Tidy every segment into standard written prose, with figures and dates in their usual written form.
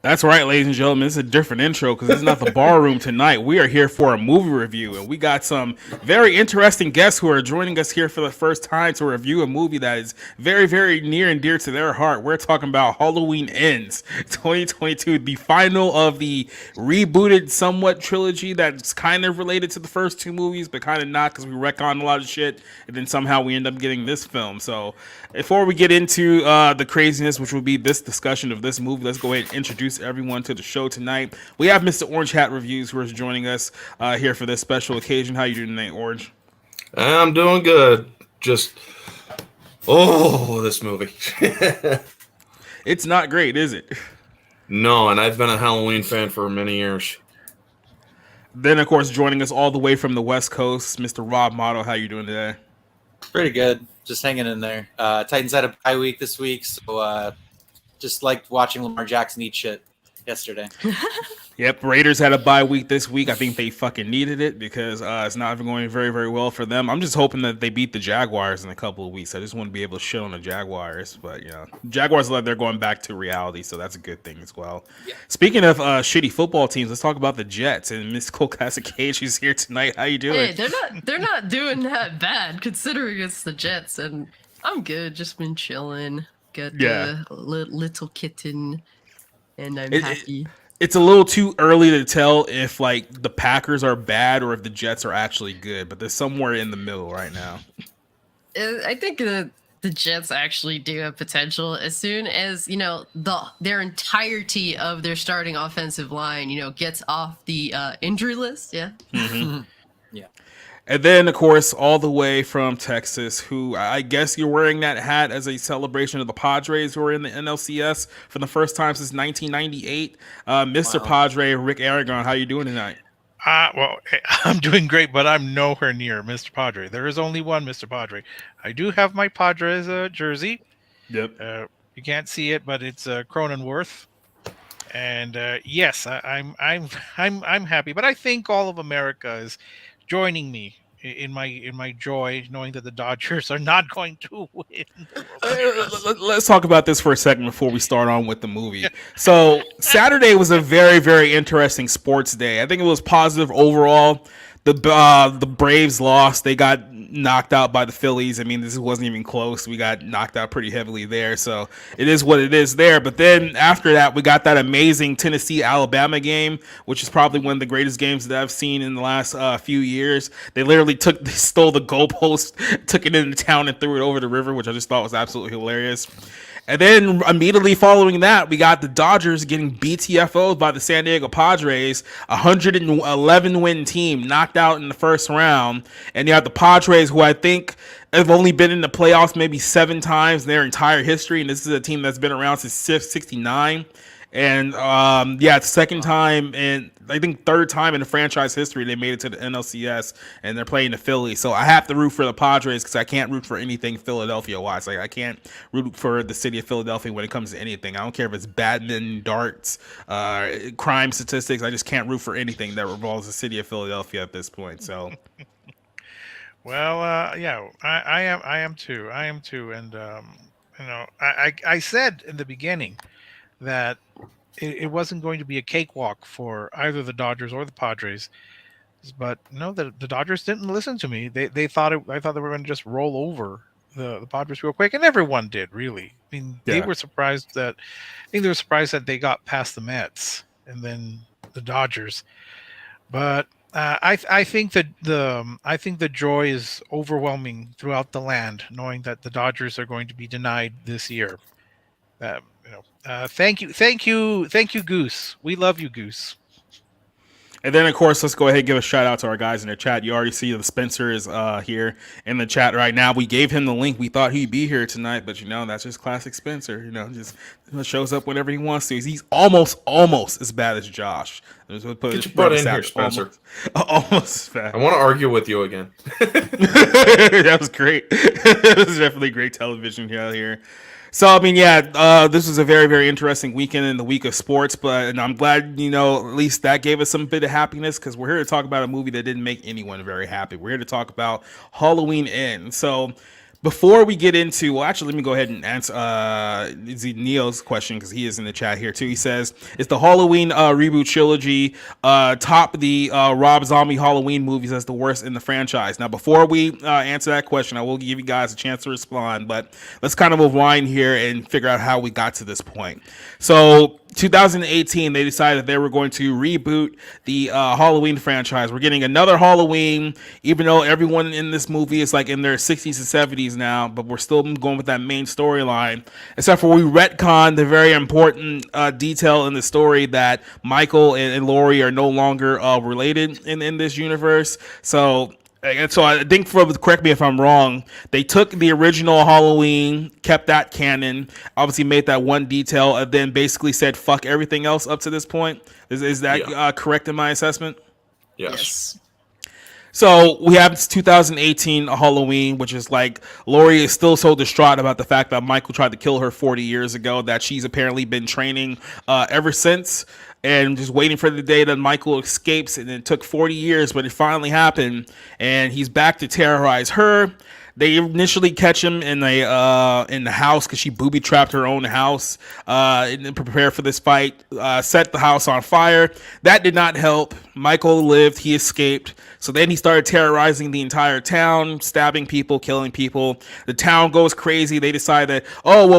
That's right, ladies and gentlemen. It's a different intro because it's not the bar room tonight. We are here for a movie review, and we got some very interesting guests who are joining us here for the first time to review a movie that is very, very near and dear to their heart. We're talking about Halloween Ends 2022, the final of the rebooted somewhat trilogy that's kind of related to the first two movies, but kind of not because we wreck on a lot of shit, and then somehow we end up getting this film. So before we get into the craziness, which will be this discussion of this movie, let's go ahead and introduce everyone to the show tonight. We have Mr. Orange Hat Reviews who is joining us here for this special occasion. How you doing tonight, Orange? I'm doing good. Just, this movie. It's not great, is it? No, and I've been a Halloween fan for many years. Then, of course, joining us all the way from the West Coast, Mr. Rob Motto. How you doing today? Pretty good. Just hanging in there. Titans had a bye week this week, so just liked watching Lamar Jackson eat shit yesterday. Yep, Raiders had a bye week this week. I think they fucking needed it because it's not even going very, very well for them. I'm just hoping that they beat the Jaguars in a couple of weeks. I just want to be able to shit on the Jaguars. But, you know, Jaguars, they're going back to reality, so that's a good thing as well. Yeah. Speaking of shitty football teams, let's talk about the Jets. And Miss Cole Casacage is here tonight. How you doing? Hey, they're not doing that bad considering it's the Jets. And I'm good. Just been chilling. Got a little kitten, and I'm happy. It's a little too early to tell if like the Packers are bad or if the Jets are actually good, but they're somewhere in the middle right now. I think the Jets actually do have potential as soon as, you know, their entirety of their starting offensive line, you know, gets off the injury list. Yeah. Mm-hmm. Yeah. And then, of course, all the way from Texas, who I guess you're wearing that hat as a celebration of the Padres who are in the NLCS for the first time since 1998. Mr. Wow. Padre, Rick Aragon, how you doing tonight? Well, I'm doing great, but I'm nowhere near Mr. Padre. There is only one Mr. Padre. I do have my Padres jersey. Yep. You can't see it, but it's Cronenworth. And yes, I'm happy. But I think all of America is joining me in my joy, knowing that the Dodgers are not going to win. Let's talk about this for a second before we start on with the movie. So Saturday was a very, very interesting sports day. I think it was positive overall. The Braves lost. They got knocked out by the Phillies. I mean, this wasn't even close. We got knocked out pretty heavily there. So it is what it is there. But then after that, we got that amazing Tennessee-Alabama game, which is probably one of the greatest games that I've seen in the last few years. They literally stole the goalpost, took it into town and threw it over the river, which I just thought was absolutely hilarious. And then immediately following that, we got the Dodgers getting BTFO'd by the San Diego Padres, 111-win team, knocked out in the first round. And you have the Padres, who I think have only been in the playoffs maybe 7 times in their entire history. And this is a team that's been around since 1969. And it's second time and I think third time in the franchise history they made it to the NLCS, and they're playing the Phillies. So I have to root for the Padres because I can't root for anything Philadelphia-wise. Like I can't root for the city of Philadelphia when it comes to anything. I don't care if it's badminton, darts, crime statistics. I just can't root for anything that revolves the city of Philadelphia at this point. So. Well, I am too. And I said in the beginning that it wasn't going to be a cakewalk for either the Dodgers or the Padres, but no, the Dodgers didn't listen to me. I thought they were going to just roll over the Padres real quick, and everyone did, really. I mean, They were surprised that they got past the Mets and then the Dodgers, but I think that the joy is overwhelming throughout the land, knowing that the Dodgers are going to be denied this year. Thank you, Goose. We love you, Goose. And then, of course, let's go ahead and give a shout out to our guys in the chat. You already see that Spencer is here in the chat right now. We gave him the link. We thought he'd be here tonight, but that's just classic Spencer. Just shows up whenever he wants to. He's almost as bad as Josh. Get your butt in here, Spencer. Almost bad. I want to argue with you again. That was great. It was definitely great television out here. So, this was a very, very interesting weekend in the week of sports, and I'm glad, at least that gave us some bit of happiness, because we're here to talk about a movie that didn't make anyone very happy. We're here to talk about Halloween Ends. So, before we get into, actually, let me go ahead and answer Neil's question, because he is in the chat here too. He says, "Is the Halloween reboot trilogy top the Rob Zombie Halloween movies as the worst in the franchise?" Now, before we answer that question, I will give you guys a chance to respond, but let's kind of rewind here and figure out how we got to this point. So, 2018, they decided they were going to reboot the Halloween franchise. We're getting another Halloween, even though everyone in this movie is like in their 60s and 70s now, but we're still going with that main storyline, except for we retcon the very important detail in the story that Michael and Laurie are no longer related in this universe. So I think, correct me if I'm wrong, they took the original Halloween, kept that canon, obviously made that one detail, and then basically said fuck everything else up to this point. Is that correct in my assessment? Yes. So we have 2018 Halloween, which is like Laurie is still so distraught about the fact that Michael tried to kill her 40 years ago that she's apparently been training ever since, and just waiting for the day that Michael escapes. And it took 40 years, but it finally happened, and he's back to terrorize her. They initially catch him in the house because she booby trapped her own house and prepare for this fight. Set the house on fire. That did not help. Michael lived. He escaped. So then he started terrorizing the entire town, stabbing people, killing people. The town goes crazy. They decide that,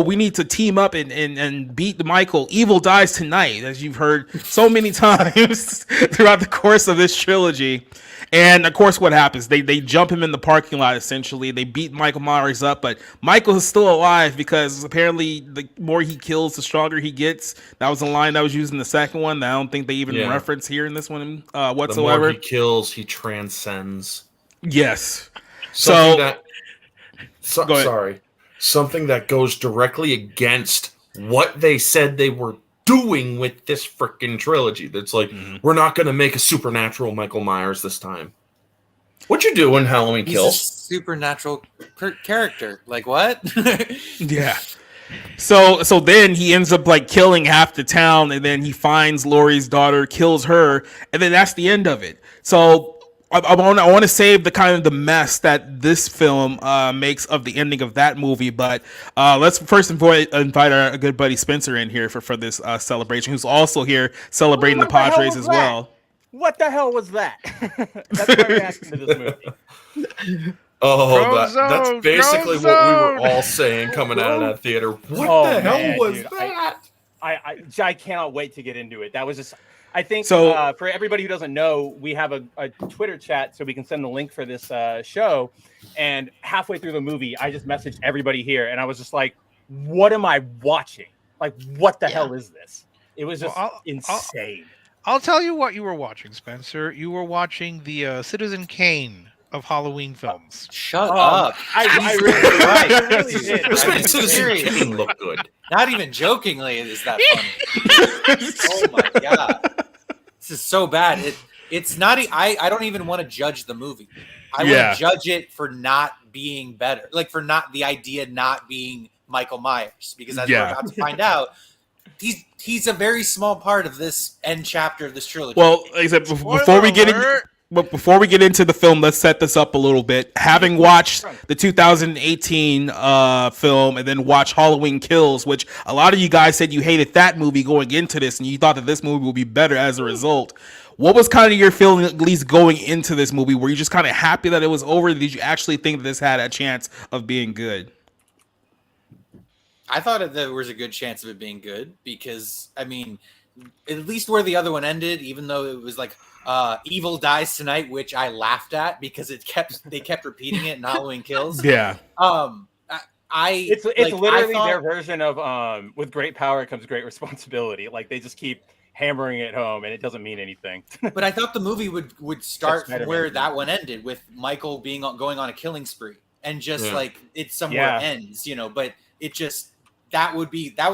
we need to team up and beat Michael. Evil dies tonight, as you've heard so many times throughout the course of this trilogy. And of course, what happens? They jump him in the parking lot, essentially. They beat Michael Myers up, but Michael is still alive because apparently the more he kills, the stronger he gets. That was a line that was used in the second one that I don't think they even reference here in this one whatsoever. The more he kills, he transcends. Yes. Something that goes directly against what they said they were doing with this freaking trilogy. That's like, we're not going to make a supernatural Michael Myers this time. What you do in Halloween He's Kills? a supernatural character. Like what? Yeah. So then he ends up like killing half the town, and then he finds Laurie's daughter, kills her, and then that's the end of it. So I want to save the kind of the mess that this film makes of the ending of that movie, but let's first invite our good buddy Spencer in here for this celebration, who's also here celebrating the Padres as well. What the hell was that? That's my reaction to this movie. That's basically what we were all saying coming out of that theater. What the hell was that? I cannot wait to get into it. That was just... I think for everybody who doesn't know, we have a Twitter chat so we can send the link for this show. And halfway through the movie, I just messaged everybody here, and I was just like, what am I watching? Like, what the hell is this? It was just insane. I'll tell you what you were watching, Spencer. You were watching the Citizen Kane of Halloween films. Shut up. I really did. This made Citizen Kane look good. Not even jokingly is that funny. Oh my god. This is so bad. It's not I don't even want to judge the movie. I want to judge it for not being better. Like for not the idea not being Michael Myers. Because as we're about to find out, he's a very small part of this end chapter of this trilogy. Well, except before we get into the film, let's set this up a little bit. Having watched the 2018 film and then watched Halloween Kills, which a lot of you guys said you hated that movie going into this and you thought that this movie would be better as a result. What was kind of your feeling, at least going into this movie? Were you just kind of happy that it was over? Did you actually think that this had a chance of being good? I thought that there was a good chance of it being good because, I mean, at least where the other one ended, even though it was like Evil Dies Tonight, which I laughed at because they kept repeating it in Halloween Kills. Yeah. It's literally their version of with great power comes great responsibility. Like they just keep hammering it home, and it doesn't mean anything. But I thought the movie would start from Spider-Man. where that one ended, with Michael going on a killing spree, and just like it somewhere ends, But it just that would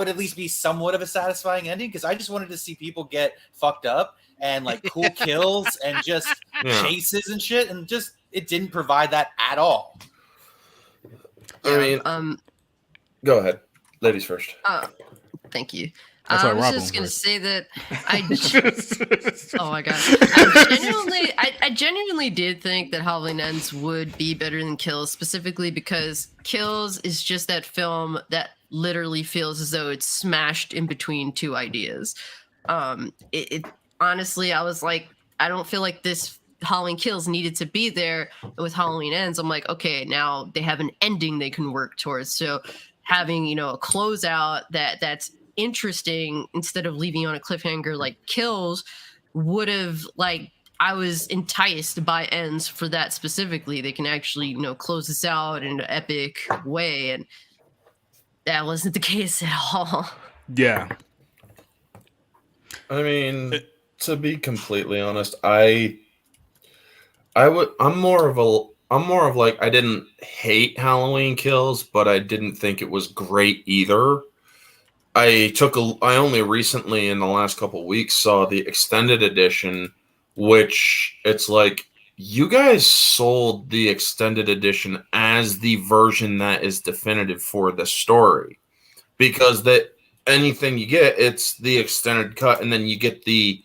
at least be somewhat of a satisfying ending, because I just wanted to see people get fucked up and like cool kills and just chases and shit, and just it didn't provide that at all. I mean, go ahead, ladies first. Thank you. I was just gonna say that oh my god, I genuinely did think that Halloween Ends would be better than Kills, specifically because Kills is just that film that literally feels as though it's smashed in between two ideas. It honestly, I was like, I don't feel like this Halloween Kills needed to be there. With Halloween Ends, I'm like, okay, now they have an ending they can work towards. So having a closeout that's interesting instead of leaving you on a cliffhanger like Kills would have, like, I was enticed by Ends for that specifically. They can actually close this out in an epic way, and that wasn't the case at all. Yeah. I mean, to be completely honest, I'm more of like, I didn't hate Halloween Kills, but I didn't think it was great either. I only recently in the last couple of weeks saw the extended edition, which it's like, you guys sold the extended edition as the version that is definitive for the story, because anything you get, it's the extended cut, and then you get the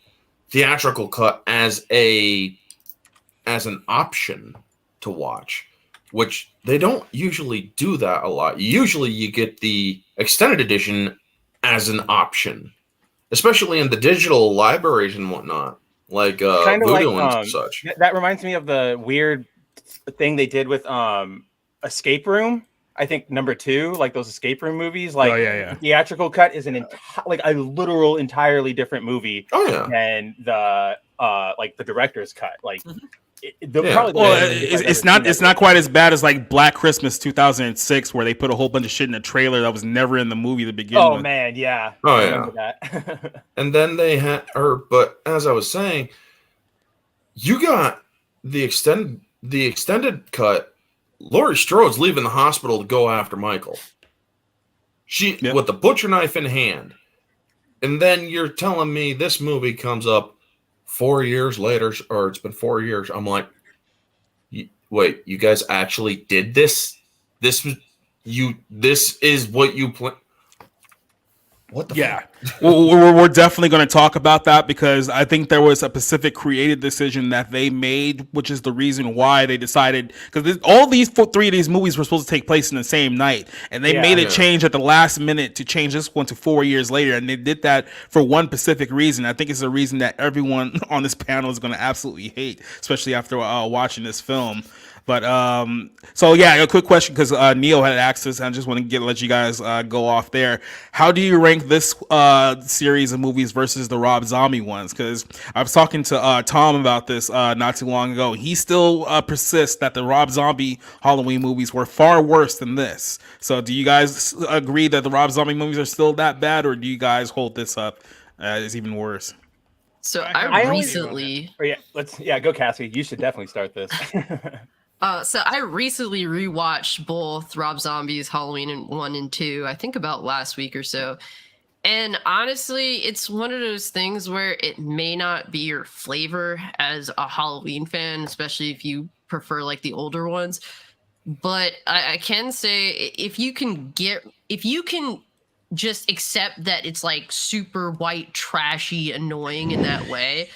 theatrical cut as an option to watch, which they don't usually do that a lot. Usually you get the extended edition as an option, especially in the digital libraries and whatnot, like Voodoo and such. That reminds me of the weird thing they did with Escape Room. I think number 2, like those escape room movies, like the theatrical cut is like a literal entirely different movie than the like the director's cut. Like it's not quite as bad as like Black Christmas 2006, where they put a whole bunch of shit in a trailer that was never in the movie to begin with. Oh man, yeah. Oh yeah. That. And then they had but as I was saying, you got the extended cut. Laurie Strode's leaving the hospital to go after Michael. With the butcher knife in hand. And then you're telling me this movie comes up 4 years later, or it's been 4 years. I'm like, wait, you guys actually did this? This is what you plan? What the fuck? Well, we're definitely going to talk about that, because I think there was a specific creative decision that they made, which is the reason why they decided, because all these 3 of these movies were supposed to take place in the same night, and they made a change at the last minute to change this one to 4 years later, and they did that for one specific reason. I think it's a reason that everyone on this panel is going to absolutely hate, especially after watching this film. But so a quick question, because Neil had asked us. I just want to let you guys go off there. How do you rank this series of movies versus the Rob Zombie ones? Because I was talking to Tom about this not too long ago. He still persists that the Rob Zombie Halloween movies were far worse than this. So do you guys agree that the Rob Zombie movies are still that bad, or do you guys hold this up as even worse? So I recently... go Cassie. You should definitely start this. So I recently rewatched both Rob Zombie's Halloween 1 and 2, I think about last week or so. And honestly, it's one of those things where it may not be your flavor as a Halloween fan, especially if you prefer like the older ones. But I can say if you can just accept that it's like super white, trashy, annoying in that way,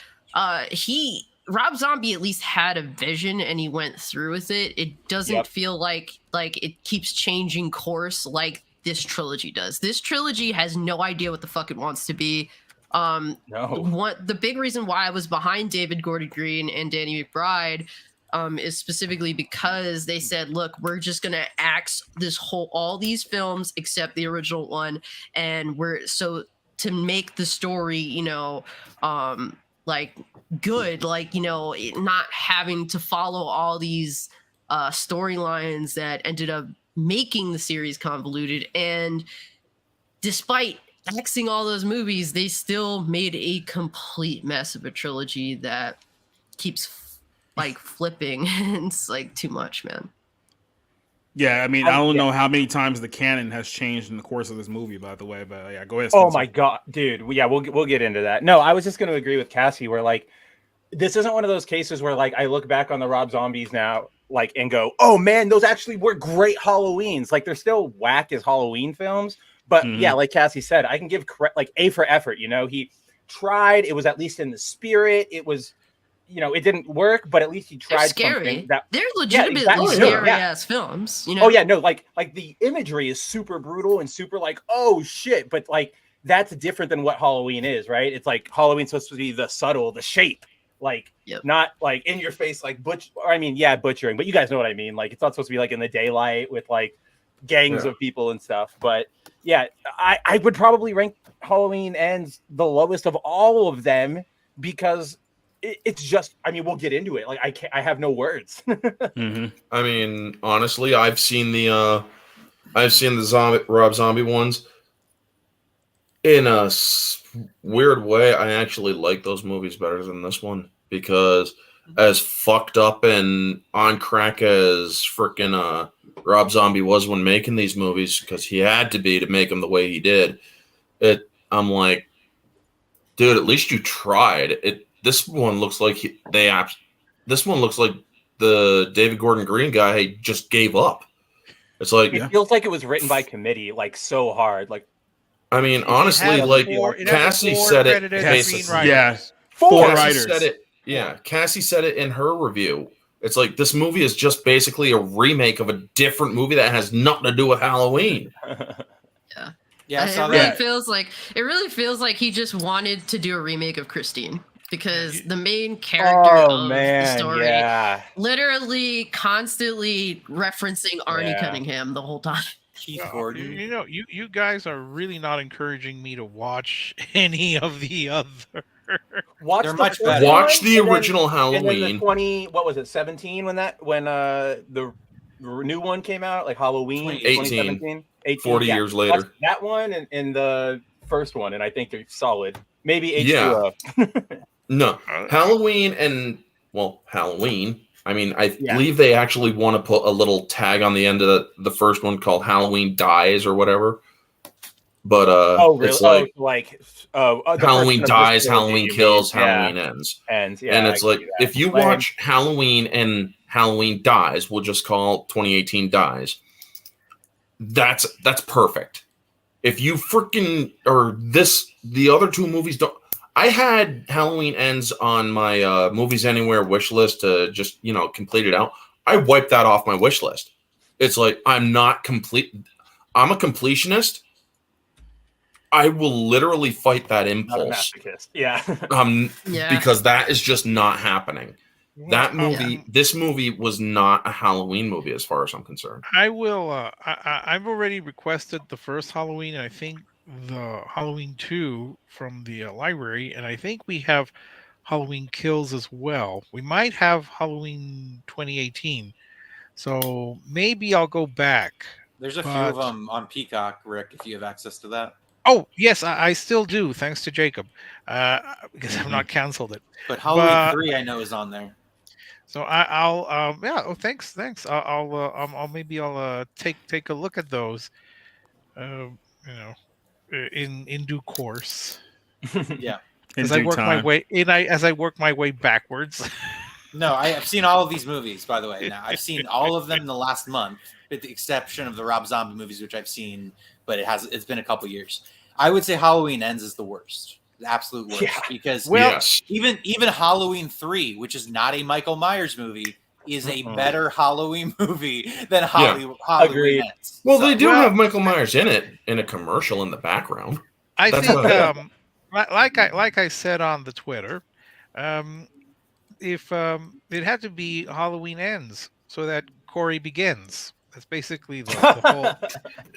Rob Zombie at least had a vision and he went through with it. It doesn't feel like it keeps changing course like this trilogy does. This trilogy has no idea what the fuck it wants to be. The big reason why I was behind David Gordon Green and Danny McBride is specifically because they said, look, we're just going to axe all these films except the original one. And to make the story, like good, like, not having to follow all these storylines that ended up making the series convoluted. And despite axing all those movies, they still made a complete mess of a trilogy that keeps like flipping. It's like too much, man. Yeah, I mean, I don't know how many times the canon has changed in the course of this movie, by the way, but yeah, go ahead. Oh my god, dude. Yeah, we'll get into that. No, I was just going to agree with Cassie where like this isn't one of those cases where like I look back on the Rob Zombies now like and go, "Oh man, those actually were great Halloweens." Like they're still whack as Halloween films, but yeah, like Cassie said, I can give like A for effort, you know. He tried, it was at least in the spirit. It was, you know, it didn't work, but at least he tried. They're scary. Something that they're legitimately scary ass films, you know. Oh yeah, no, like the imagery is super brutal and super like, oh shit, but like that's different than what Halloween is, right? It's like Halloween's supposed to be the subtle, the shape, like not like in your face, like butchering, but you guys know what I mean. Like it's not supposed to be like in the daylight with like gangs of people and stuff. But yeah, I would probably rank Halloween Ends the lowest of all of them because it's just, I mean, we'll get into it. Like I have no words. I mean, honestly, I've seen the Rob Zombie ones. In a weird way, I actually like those movies better than this one because as fucked up and on crack as frickin' Rob Zombie was when making these movies, because he had to be to make them the way he did. I'm like, dude, at least you tried. This one looks like this one looks like the David Gordon Green guy just gave up. It's like it feels like it was written by committee, like so hard. Like, I mean, honestly, like Cassie said it. Yeah, four writers said it. Yeah, Cassie said it in her review. It's like this movie is just basically a remake of a different movie that has nothing to do with Halloween. Yeah, it really feels like he just wanted to do a remake of Christine. Because the main character of the story literally constantly referencing Arnie Cunningham the whole time. Keith Gordon. You know, you guys are really not encouraging me to watch any of the other. Watch the original Halloween. And then what was it, 17 when the new one came out, like Halloween 2017? 40 years later. Watch that one and the first one, and I think they're solid. Maybe H2O. No, Halloween. I mean, I believe they actually want to put a little tag on the end of the first one called Halloween Dies or whatever. But it's like Halloween Dies, Halloween Kills, Halloween Ends. And it's like if you watch Halloween and Halloween Dies, we'll just call 2018 Dies. That's perfect. If you the other two movies don't. I had Halloween Ends on my Movies Anywhere wish list to just, complete it out. I wiped that off my wish list. It's like, I'm a completionist. I will literally fight that impulse. Because that is just not happening. This movie was not a Halloween movie as far as I'm concerned. I will, I've already requested the first Halloween, and I think the Halloween 2 from the library, and I think we have Halloween Kills as well. We might have Halloween 2018, so maybe I'll go back. There's a few of them on Peacock, Rick, if you have access to that. Oh yes, I still do, thanks to Jacob, because I've not canceled it. But Halloween 3 I know is on there. So I'll thanks. I'll maybe take a look at those. In due course. Yeah. As I work my way backwards. No, I have seen all of these movies, by the way. Now I've seen all of them in the last month, with the exception of the Rob Zombie movies, which I've seen, but it's been a couple years. I would say Halloween Ends is the worst. The absolute worst. Yeah. Because even Halloween 3, which is not a Michael Myers movie, is a better Halloween movie than Halloween Ends. Well, they do have Michael Myers in it in a commercial in the background. I think, like I said on the Twitter, if it had to be Halloween Ends so that Corey begins. That's basically the whole.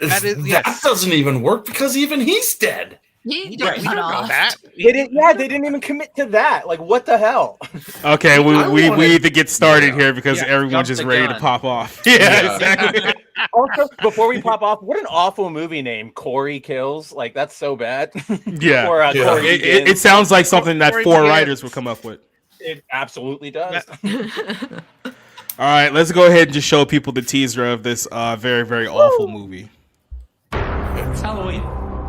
That doesn't even work because even he's dead. We don't know that. They didn't even commit to that. Like, what the hell? Okay, we need to get started here because everyone's just ready to pop off. Yeah, exactly. Also, before we pop off, what an awful movie name, Corey Kills. Like, that's so bad. Yeah. Or, Corey it sounds like something that Corey four begins. writers would come up with. It absolutely does. All right, let's go ahead and just show people the teaser of this very, very awful movie. It's Halloween.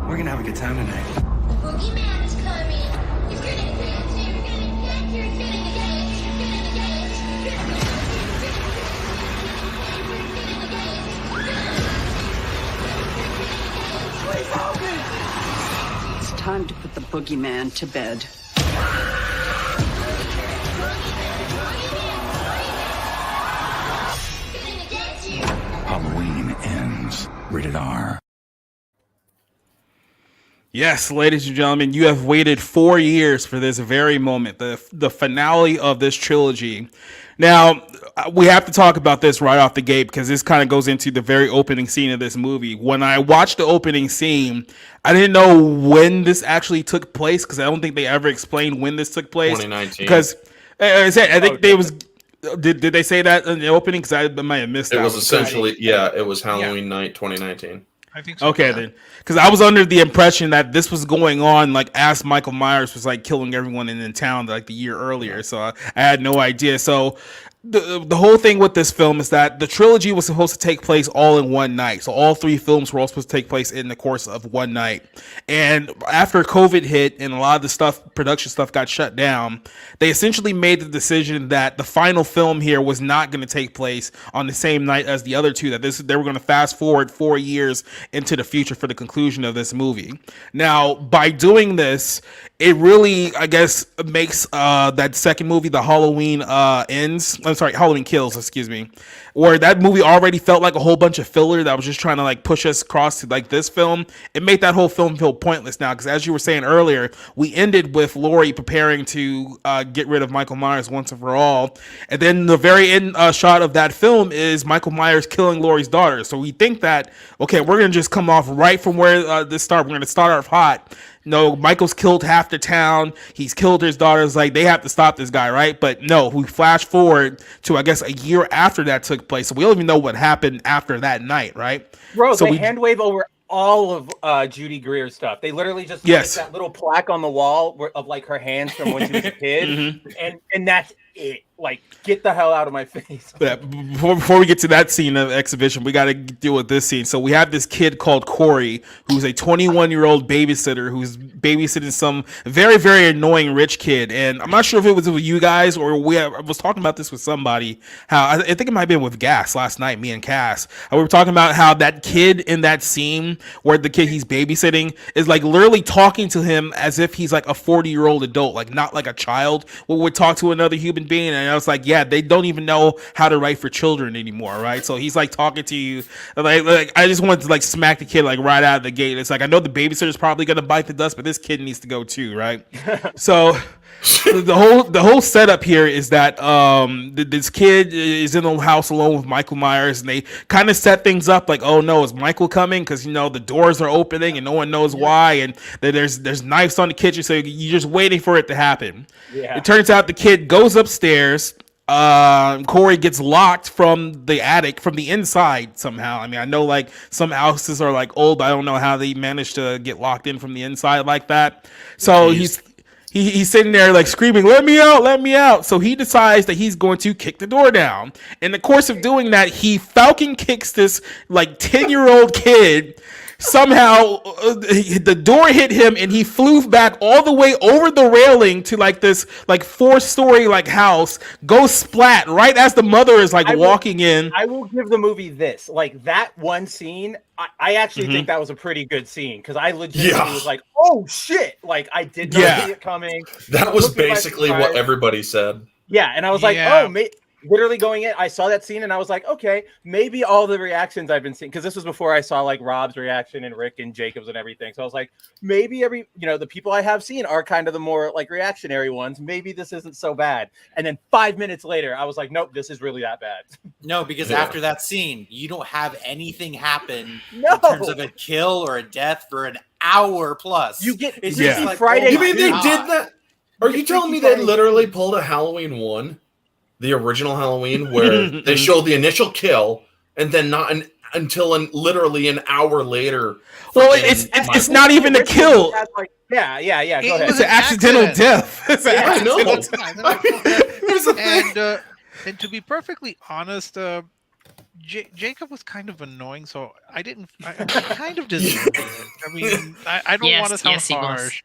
We're gonna have a good time tonight. The boogeyman is coming. He's gonna get you. He's gonna get you. He's gonna get you. He's gonna get you. It's time to put the boogeyman to bed. Halloween ends. Rated R. Yes, ladies and gentlemen, you have waited 4 years for this very moment, the finale of this trilogy. Now, we have to talk about this right off the gate because this kind of goes into the very opening scene of this movie. When I watched the opening scene, I didn't know when this actually took place because I don't think they ever explained when this took place. 2019. Because I think they was. Did they say that in the opening? Because I might have missed that. It was essentially, it was Halloween night 2019. I think so. Okay, then, because I was under the impression that this was going on like as Michael Myers was like killing everyone in town like the year earlier, so I had no idea. So the whole thing with this film is that the trilogy was supposed to take place all in one night. So all 3 films were all supposed to take place in the course of one night. And after COVID hit and a lot of the production stuff got shut down, they essentially made the decision that the final film here was not going to take place on the same night as the other 2, that they were going to fast forward 4 years into the future for the conclusion of this movie. Now, by doing this, it really, I guess, makes that second movie, the Halloween Halloween Kills, where that movie already felt like a whole bunch of filler that was just trying to like push us across to like this film. It made that whole film feel pointless now because, as you were saying earlier, we ended with Laurie preparing to get rid of Michael Myers once and for all, and then the very end shot of that film is Michael Myers killing Laurie's daughter. So we think that, okay, we're gonna just come off right from where this started. We're gonna start off hot. No, Michael's killed half the town. He's killed his daughters. Like, they have to stop this guy, right? But no, we flash forward to, I guess, a year after that took place. So we don't even know what happened after that night, right? Bro, so they hand wave over all of Judy Greer's stuff. They literally just place that little plaque on the wall of like her hands from when she was a kid, and that's it. Like, get the hell out of my face. Yeah, before we get to that scene of exhibition, we got to deal with this scene. So we have this kid called Corey, who's a 21-year-old babysitter who's babysitting some very, very annoying rich kid. And I'm not sure if it was with you guys or I was talking about this with somebody. How I think it might have been with Gas last night, me and Cass. We were talking about how that kid in that scene where the kid he's babysitting is like literally talking to him as if he's like a 40-year-old adult, like not like a child would talk to another human being. And I was like, yeah, they don't even know how to write for children anymore, right? So he's like talking to you, like I just wanted to like smack the kid like right out of the gate. It's like, I know the babysitter's probably gonna bite the dust, but this kid needs to go too, right? So the whole setup here is that this kid is in the house alone with Michael Myers, and they kind of set things up like, oh no, is Michael coming? Because the doors are opening and no one knows why, and there's knives on the kitchen, so you're just waiting for it to happen. Yeah. It turns out the kid goes upstairs. Corey gets locked from the attic from the inside somehow. I mean, I know like some houses are like old, but I don't know how they managed to get locked in from the inside like that. So he's sitting there like screaming, let me out, let me out. So he decides that he's going to kick the door down. In the course of doing that, he falcon kicks this like 10-year-old kid. Somehow the door hit him and he flew back all the way over the railing to like this like 4-story like house, go splat right as the mother is like walking in. I will give the movie this, like that one scene, I actually think that was a pretty good scene because I legitimately was like, oh shit, like I did not see it coming. That was basically what everybody said. Yeah, and I was like, oh, literally going in, I saw that scene and I was like, okay, maybe all the reactions I've been seeing, because this was before I saw like Rob's reaction and Rick and Jacob's and everything. So I was like, maybe the people I have seen are kind of the more like reactionary ones. Maybe this isn't so bad. And then 5 minutes later, I was like, nope, this is really that bad. No, because after that scene, you don't have anything happen in terms of a kill or a death for an hour plus. You get it's just like Friday. You mean they did that? Are you telling me they literally pulled a Halloween 1? The original Halloween, where they show the initial kill, and then not an until literally an hour later. Well, it's not even a kill. Yeah. Go ahead. It's an accidental death. It's an I know. Here's the thing. And to be perfectly honest, Jacob was kind of annoying, so I kind of deserved it. I mean, I don't want to sound harsh.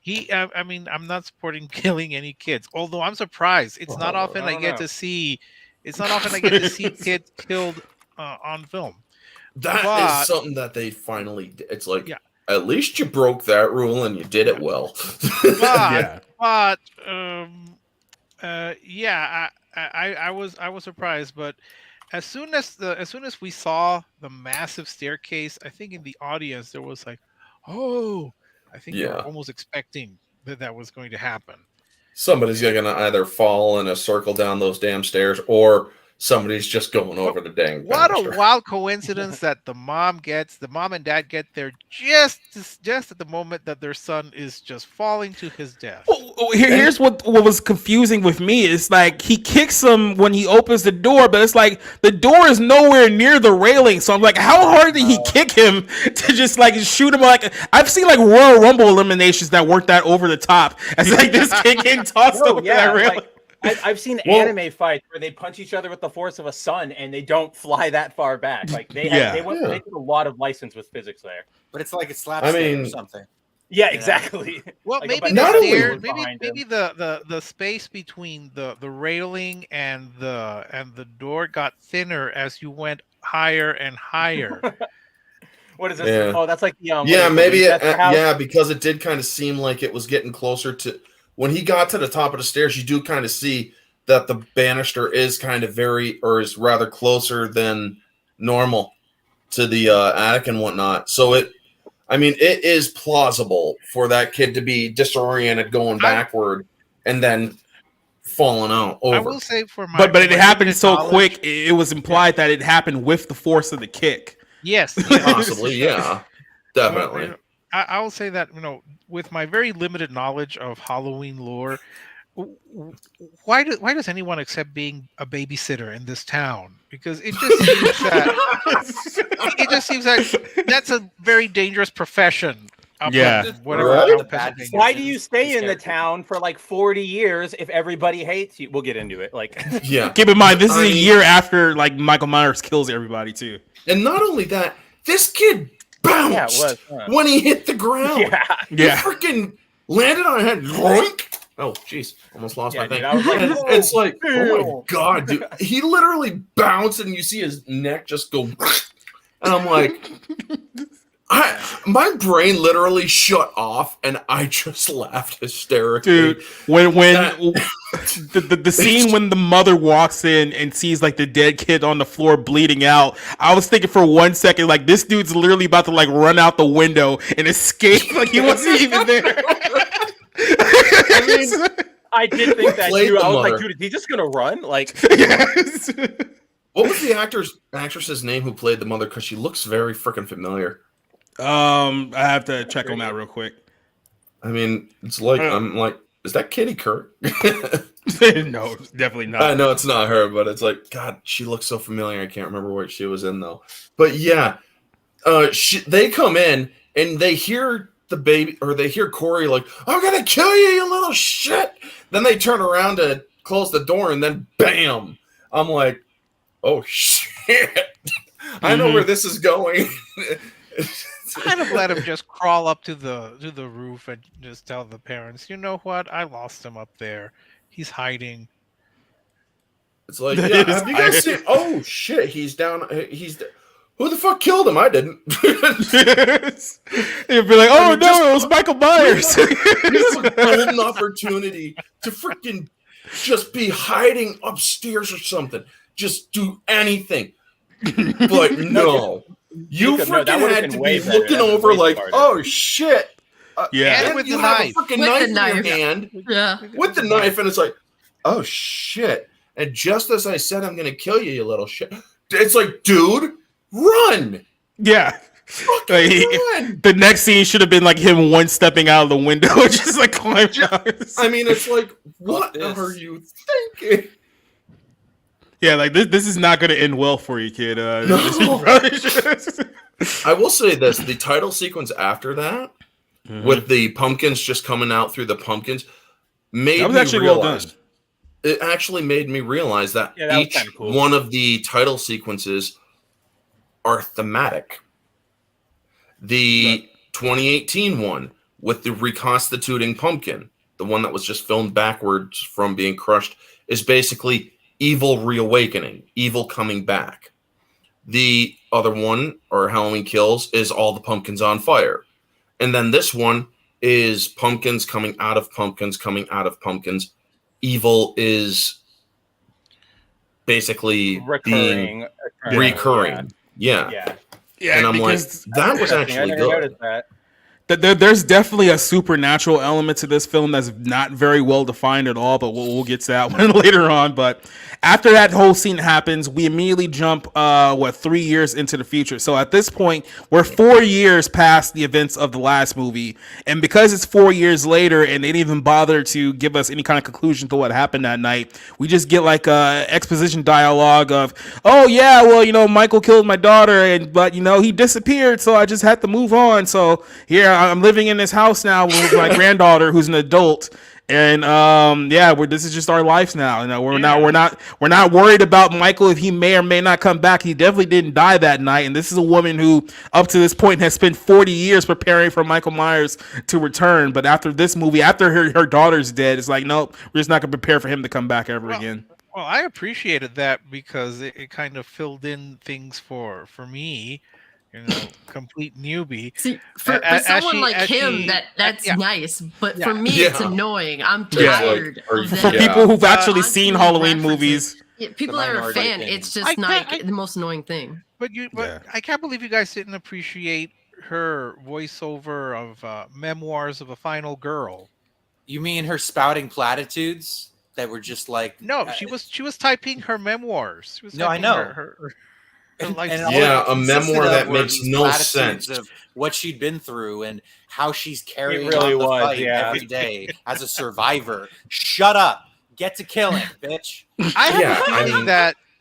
I mean, I'm not supporting killing any kids, although I'm surprised. It's not often I get to see kids killed on film. That is something that they finally did. It's like, at least you broke that rule and you did it well. I was surprised, but as soon as we saw the massive staircase, I think in the audience there was like, oh, I think we were almost expecting that was going to happen. Somebody's gonna either fall in a circle down those damn stairs, or somebody's just going over the dang. What a wild coincidence that the mom and dad get there just at the moment that their son is just falling to his death. Well, here's what was confusing with me. It's like he kicks him when he opens the door, but it's like the door is nowhere near the railing. So I'm like, how hard did he kick him to just like shoot him? Like, I've seen like Royal Rumble eliminations that work that over the top. It's like this kid getting tossed over that railing. I've seen anime fights where they punch each other with the force of a sun and they don't fly that far back. Like they did a lot of license with physics there. But it's like a slapstick or something. Yeah, exactly. Well, like maybe maybe the space between the railing and the door got thinner as you went higher and higher. What is this? Yeah. Oh, that's like the because it did kind of seem like it was getting closer to. When he got to the top of the stairs, you do kind of see that the banister is kind of is rather closer than normal to the attic and whatnot. So it is plausible for that kid to be disoriented going backward and then falling out over. I will say but it happened so quick. It was implied that it happened with the force of the kick. Yes. Possibly, yeah. Definitely. I will say that, with my very limited knowledge of Halloween lore, why does anyone accept being a babysitter in this town? Because it just seems that that's a very dangerous profession. Why do you stay in the town for like 40 years if everybody hates you? We'll get into it. Keep in mind, this is a year after like Michael Myers kills everybody too. And not only that, this kid bounced when he hit the ground. He freaking landed on his head. Yoink! Oh, jeez. Almost lost my thing. It's like, oh my God, dude. He literally bounced and you see his neck just go. And I'm like, my brain literally shut off and I just laughed hysterically. Dude, when the scene when the mother walks in and sees like the dead kid on the floor bleeding out, I was thinking for 1 second, like this dude's literally about to like run out the window and escape. Like he wasn't even there. I did think that too. I was like, dude, is he just gonna run? Like, what was the actress's name who played the mother? Because she looks very freaking familiar. I have to check on that real quick. I mean, it's like I'm like, is that Katie Couric? No, definitely not. I know it's not her, but it's like, God, she looks so familiar. I can't remember what she was in though. But yeah, they come in and they hear the baby, or they hear Corey like, "I'm gonna kill you, you little shit." Then they turn around to close the door, and then bam! I'm like, "Oh shit! I know where this is going." Kind of let him just crawl up to the roof and just tell the parents, "You know what? I lost him up there. He's hiding." It's like, yeah, have you guys seen? Oh shit! He's down. Who the fuck killed him? I didn't. You'd be like, "Oh no, it was Michael Myers." You have a golden opportunity to freaking just be hiding upstairs or something. Just do anything. But no. You freaking had to be looking over like, "Oh shit." And with the knife. Freaking knife in your hand. Yeah. With the knife, and it's like, "Oh shit." And just as I said, "I'm going to kill you, you little shit." It's like, dude, run. Yeah. Run. The next scene should have been like him one stepping out of the window, just like climbing out. I mean, it's like, what are you thinking? Yeah, like this is not going to end well for you, kid. No. I will say this: the title sequence after that, with the pumpkins just coming out through the pumpkins, made that was me actually realize. well done. It actually made me realize that, Yeah, that was each kinda cool. one of the title sequences are thematic. The 2018 one with the reconstituting pumpkin, the one that was just filmed backwards from being crushed, is basically evil reawakening, evil coming back. The other one, or Halloween Kills, is all the pumpkins on fire. And then this one is pumpkins coming out of pumpkins, coming out of pumpkins. Evil is basically being recurring. Yeah. Yeah, And I'm like, because that was I actually never good. noticed that. there's definitely a supernatural element to this film that's not very well defined at all, but we'll get to that one later on. But after that whole scene happens, we immediately jump 3 years into the future. So at this point, we're 4 years past the events of the last movie, and because it's 4 years later and they didn't even bother to give us any kind of conclusion to what happened that night, we just get like a exposition dialogue of, oh yeah, well, Michael killed my daughter, but he disappeared, so I just had to move on. So here I'm living in this house now with my granddaughter, who's an adult, and this is just our lives now. We're not worried about Michael if he may or may not come back. He definitely didn't die that night, and this is a woman who, up to this point, has spent 40 years preparing for Michael Myers to return. But after this movie, after her daughter's dead, it's like, nope, we're just not gonna prepare for him to come back ever again. Well, I appreciated that because it kind of filled in things for me. Complete newbie. See, for someone like him, that's nice, but for me, it's annoying. I'm tired of that. For people who've actually seen Halloween movies, people that are a fan, it's just the most annoying thing. But I can't believe you guys didn't appreciate her voiceover of Memoirs of a Final Girl. You mean her spouting platitudes that were just like? No, she was typing her memoirs. I know. Her a memoir that makes no sense of what she'd been through and how she's carrying really on the was, fight every day as a survivor. Shut up, get to killing, bitch. I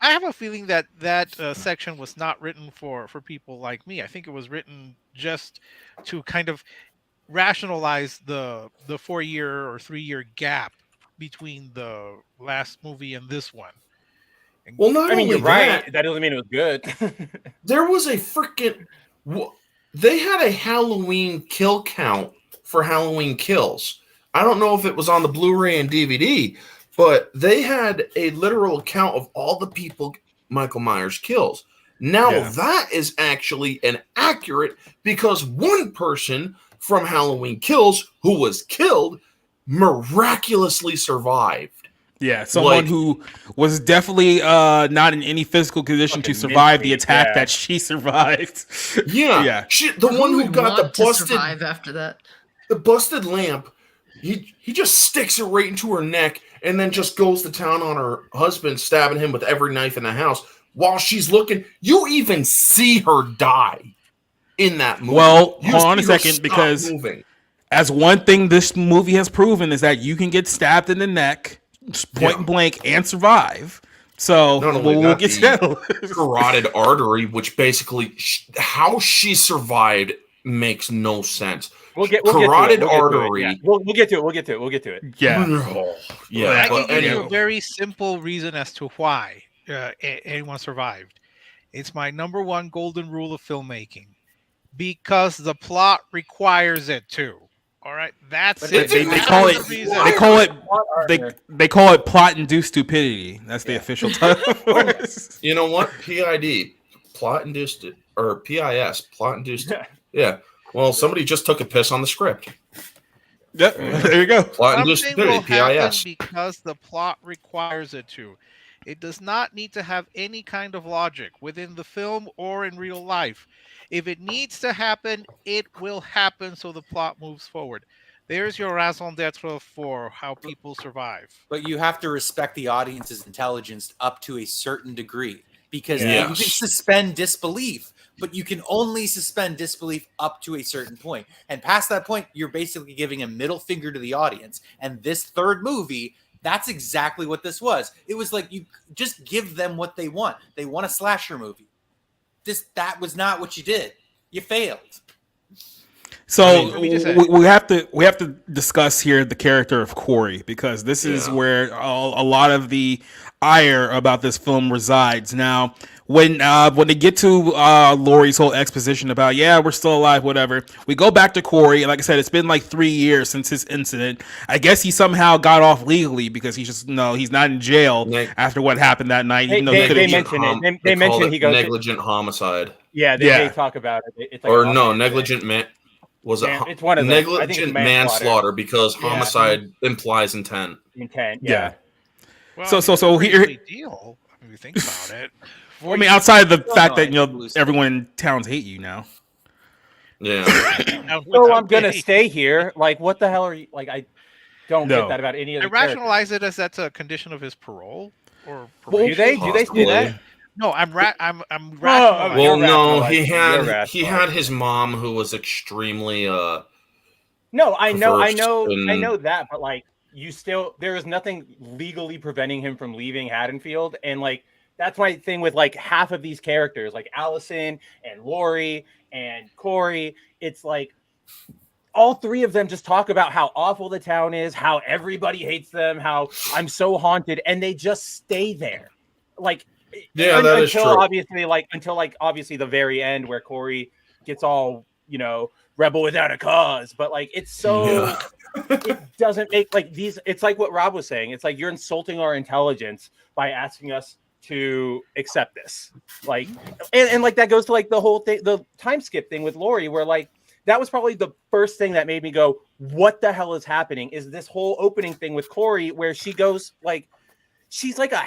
have a feeling that section was not written for people like me. I think it was written just to kind of rationalize the 4 year or 3 year gap between the last movie and this one. Well, you're right. That doesn't mean it was good. There was a freaking. They had a Halloween kill count for Halloween Kills. I don't know if it was on the Blu-ray and DVD, but they had a literal count of all the people Michael Myers kills. Now that is actually inaccurate because one person from Halloween Kills who was killed miraculously survived. Yeah, someone who was definitely not in any physical condition to survive the attack that she survived. Yeah. The one who got the busted survive after that. The busted lamp. He just sticks it right into her neck and then just goes to town on her husband, stabbing him with every knife in the house while she's looking. You even see her die in that movie. Well, hold on a second, because as one thing this movie has proven is that you can get stabbed in the neck point blank and survive. So we'll get to that. Carotid artery, which basically how she survived makes no sense. We'll get carotid to it. artery. We'll get to it. Yeah. I can give you a very simple reason as to why anyone survived. It's my number one golden rule of filmmaking. Because the plot requires it to. All right, that's it. They call it plot-induced stupidity. That's the official title. You know what? PID, plot-induced, or PIS, plot-induced. Yeah. Well, somebody just took a piss on the script. Yep. There you go. Plot-induced stupidity, PIS. Because the plot requires it to. It does not need to have any kind of logic within the film or in real life. If it needs to happen, it will happen so the plot moves forward. There's your raison d'etre for how people survive. But you have to respect the audience's intelligence up to a certain degree because you can suspend disbelief, but you can only suspend disbelief up to a certain point. And past that point, you're basically giving a middle finger to the audience. And this third movie, That's exactly what this was. It was like, you just give them what they want. They want a slasher movie. That was not what you did. You failed. So we have to discuss here the character of Corey, because this is where a lot of the ire about this film resides. Now, when they get to Laurie's whole exposition about we're still alive, whatever, we go back to Corey, and like I said, it's been like 3 years since his incident. I guess he somehow got off legally because he's not in jail after what happened that night. They mention it. They mention he goes negligent homicide. Yeah, they talk about it. It's like negligent man. Was it it's one of those. negligent manslaughter because homicide implies intent. Yeah. Well, so here, deal. When you think about it. I mean, outside of the fact that everyone in towns hate you now. Yeah. So I'm gonna stay here. Like, what the hell are you? Like, I don't get that about any of the rationalize it as that's a condition of his parole or probation. Do they say that? No, I'm rationalizing. Well, no, he had his mom who was extremely No, I know that, but like, there is nothing legally preventing him from leaving Haddonfield, and like, that's my thing with like half of these characters, like Allison and Laurie and Corey. It's like all three of them just talk about how awful the town is, how everybody hates them, how I'm so haunted, and they just stay there. Like, that is true. Until obviously the very end where Corey gets all, rebel without a cause. But like, it's so it doesn't make like these. It's like what Rob was saying. It's like you're insulting our intelligence by asking us to accept this. Like, and like that goes to like the whole thing, the time skip thing with Laurie, where like that was probably the first thing that made me go, what the hell is happening? Is this whole opening thing with Corey where she goes like, she's like a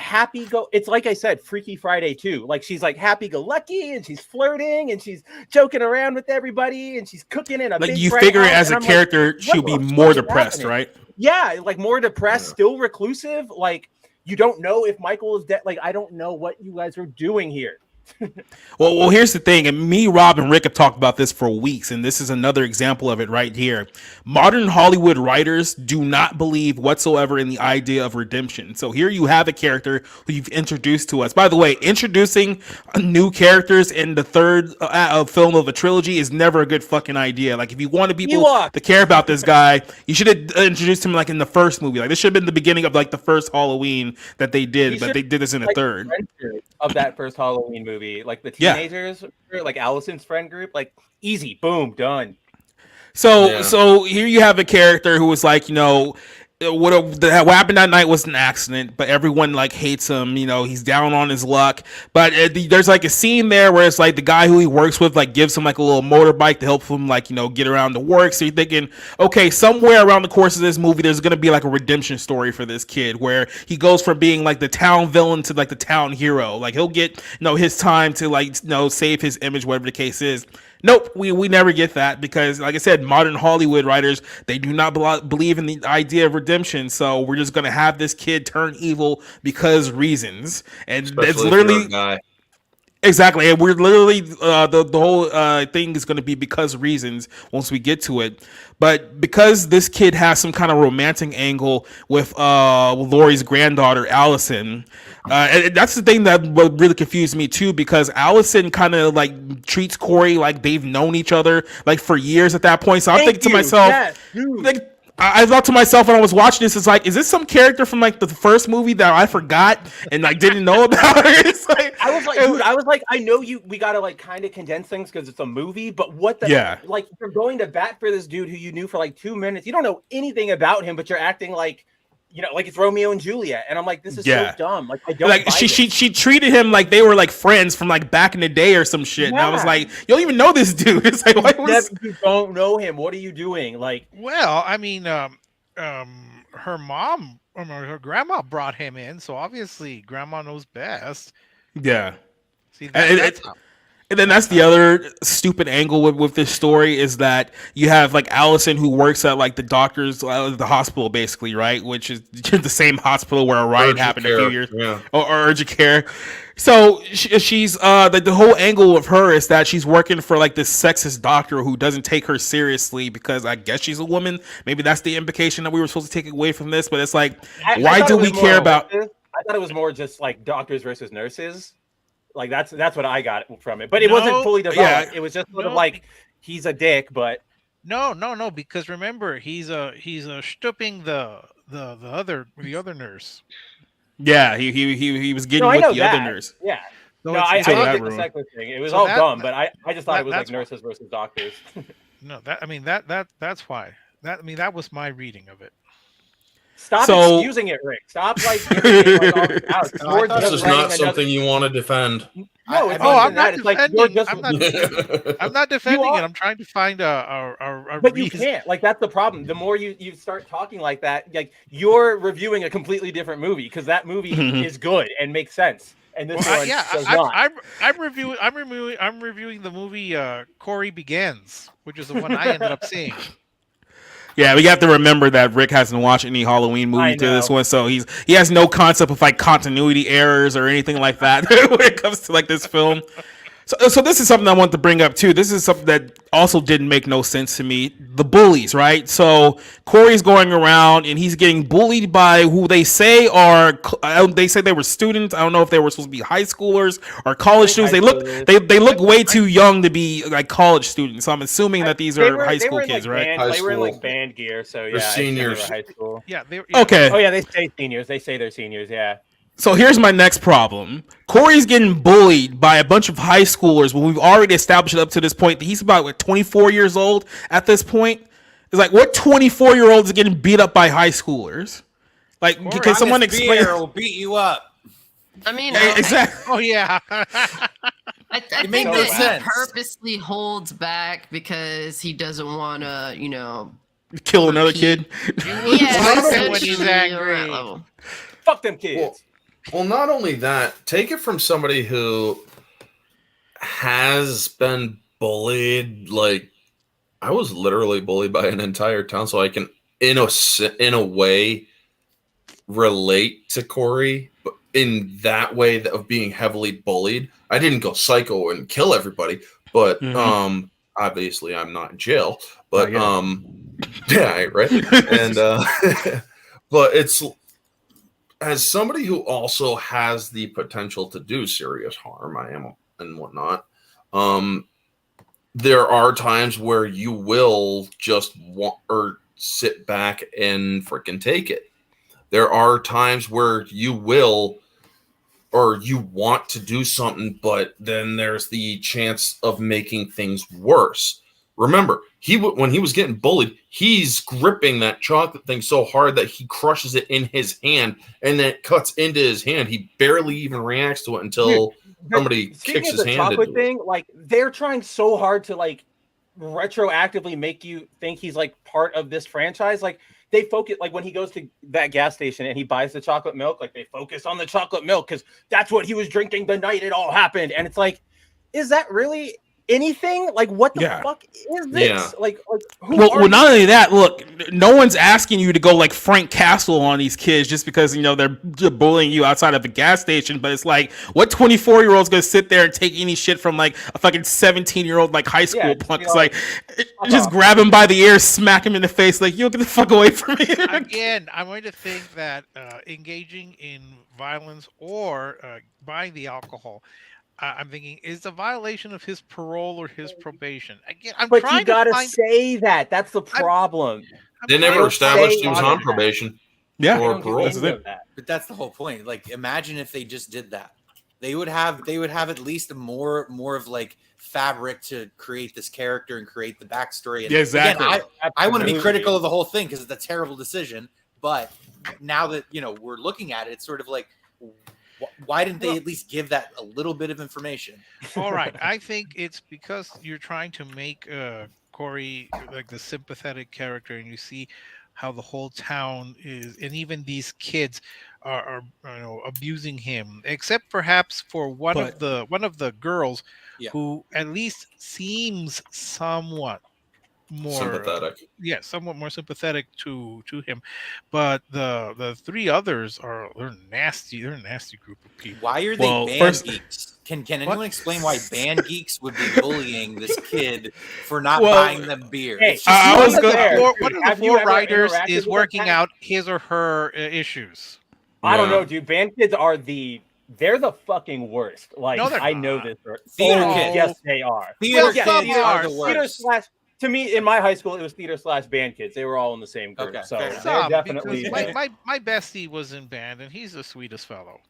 it's like I said, Freaky Friday too. Like, she's like happy-go-lucky, and she's flirting, and she's joking around with everybody, and she's cooking in a like, big you bright figure house, as a character, like, she'll be more depressed, right? Yeah, like more depressed, still reclusive. Like, you don't know if Michael is dead. Like, I don't know what you guys are doing here. Well, here's the thing, and me, Rob, and Rick have talked about this for weeks, and this is another example of it right here. Modern Hollywood writers do not believe whatsoever in the idea of redemption. So here you have a character who you've introduced to us. By the way, introducing new characters in the third film of a trilogy is never a good fucking idea. Like, if you wanted people to care about this guy, you should have introduced him like in the first movie. Like, this should have been the beginning of like the first Halloween that they did, but they did this in a third. Of that first Halloween movie, like the teenagers, like Allison's friend group, like easy, boom, done. So here you have a character who was like, what happened that night was an accident, but everyone like hates him. He's down on his luck. But there's like a scene there where it's like the guy who he works with like gives him like a little motorbike to help him like get around to work. So you're thinking, okay, somewhere around the course of this movie, there's gonna be like a redemption story for this kid where he goes from being like the town villain to like the town hero. Like, he'll get his time to like save his image, whatever the case is. Nope, we never get that, because, like I said, modern Hollywood writers, they do not believe in the idea of redemption. So we're just gonna have this kid turn evil because reasons, and it's literally exactly. And we're literally the whole thing is gonna be because reasons once we get to it. But because this kid has some kind of romantic angle with Laurie's granddaughter Allison. And that's the thing that really confused me too, because Allison kind of like treats Corey like they've known each other like for years at that point. So I'm thinking to myself, I thought to myself when I was watching this, it's like, is this some character from like the first movie that I forgot and like didn't know about? It's like, I was like, I know we gotta like kind of condense things because it's a movie, but what the like, you're going to bat for this dude who you knew for like 2 minutes. You don't know anything about him, but you're acting like, like it's Romeo and Juliet, and I'm like, this is so dumb. Like, I don't like she treated him like they were like friends from like back in the day or some shit. And I was like, you don't even know this dude. It's like, you don't know him. What are you doing? Like, well, I mean, her mom, her grandma brought him in, so obviously grandma knows best. Yeah. See, And then that's the other stupid angle with this story is that you have like Allison who works at like the doctor's the hospital basically, right? Which is the same hospital where a riot happened a few years or urgent care. So she's the whole angle of her is that she's working for like this sexist doctor who doesn't take her seriously because I guess she's a woman. Maybe that's the implication that we were supposed to take away from this. But it's like, why do we care about? I thought it was more just like doctors versus nurses. Like that's what I got from it, but it wasn't fully developed. Yeah. It was just sort of like he's a dick, but no, because remember he's stooping the other nurse. Yeah, he was getting with the other nurse. Yeah, so no, I did the second thing. It was all dumb, but I just thought it was like nurses versus doctors. No, that's why. That was my reading of it. Stop excusing it, Rick. Stop like giving it like all out. This is not something you want to defend. No, I'm not defending. I'm not defending it. I'm trying to find a But you can't. Like that's the problem. The more you start talking like that, like you're reviewing a completely different movie because that movie is good and makes sense. And this one does not. I'm reviewing the movie Corey Begins, which is the one I ended up seeing. Yeah, we have to remember that Rick hasn't watched any Halloween movie to this one, so he has no concept of like continuity errors or anything like that when it comes to like this film. So this is something I want to bring up too. This is something that also didn't make no sense to me. The bullies, right? So Corey's going around and he's getting bullied by who they say they say they were students. I don't know if they were supposed to be high schoolers or college students. They look way too young to be like college students. So I'm assuming that these are high school kids, right? They were in like band gear, so yeah, seniors. High school. Yeah, okay. Oh yeah, they say seniors. They say they're seniors. Yeah. So here's my next problem. Corey's getting bullied by a bunch of high schoolers when we've already established up to this point that he's about 24 years old at this point. It's like, what 24-year-old is getting beat up by high schoolers? Like, Corey, can someone explain? Will beat you up. I mean, exactly. Oh yeah. I think that he purposely holds back because he doesn't want to, kill another kid. Yeah, when he's angry. Fuck them kids. Well, not only that, take it from somebody who has been bullied. Like, I was literally bullied by an entire town, so I can, in a way, relate to Corey. But in that way of being heavily bullied, I didn't go psycho and kill everybody, but obviously I'm not in jail. But yeah, right. And but it's. As somebody who also has the potential to do serious harm, I am and whatnot, there are times where you will just want or sit back and freaking take it. There are times where you will or you want to do something, but then there's the chance of making things worse. Remember, when he was getting bullied, he's gripping that chocolate thing so hard that he crushes it in his hand, and then it cuts into his hand. He barely even reacts to it until somebody kicks his hand chocolate into thing, like they're trying so hard to like retroactively make you think he's like part of this franchise. Like they focus, like when he goes to that gas station and he buys the chocolate milk, like they focus on the chocolate milk because that's what he was drinking the night it all happened. And it's like, is that really anything? Like what the fuck is this? Yeah. Like well, not only that, look, no one's asking you to go like Frank Castle on these kids just because they're bullying you outside of a gas station. But it's like, what 24-year-old's gonna sit there and take any shit from like a fucking 17-year-old like high school punk? It's like just grab him by the ear, smack him in the face, like, get the fuck away from me. Again, I'm going to think that engaging in violence or buying the alcohol, I'm thinking, is a violation of his parole or his probation. Again, but you gotta say that. That's the problem. They never established he was on probation. Yeah, or parole. But that's the whole point. Like, imagine if they just did that. They would have at least more of like fabric to create this character and create the backstory. And exactly. Again, I want to be critical of the whole thing because it's a terrible decision. But now that we're looking at it, it's sort of like, why didn't they at least give that a little bit of information? All right. I think it's because you're trying to make Corey like the sympathetic character, and you see how the whole town is, and even these kids are abusing him, except perhaps for one But of the girls Yeah. who at least seems somewhat more somewhat more sympathetic to him, but the three others they're nasty. They're a nasty group of people. Why are they Well, band first- geeks? Can anyone What? explain why band geeks would be bullying this kid for not Well, buying them beer? Hey, It's just I One was of the gonna- one of the Have you four ever writers interacted is with working them? out his or her issues. I don't Yeah. know, dude. Band kids are they're the fucking worst. Like No, they're I know not. this. Theater Oh, kids. yes, they are. Theater Well, kids some are are. the Theater worst. slash. To me, in my high school, it was theater slash band kids. They were all in the same group, Okay, so fair enough. they're Some, definitely. because my bestie was in band, and he's the sweetest fellow.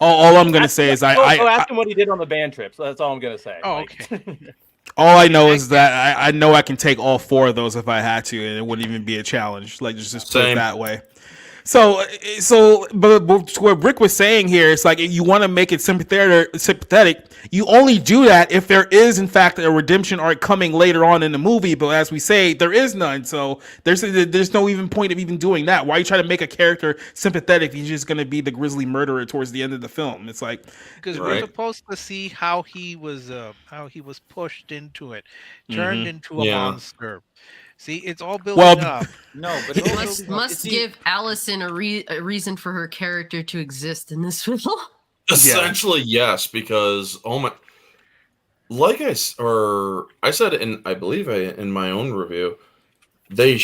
all I'm gonna say is Go I ask him what he did on the band trip. So that's all I'm gonna say. Oh, Like, okay. all I know is that I know I can take all four of those if I had to, and it wouldn't even be a challenge. Like just put it Same. that way. But what Rick was saying here, it's like you want to make it sympathetic. You only do that if there is, in fact, a redemption arc coming later on in the movie. But as we say, there is none. So there's no even point of even doing that. Why are you trying to make a character sympathetic if he's just going to be the grisly murderer towards the end of the film? It's like Because Right. we're supposed to see how he was pushed into it, turned into a Yeah. monster. See, it's all building Well, up. No, but it's also- Must see, give Allison a reason for her character to exist in this film. Essentially, yes, because like I said I believe in my own review, they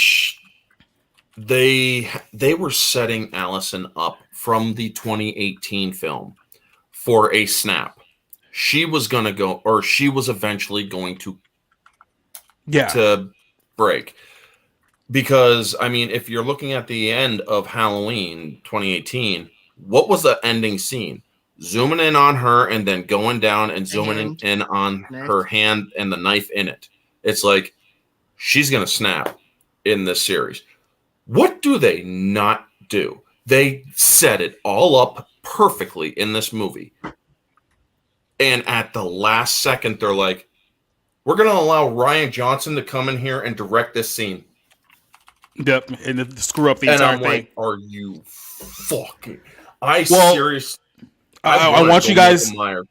were setting Allison up from the 2018 film for a snap. She was gonna go, or she was eventually going to break. Because, I mean, if you're looking at the end of Halloween 2018, what was the ending scene? Zooming in on her and then going down and zooming in on her hand and the knife in it. It's like, she's going to snap in this series. What do they not do? They set it all up perfectly in this movie. And at the last second, they're like, we're going to allow Rian Johnson to come in here and direct this scene. Yep, and to screw up the And entire I'm thing. like, are you fucking? Seriously. I wanna want go you guys. Michael Myers.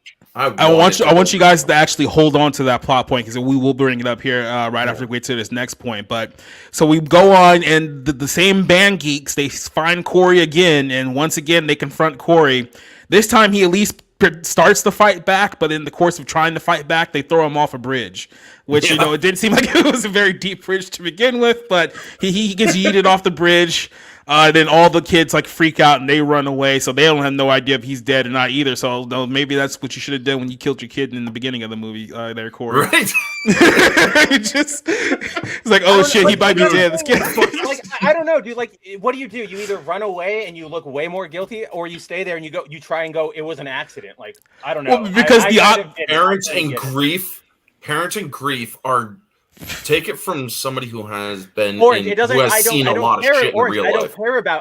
I want you guys to actually hold on to that plot point because we will bring it up here right after we get to this next point. But so we go on, and the same band geeks, they find Corey again, and once again they confront Corey. This time he at least starts to fight back, but in the course of trying to fight back, they throw him off a bridge, which it didn't seem like it was a very deep bridge to begin with. But he gets yeeted off the bridge. Then all the kids like freak out and they run away, so they don't have no idea if he's dead or not either. So maybe that's what you should have done when you killed your kid in the beginning of the movie. There, Corey. Right. It's like, oh shit, he might be dead. This kid. Like, I don't know, dude. Like, what do? You either run away and you look way more guilty, or you stay there and you try and go, it was an accident. Like, I don't know. Well, because Parents in grief are. Take it from somebody who has been Orange, it doesn't. who has seen a lot of shit in real life.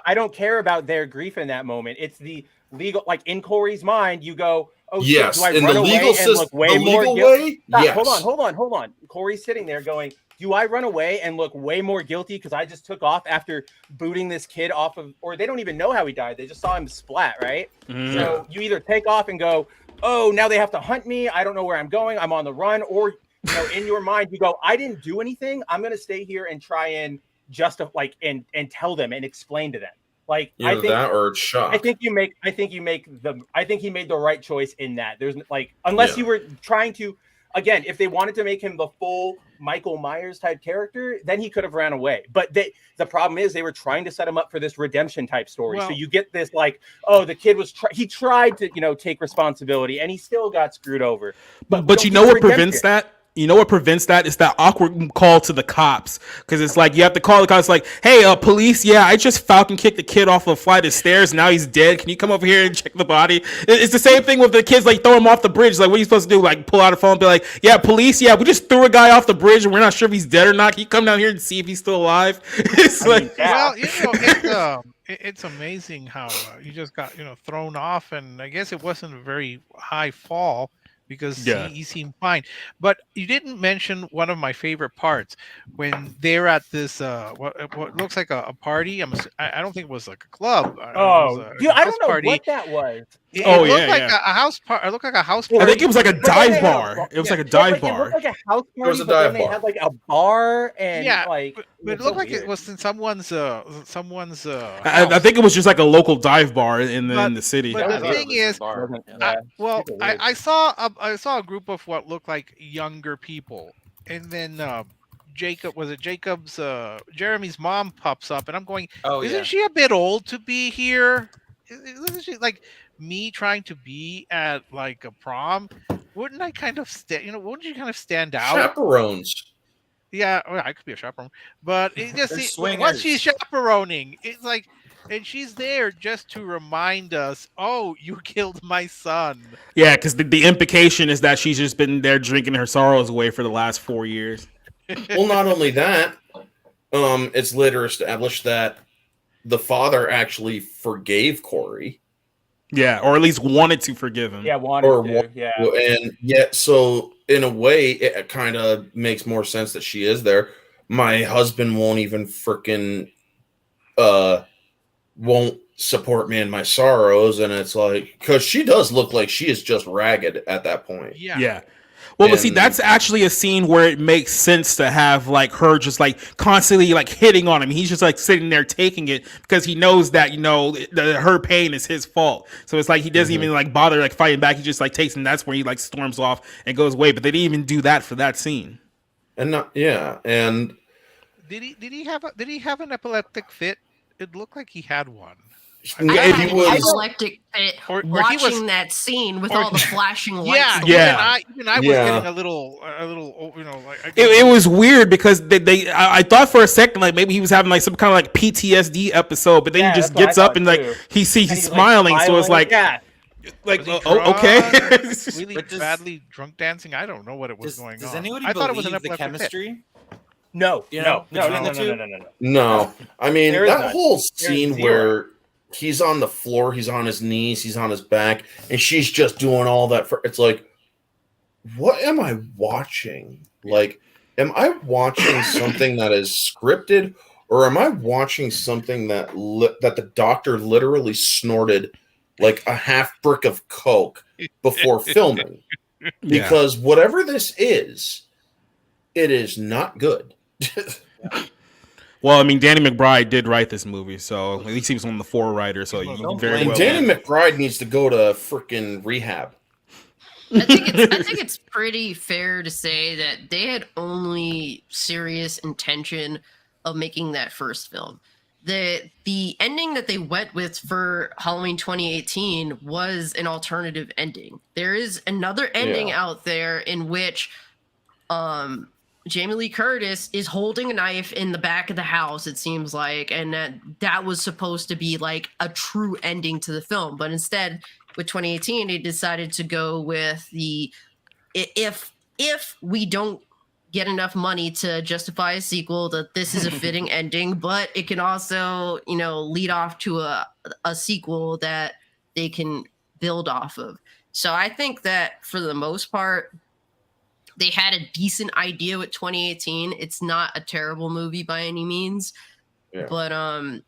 I don't care about their grief in that moment. It's the legal. Like in Corey's mind, you go, oh yes, shit, do I in run the away legal and system, look way the more legal guilty? way. Stop, Yes. Hold on. Corey's sitting there going, do I run away and look way more guilty because I just took off after booting this kid off of, or they don't even know how he died. They just saw him splat, right? Mm. So you either take off and go, oh, now they have to hunt me. I don't know where I'm going. I'm on the run. Or, you know, in your mind, you go, I didn't do anything. I'm going to stay here and try and justify, and tell them and explain to them. Like, Either I think that or it's shock. I think he made the right choice in that. There's like, unless you were trying to, again, if they wanted to make him the full Michael Myers type character, then he could have ran away. But the problem is they were trying to set him up for this redemption type story. Well, so you get this like, oh, the kid was he tried to, take responsibility and he still got screwed over. But you know what prevents that? You know what prevents that? It's that awkward call to the cops. Because it's like, you have to call the cops like, hey, police, yeah, I just falcon kicked the kid off a flight of stairs. Now he's dead. Can you come over here and check the body? It's the same thing with the kids, like, throw him off the bridge. Like, what are you supposed to do? Like, pull out a phone and be like, yeah, police, yeah, we just threw a guy off the bridge and we're not sure if he's dead or not. Can you come down here and see if he's still alive? It's Well, it's amazing how you just got thrown off, and I guess it wasn't a very high fall, because Yeah. he seemed fine. But you didn't mention one of my favorite parts when they're at this what looks like a party. I don't think it was like a club. It was Oh, a dude, I house don't know party. what that was. It Oh, looked yeah, like yeah. a house party. It looked like a house I party. think it was like a But then dive they had a bar. It was like a Yeah, dive like, it bar. looked like a house It was party, a but then dive they bar. had like a bar and Yeah, like. but it was looked so like it weird. was in someone's I house. think it was just like a local dive bar in the But- city. but I the thought it thing was a is, bar. Wasn't- Yeah. yeah. Well, Super weird. I saw a group of what looked like younger people, and then Jacob's Jeremy's mom pops up, and I'm going, Oh isn't yeah. she a bit old to be here? Isn't she like me trying to be at like a prom? Wouldn't I kind of wouldn't you kind of stand out? Chaperones. Yeah, well, I could be a chaperone, but it just They're once she's swingers. chaperoning, it's like, and she's there just to remind us, oh, you killed my son. Yeah, because the implication is that she's just been there drinking her sorrows away for the last 4 years. Well, not only that, it's later established that the father actually forgave Corey. Yeah, or at least wanted to forgive him. Yeah, wanted Or to. what- Yeah. And yet, so in a way, it kind of makes more sense that she is there. My husband won't even freaking won't support me in my sorrows, and it's like, because she does look like she is just ragged at that point. Yeah. Well, but see, And- that's actually a scene where it makes sense to have like her just like constantly like hitting on him. He's just like sitting there taking it because he knows that her pain is his fault. So it's like he doesn't even like bother like fighting back. He just like takes, and that's where he like storms off and goes away. But they didn't even do that for that scene. And and Did he have an epileptic fit? It looked like he had one. I if had he an was, epileptic fit Or he watching was- that scene with or- all the flashing lights. Yeah, and yeah. Even I was Yeah. getting a little, like It was weird because I thought for a second like maybe he was having like some kind of like PTSD episode, but then Yeah, he just that's what I gets up thought and like too. he's And he's, smiling, so it's like yeah. like Was he okay. drunk? really But does- badly drunk dancing. I don't know what it was going Does on. anybody I thought it was believe an the epileptic fit. chemistry? No, You no, know, no, no, between no, the no, two? no, no, no. no, I mean There is that none. whole There's scene zero. where he's on the floor, he's on his knees, he's on his back, and she's just doing all that for. It's like, what am I watching? Like, am I watching something that is scripted, or am I watching something that that the doctor literally snorted like a half brick of coke before filming? Because whatever this is, it is not good. Well, I mean, Danny McBride did write this movie, so at least he was one of the 4 writers. So you Don't very blame well. Danny McBride needs to go to freaking rehab. I think it's pretty fair to say that they had only serious intention of making that first film. The ending that they went with for Halloween 2018 was an alternative ending. There is another ending out there in which Jamie Lee Curtis is holding a knife in the back of the house, it seems like, and that was supposed to be like a true ending to the film. But instead, with 2018, they decided to go with the if we don't get enough money to justify a sequel, that this is a fitting ending, but it can also, lead off to a sequel that they can build off of. So I think that for the most part, they had a decent idea with 2018. It's not a terrible movie by any means, but I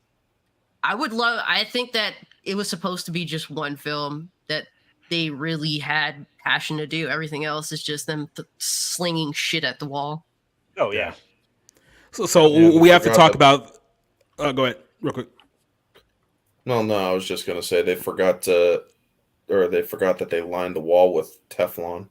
think that it was supposed to be just one film that they really had passion to do. Everything else is just them slinging shit at the wall. Oh yeah. So we have to talk about. Go ahead, real quick. No, I was just gonna say they forgot that they lined the wall with Teflon.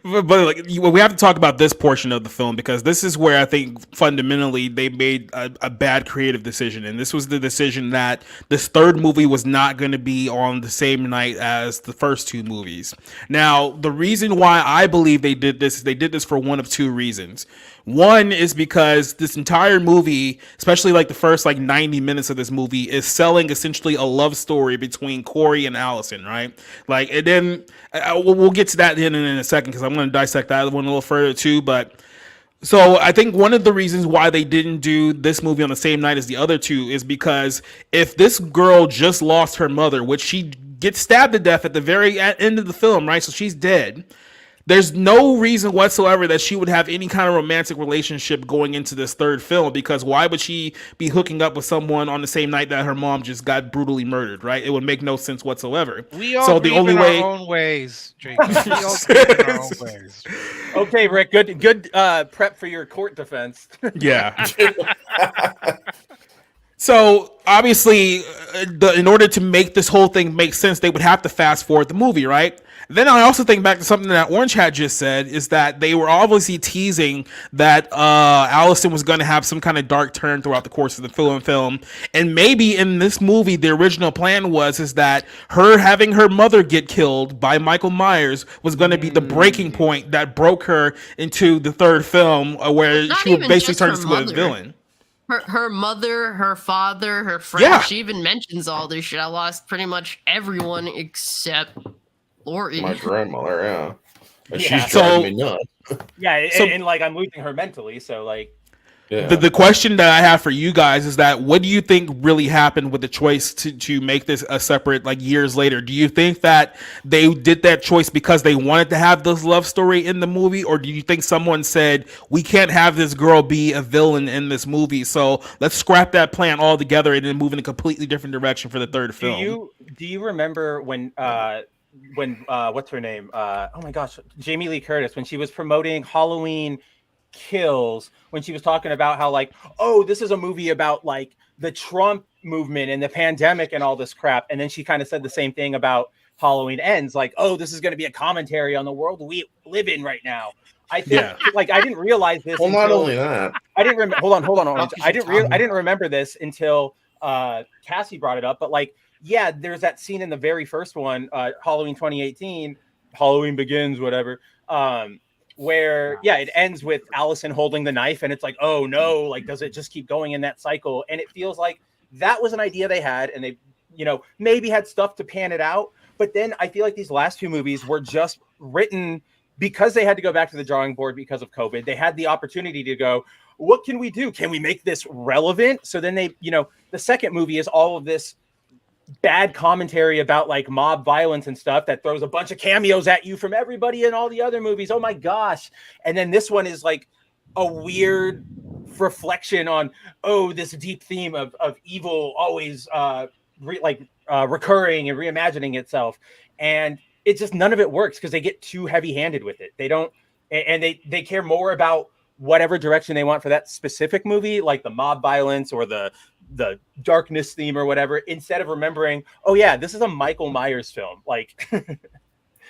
But like we have to talk about this portion of the film because this is where I think fundamentally they made a bad creative decision, and this was the decision that this third movie was not going to be on the same night as the first 2 movies. Now, the reason why I believe they did this is they did this for one of 2 reasons. One is because this entire movie, especially like the first like 90 minutes of this movie, is selling essentially a love story between Corey and Allison, right? Like, and then we'll get to that in a second because I'm going to dissect that one a little further too. But so I think one of the reasons why they didn't do this movie on the same night as the other 2 is because if this girl just lost her mother, which she gets stabbed to death at the very end of the film, right? So she's dead. There's no reason whatsoever that she would have any kind of romantic relationship going into this third film, because why would she be hooking up with someone on the same night that her mom just got brutally murdered, right? It would make no sense whatsoever. We all grieve in our own ways, Jacob. We all grieve in our own ways. Okay, Rick, good prep for your court defense. Yeah. So obviously, in order to make this whole thing make sense, they would have to fast forward the movie, right? Then I also think back to something that Orange Hat just said, is that they were obviously teasing that Allison was going to have some kind of dark turn throughout the course of the film. And maybe in this movie, the original plan is that her having her mother get killed by Michael Myers was going to be the breaking point that broke her into the third film, where she would basically turn into a villain. Her mother, her father, her friends. Yeah. She even mentions all this shit. I lost pretty much everyone except Laurie. My grandmother, yeah. And Yeah. she's driving me nuts. Yeah, and like I'm losing her mentally, so like. Yeah. The question that I have for you guys is that what do you think really happened with the choice to make this a separate, like, years later? Do you think that they did that choice because they wanted to have this love story in the movie, or do you think someone said, we can't have this girl be a villain in this movie, so let's scrap that plan altogether and then move in a completely different direction for the third film? Do you remember when what's her name? Oh my gosh, Jamie Lee Curtis, when she was promoting Halloween Kills, when she was talking about how, like, oh, this is a movie about like the Trump movement and the pandemic and all this crap, and then she kind of said the same thing about Halloween Ends, like, oh, this is going to be a commentary on the world we live in right now. I think, like, I didn't realize this. Well, not only that, I didn't remember. Hold on. I didn't remember this until Cassie brought it up. But like, yeah, there's that scene in the very first one, Halloween 2018, Halloween Begins, whatever. Where it ends with Allison holding the knife, and it's like, oh no, like, does it just keep going in that cycle? And it feels like that was an idea they had, and they, maybe had stuff to pan it out. But then I feel like these last two movies were just written because they had to go back to the drawing board because of COVID. They had the opportunity to go, what can we do? Can we make this relevant? So then they, the second movie is all of this bad commentary about like mob violence and stuff that throws a bunch of cameos at you from everybody in all the other movies. Oh my gosh. And then this one is like a weird reflection on, this deep theme of evil always recurring and reimagining itself. And it just, none of it works because they get too heavy handed with it. They don't, and they care more about whatever direction they want for that specific movie, like the mob violence or the darkness theme or whatever, instead of remembering, oh yeah, this is a Michael Myers film. Like,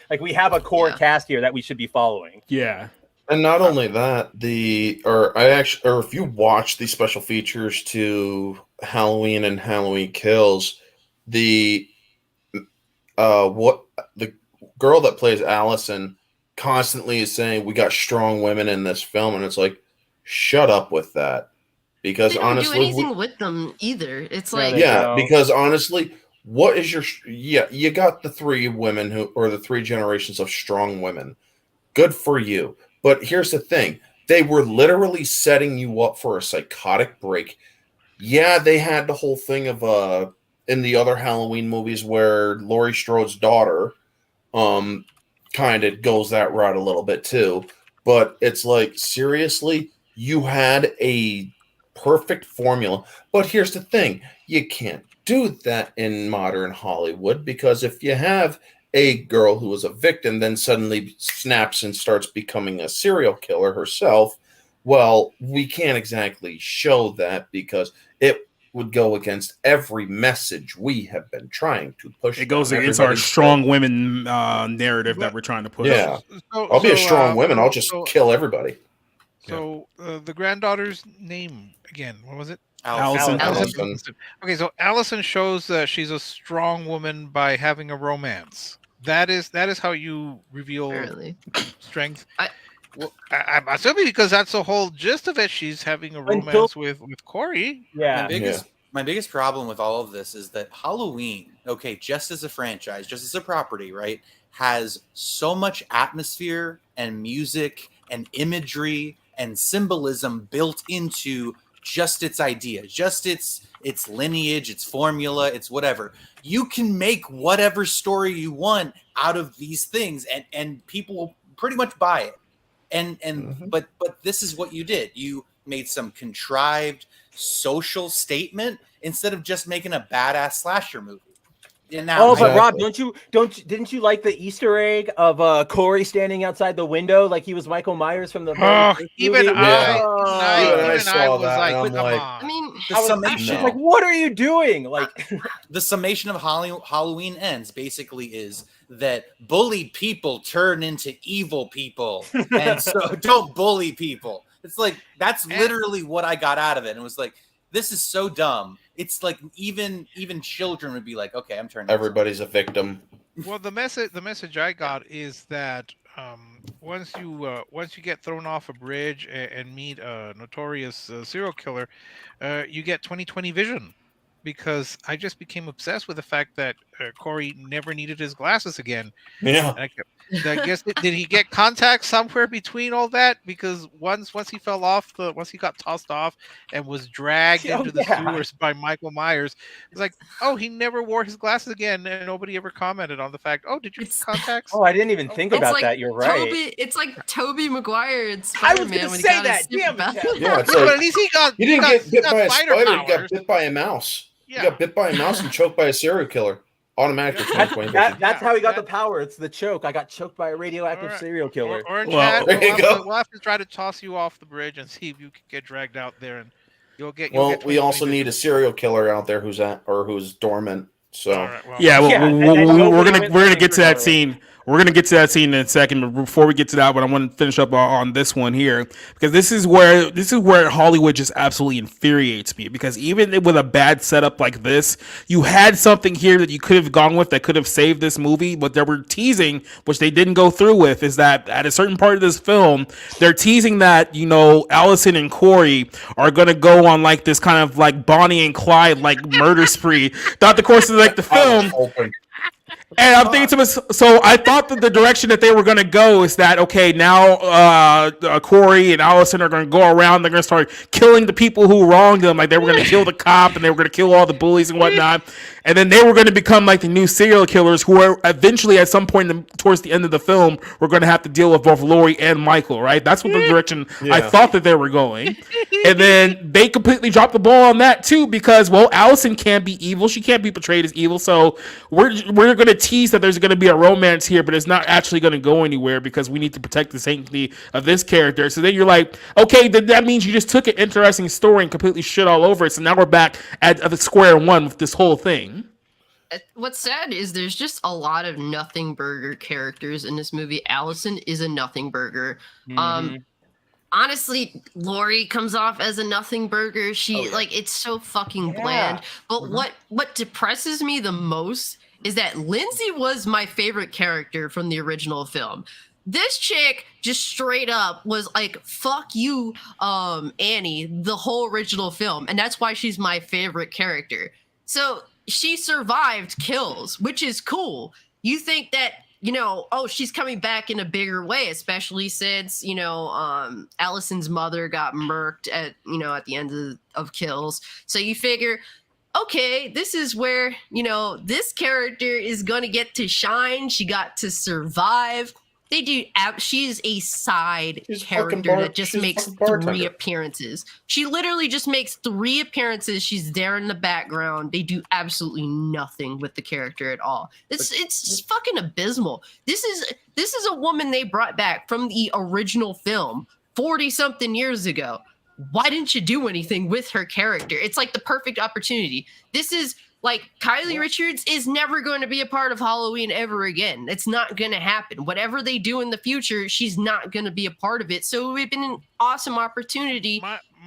like we have a core cast here that we should be following. Yeah. And not only that, if you watch the special features to Halloween and Halloween Kills, the girl that plays Allison constantly is saying, we got strong women in this film, and it's like, shut up with that. Because they don't honestly, do anything with them either. It's like, because honestly, what is you got the three women or the three generations of strong women. Good for you. But here's the thing. They were literally setting you up for a psychotic break. Yeah, they had the whole thing of in the other Halloween movies where Laurie Strode's daughter kind of goes that route a little bit too. But it's like, seriously, you had a perfect formula. But here's the thing. You can't do that in modern Hollywood, because if you have a girl who was a victim then suddenly snaps and starts becoming a serial killer herself, well, we can't exactly show that, because it would go against every message we have been trying to push. It goes against our strong women narrative that we're trying to push. Yeah. I'll be a strong woman. I'll just kill everybody. So the granddaughter's name again, what was it? Allison. Okay, so Allison shows that she's a strong woman by having a romance. That is how you reveal strength. I'm assuming because that's the whole gist of it. She's having a romance with Corey. Yeah. My biggest problem with all of this is that Halloween, okay, just as a franchise, just as a property, right, has so much atmosphere and music and imagery and symbolism built into just its idea, just its lineage, its formula, its whatever. You can make whatever story you want out of these things, and people will pretty much buy it. But this is what you did. You made some contrived social statement instead of just making a badass slasher movie. And now, but Rob, didn't you like the Easter egg of Corey standing outside the window like he was Michael Myers from the even movie? I saw was that, like, and I'm come like, on. I mean, the summation, like, what are you doing? Like, the summation of Halloween Ends basically is that bullied people turn into evil people, and so don't bully people. It's like that's literally what I got out of it, and it was like, this is so dumb. It's like even children would be like, okay, I'm turning. Everybody's a victim. Well, the message I got is that once you get thrown off a bridge and meet a notorious serial killer, you get 20/20 vision. Because I just became obsessed with the fact that Corey never needed his glasses again. Yeah. And I guess did he get contacts somewhere between all that? Because once he fell off once he got tossed off and was dragged into the sewers by Michael Myers, it's like, oh, he never wore his glasses again, and nobody ever commented on the fact. Oh, did you get contacts? Oh, I didn't even think about like that. You're right. It's like Tobey Maguire and I was Spider-Man gonna when he say got that. his super Damn powers. it. Yeah, it's But like, at least he got. you didn't get bit by a spider spider, you powers. got bit by a mouse. Yeah. You got bit by a mouse and choked by a serial killer. Automatically 20/20 vision. That's how he got the power. It's the choke. I got choked by a radioactive serial killer. Or in Well, chat, there you go. we'll have to try to toss you off the bridge and see if you can get dragged out there, and you'll get. Well, we also need a serial killer out there who's dormant. So yeah, well, Yeah, we're gonna get to that scene. We're gonna get to that scene in a second, but before we get to that one, I want to finish up on this one here because this is where Hollywood just absolutely infuriates me. Because even with a bad setup like this, you had something here that you could have gone with that could have saved this movie. What they were teasing, which they didn't go through with, is that at a certain part of this film, they're teasing that Allison and Corey are gonna go on like this kind of like Bonnie and Clyde like murder spree throughout the course of like the film. And I'm thinking to myself, so I thought that the direction that they were going to go is that, okay, now Corey and Allison are going to go around, they're going to start killing the people who wronged them, like they were going to kill the cop and they were going to kill all the bullies and whatnot, and then they were going to become like the new serial killers who are eventually at some point towards the end of the film, we're going to have to deal with both Laurie and Michael, right? That's what the direction I thought that they were going. And then they completely dropped the ball on that too because, well, Allison can't be evil. She can't be portrayed as evil, so we're going to tease that there's going to be a romance here, but it's not actually going to go anywhere because we need to protect the sanctity of this character. So then you're like, okay, then that means you just took an interesting story and completely shit all over it. So now we're back at the square one with this whole thing. What's sad is there's just a lot of nothing burger characters in this movie. Allison is a nothing burger. Honestly, Laurie comes off as a nothing burger. She it's so fucking bland. But what depresses me the most is that Lindsay was my favorite character from the original film. This chick just straight up was like, fuck you, Annie, the whole original film. And that's why she's my favorite character. So she survived kills, which is cool. You think that, she's coming back in a bigger way, especially since, Allison's mother got murked at the end of kills. So you figure, okay, this is where, this character is going to get to shine. She got to survive. She's a side character that just makes 3 appearances. She literally just makes 3 appearances. She's there in the background. They do absolutely nothing with the character at all. It's fucking abysmal. This is a woman they brought back from the original film 40-something years ago. Why didn't you do anything with her character? It's like the perfect opportunity. This is like Kylie Richards is never going to be a part of Halloween ever again. It's not going to happen. Whatever they do in the future, she's not going to be a part of it. So it would have been an awesome opportunity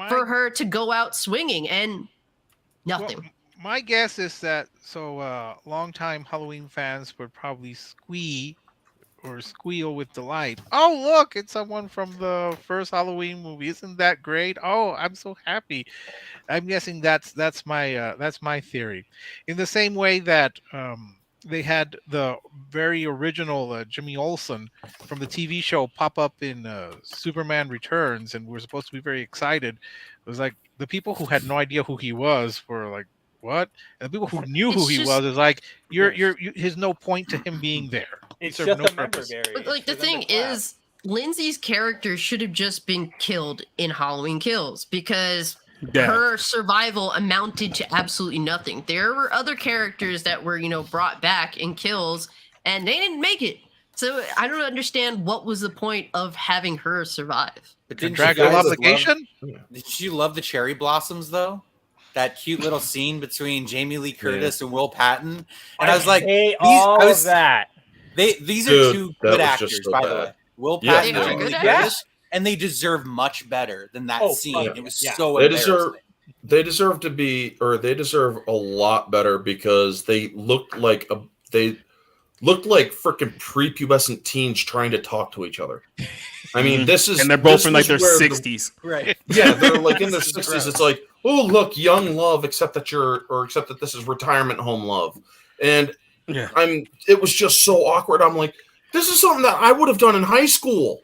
for her to go out swinging and nothing. Well, my guess is that longtime Halloween fans would probably squeal with delight. Oh, look, it's someone from the first Halloween movie. Isn't that great? Oh, I'm so happy. I'm guessing that's my theory. In the same way that they had the very original Jimmy Olsen from the TV show pop up in Superman Returns, and we were supposed to be very excited. It was like the people who had no idea who he was were like, "What?" And the people who knew who It's he just- was is like, there's no point to him being there. It's Serve just no a member purpose. berry. But like It's the for them thing to clap. is, Lindsay's character should have just been killed in Halloween Kills because Yeah. her survival amounted to absolutely nothing. There were other characters that were, brought back in Kills, and they didn't make it. So I don't understand what was the point of having her survive. But didn't you Contractual guys obligation. Did you love the cherry blossoms though? That cute little scene between Jamie Lee Curtis and Will Patton, and I was like, hate all of that. These are Dude, two that good was actors, just so by the bad. way. Will Yeah, Patton they and are Jamie Lee good Curtis, actors. and they deserve much better than that Oh, scene. fuck It was yeah. so They embarrassing. deserve they deserve a lot better because they looked like freaking prepubescent teens trying to talk to each other. I mean, this is And they're both this in like was their where the- 60s. Right. Yeah, they're like in their This is 60s. gross. It's like, oh look, young love, except that this is retirement home love. And Yeah. it was just so awkward. I'm like, this is something that I would have done in high school.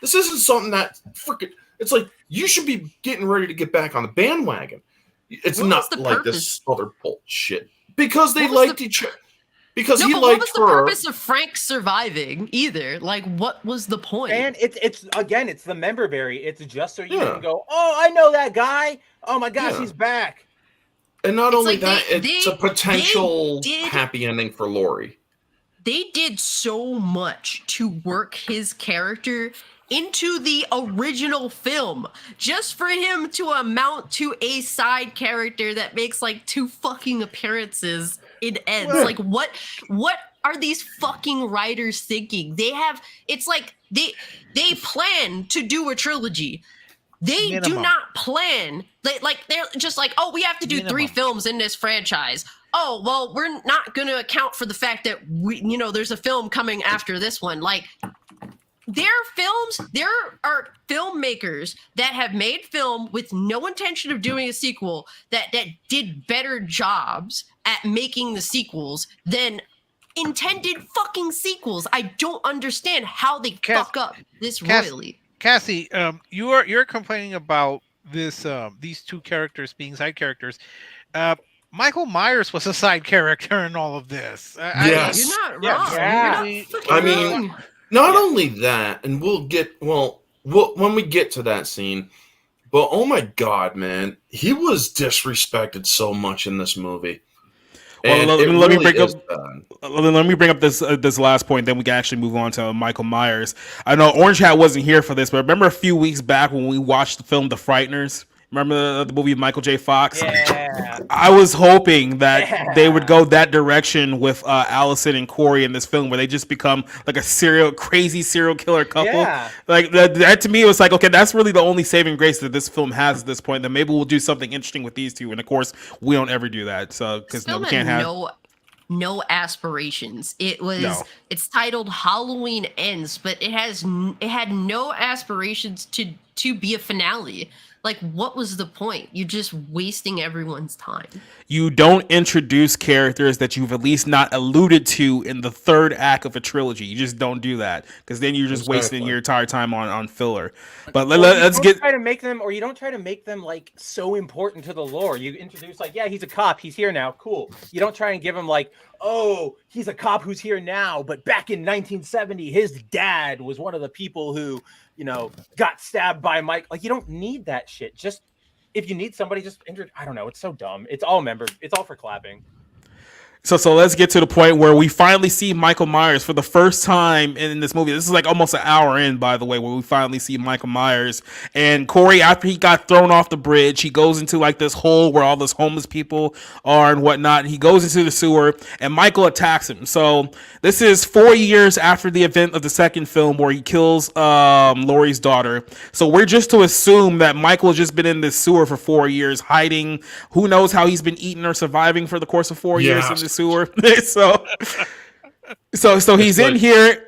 This isn't something that freaking. It's like you should be getting ready to get back on the bandwagon. It's What was not the like purpose? this other bullshit because they What was liked each other. Because No, he but what liked was the her. purpose of Frank surviving either? Like, what was the point? And it's again, it's the member berry. It's just so you Yeah. can go, oh, I know that guy. Oh my gosh, Yeah. he's back. And not It's only like that, they- it's a potential they did- happy ending for Laurie. They did so much to work his character into the original film just for him to amount to a side character that makes like 2 fucking appearances in ends. Right. Like what are these fucking writers thinking? It's like they plan to do a trilogy. They do Minimum. not plan. They're just like, oh, we have to do 3 Minimum. films in this franchise. Oh, well, we're not going to account for the fact that there's a film coming after this one. Like, there are filmmakers that have made film with no intention of doing a sequel that did better jobs at making the sequels than intended fucking sequels. I don't understand how they fuck up this royally. Cassie, you're complaining about these 2 characters being side characters. Michael Myers was a side character in all of this. Yes. You're not Yeah. wrong. Yeah. You're not fucking I mean, wrong. Not only that, and we'll when we get to that scene, but oh my god, man, he was disrespected so much in this movie. Well, And let it me really bring is up- bad. Let me bring up this last point, then we can actually move on to Michael Myers. I know Orange Hat wasn't here for this, but remember a few weeks back when we watched the film The Frighteners? Remember the movie with Michael J. Fox? Yeah. I was hoping that Yeah. they would go that direction with Allison and Corey in this film, where they just become like a crazy serial killer couple. Yeah. Like that to me, it was like, okay, that's really the only saving grace that this film has at this point. Then maybe we'll do something interesting with these 2, and of course, we don't ever do that. So because This film we can't had have. no aspirations. No. It's titled Halloween Ends, but it had no aspirations to be a finale. Like, what was the point? You're just wasting everyone's time. You don't introduce characters that you've at least not alluded to in the 3rd act of a trilogy. You just don't do that, because then you're just wasting Exactly. your entire time on filler. But Well, let's you get. don't try to make them like so important to the lore. You introduce like, yeah, he's a cop, he's here now, cool. You don't try and give him like, oh, he's a cop who's here now, but back in 1970, his dad was one of the people who, got stabbed by Mike. Like, you don't need that shit. Just if you need somebody, just I don't know. It's so dumb. It's all for clapping. So let's get to the point where we finally see Michael Myers for the first time in this movie. This is like almost an hour in, by the way, where we finally see Michael Myers. And Corey, after he got thrown off the bridge, he goes into like this hole where all those homeless people are and whatnot. He goes into the sewer, and Michael attacks him. So this is 4 years after the event of the second film where he kills Laurie's daughter. So we're just to assume that Michael has just been in this sewer for 4 years, hiding. Who knows how he's been eating or surviving for the course of 4 years in the sewer. so he's in here,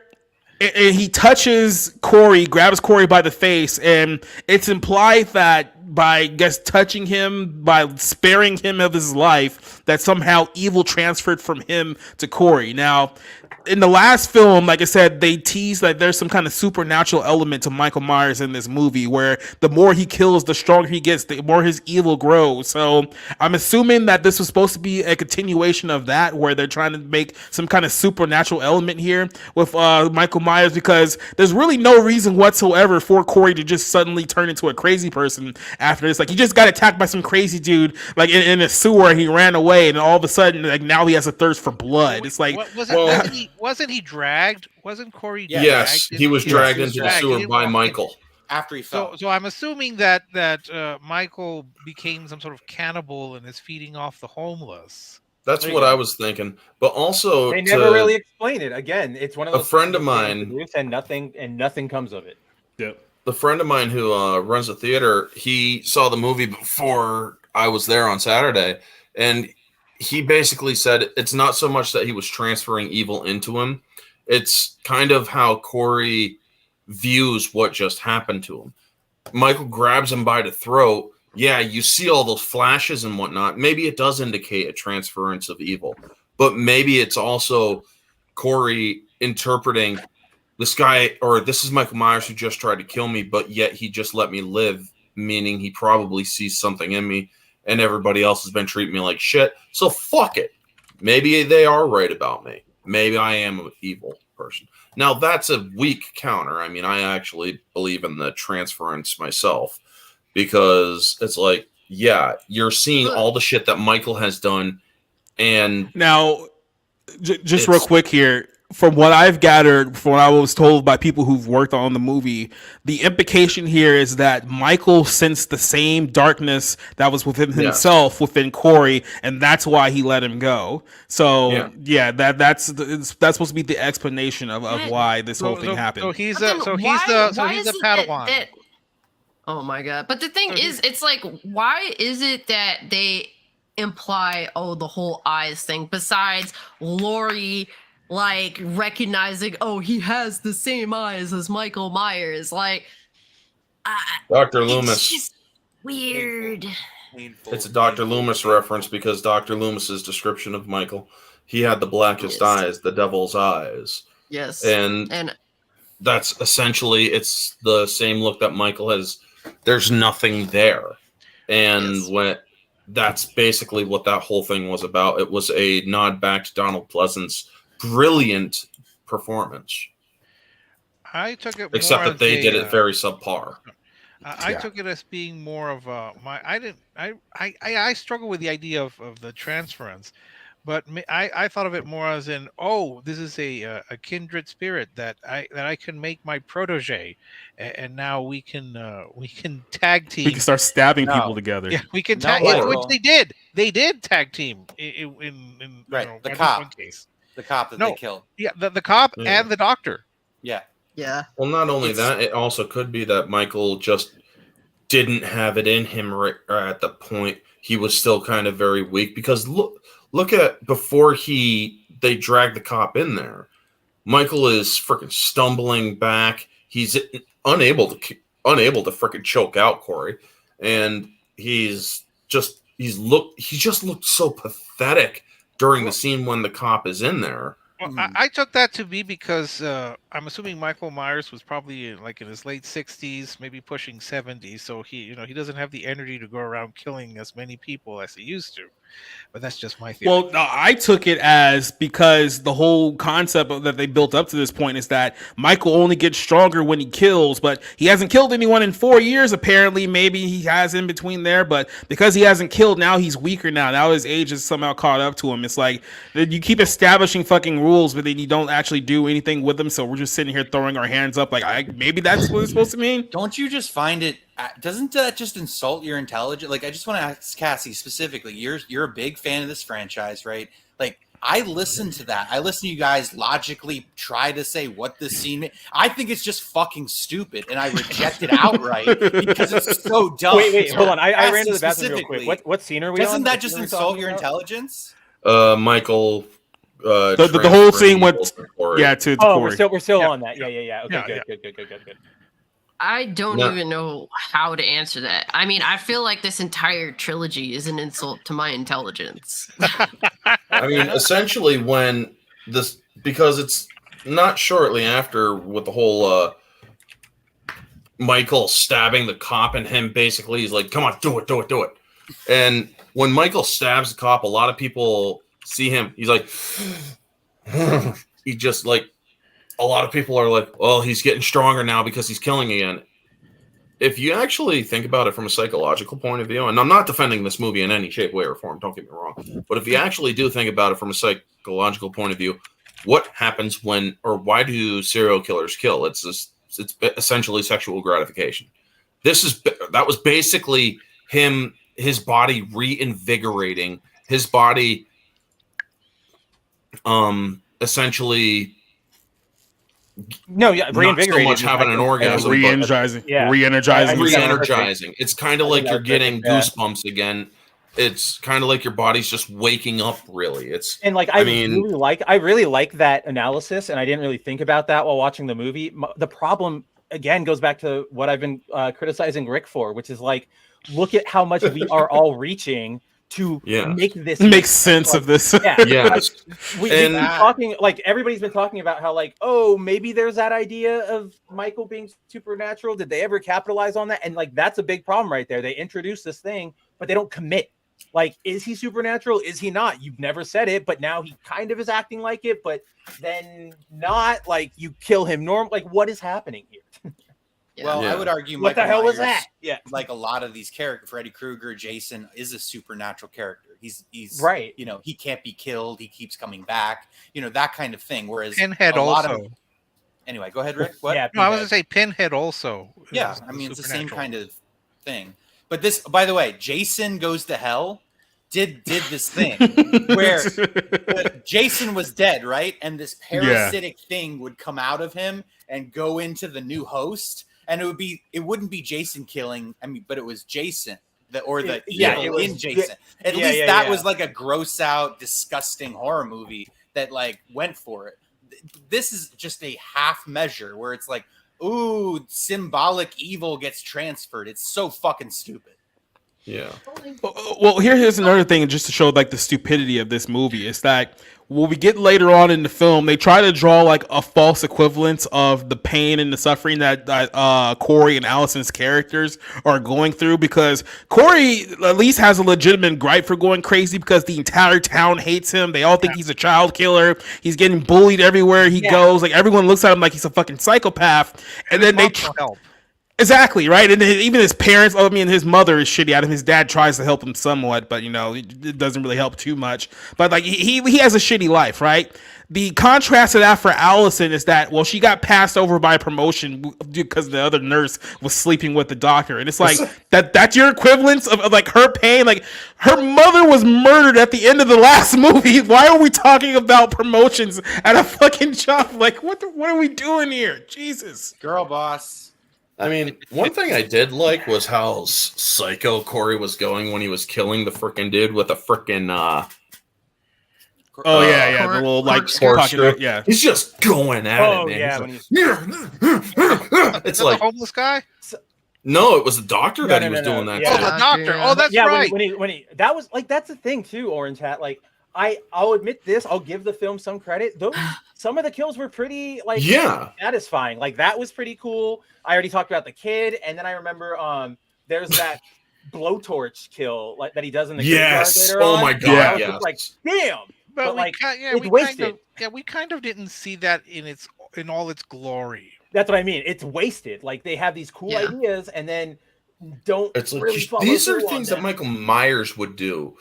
and he touches Corey, grabs Corey by the face, and it's implied that I guess touching him, by sparing him of his life, that somehow evil transferred from him to Corey. Now, in the last film, like I said, they teased that there's some kind of supernatural element to Michael Myers in this movie, where the more he kills, the stronger he gets, the more his evil grows. So I'm assuming that this was supposed to be a continuation of that, where they're trying to make some kind of supernatural element here with Michael Myers, because there's really no reason whatsoever for Corey to just suddenly turn into a crazy person after this. Like, he just got attacked by some crazy dude, like in a sewer, he ran away, and all of a sudden, like, now he has a thirst for blood. It's like, wasn't he dragged? Wasn't Corey? Yes, dragged? he was dragged into the sewer by Michael. After he fell. So I'm assuming that Michael became some sort of cannibal and is feeding off the homeless. That's what I was thinking. But also, they never really explain it. Again, it's one of those. A friend of mine, and nothing comes of it. Yep. The friend of mine who runs a theater, he saw the movie before I was there on Saturday, and he basically said it's not so much that he was transferring evil into him. It's kind of how Corey views what just happened to him. Michael grabs him by the throat. Yeah, you see all those flashes and whatnot. Maybe it does indicate a transference of evil, but maybe it's also Corey interpreting this guy, or this is Michael Myers who just tried to kill me, but yet he just let me live, meaning he probably sees something in me, and everybody else has been treating me like shit. So fuck it. Maybe they are right about me. Maybe I am an evil person. Now, that's a weak counter. I mean, I actually believe in the transference myself, because it's like, yeah, you're seeing all the shit that Michael has done. And now, just real quick here, from what I've gathered, from what I was told by people who've worked on the movie, the implication here is that Michael sensed the same darkness that was within himself, within Corey, and that's why he let him go. So that's supposed to be the explanation of why this whole thing happened. So he's a Padawan. Oh my god! But the thing is, it's like, why is it that they imply the whole eyes thing? Besides Laurie, like, recognizing, he has the same eyes as Michael Myers. Like, Dr. Loomis. It's just weird. It's a Dr. Loomis reference, because Dr. Loomis's description of Michael, he had the blackest eyes, the devil's eyes. Yes. And that's essentially, it's the same look that Michael has. There's nothing there. And that's basically what that whole thing was about. It was a nod back to Donald Pleasance's brilliant performance. I took it, except that they did it very subpar. I took it as being more of I struggle with the idea of the transference, but I thought of it more as in, this is a kindred spirit that I can make my protege, and now we can tag team. We can start stabbing people together. Yeah, we can tag, which they did. They did tag team in the cop. One case. The cop that they killed. Yeah, the cop and the doctor. Yeah. Yeah. Well, not only that, it also could be that Michael just didn't have it in him right at the point. He was still kind of very weak, because look at before they dragged the cop in there. Michael is freaking stumbling back. He's unable to freaking choke out Corey, and he just looked so pathetic during the scene when the cop is in there. Well, I took that to be because I'm assuming Michael Myers was probably in his late 60s, maybe pushing 70s, so he doesn't have the energy to go around killing as many people as he used to. But that's just my theory. Well, I took it as, because the whole concept that they built up to this point is that Michael only gets stronger when he kills, but he hasn't killed anyone in 4 years, apparently. Maybe he has in between there, but because he hasn't killed, now he's weaker now. Now his age is somehow caught up to him. It's like, you keep establishing fucking rules, but then you don't actually do anything with them, so we're just sitting here throwing our hands up like, maybe that's what it's supposed to mean? Don't you just find it... Doesn't that just insult your intelligence? Like, I just want to ask Cassie specifically. You're a big fan of this franchise, right? Like, I listen to that. I listen to you guys logically try to say what this scene. I think it's just fucking stupid, and I reject it outright because it's so dumb. Wait, hold on. I ran to the bathroom real quick. What scene are we on? Doesn't that just insult your intelligence? Michael. The whole scene with to Corey. We're still on that. Yeah. Okay, good. I don't No. even know how to answer that. I mean, I feel like this entire trilogy is an insult to my intelligence. I mean, essentially, when this, because it's not shortly after with the whole Michael stabbing the cop and him basically, he's like, come on, do it, do it, do it. And when Michael stabs the cop, a lot of people see him. He's like, he just like, a lot of people are like, well, he's getting stronger now because he's killing again. If you actually think about it from a psychological point of view, and I'm not defending this movie in any shape, way, or form, don't get me wrong, but if you actually do think about it from a psychological point of view, what happens when, or why do serial killers kill? It's essentially sexual gratification. That was basically him, his body reinvigorating, his body essentially reinvigorating. Not so much having an orgasm, re-energizing. Yeah. Re-energizing. Re-energizing. It's kind of like you're getting yeah. goosebumps again. It's kind of like your body's just waking up, really. It's And like I really like that analysis, and I didn't really think about that while watching the movie. The problem again goes back to what I've been criticizing Rick for, which is like, look at how much we are all reaching to make this make sense of this. Yeah. Yes. We've been talking, like everybody's been talking about how like, oh, maybe there's that idea of Michael being supernatural. Did they ever capitalize on that? And like, that's a big problem right there. They introduce this thing, but they don't commit. Like, is he supernatural? Is he not? You've never said it, but now he kind of is acting like it, but then not. Like, you kill him normal. Like, what is happening here? Well, I would argue what Michael the hell Myers, was that? Yeah, like a lot of these characters, Freddy Krueger, Jason, is a supernatural character. He's right. You know, he can't be killed. He keeps coming back. You know, that kind of thing. Whereas Pinhead also. Anyway, go ahead, Rick. What? Yeah, no, I was gonna say Pinhead also. Yeah, I mean, it's the same kind of thing. But this, by the way, Jason Goes to Hell did this thing where Jason was dead, right? And this parasitic thing would come out of him and go into the new host. And it wouldn't be Jason killing, I mean, but it was Jason evil in Jason. At least that was like a gross out, disgusting horror movie that like went for it. This is just a half measure where it's like, ooh, symbolic evil gets transferred. It's so fucking stupid. Yeah. Well, here's another thing, just to show like the stupidity of this movie, is that when we get later on in the film, they try to draw like a false equivalence of the pain and the suffering that Corey and Allison's characters are going through, because Corey at least has a legitimate gripe for going crazy because the entire town hates him. They all think he's a child killer. He's getting bullied everywhere he goes. Like, everyone looks at him like he's a fucking psychopath. And then they help. Exactly, right? And even his parents, his mother is shitty at him. His dad tries to help him somewhat, but, it doesn't really help too much. But, like, he has a shitty life, right? The contrast to that for Allison is that, well, she got passed over by promotion because the other nurse was sleeping with the doctor. And it's like, that's your equivalence of like, her pain? Like, her mother was murdered at the end of the last movie. Why are we talking about promotions at a fucking job? Like, what are we doing here? Jesus. Girl boss. I mean, one thing I did like was how psycho Corey was going when he was killing the frickin' dude with a frickin' the little like corkscrew. Yeah, he's just going at it, man. It's like the homeless guy. No, it was the doctor that he was doing that. Oh, the doctor. Oh, that's right. When he that was like, that's the thing too, Orange Hat. Like, I'll admit this. I'll give the film some credit. Some of the kills were pretty satisfying. Like, that was pretty cool. I already talked about the kid, and then I remember there's that blowtorch kill like that he does in the graveyard later on. My god! Yeah, like damn. But like, we wasted. We kind of didn't see that in all its glory. That's what I mean. It's wasted. Like, they have these cool ideas, and then don't. It's like, really these are things that Michael Myers would do.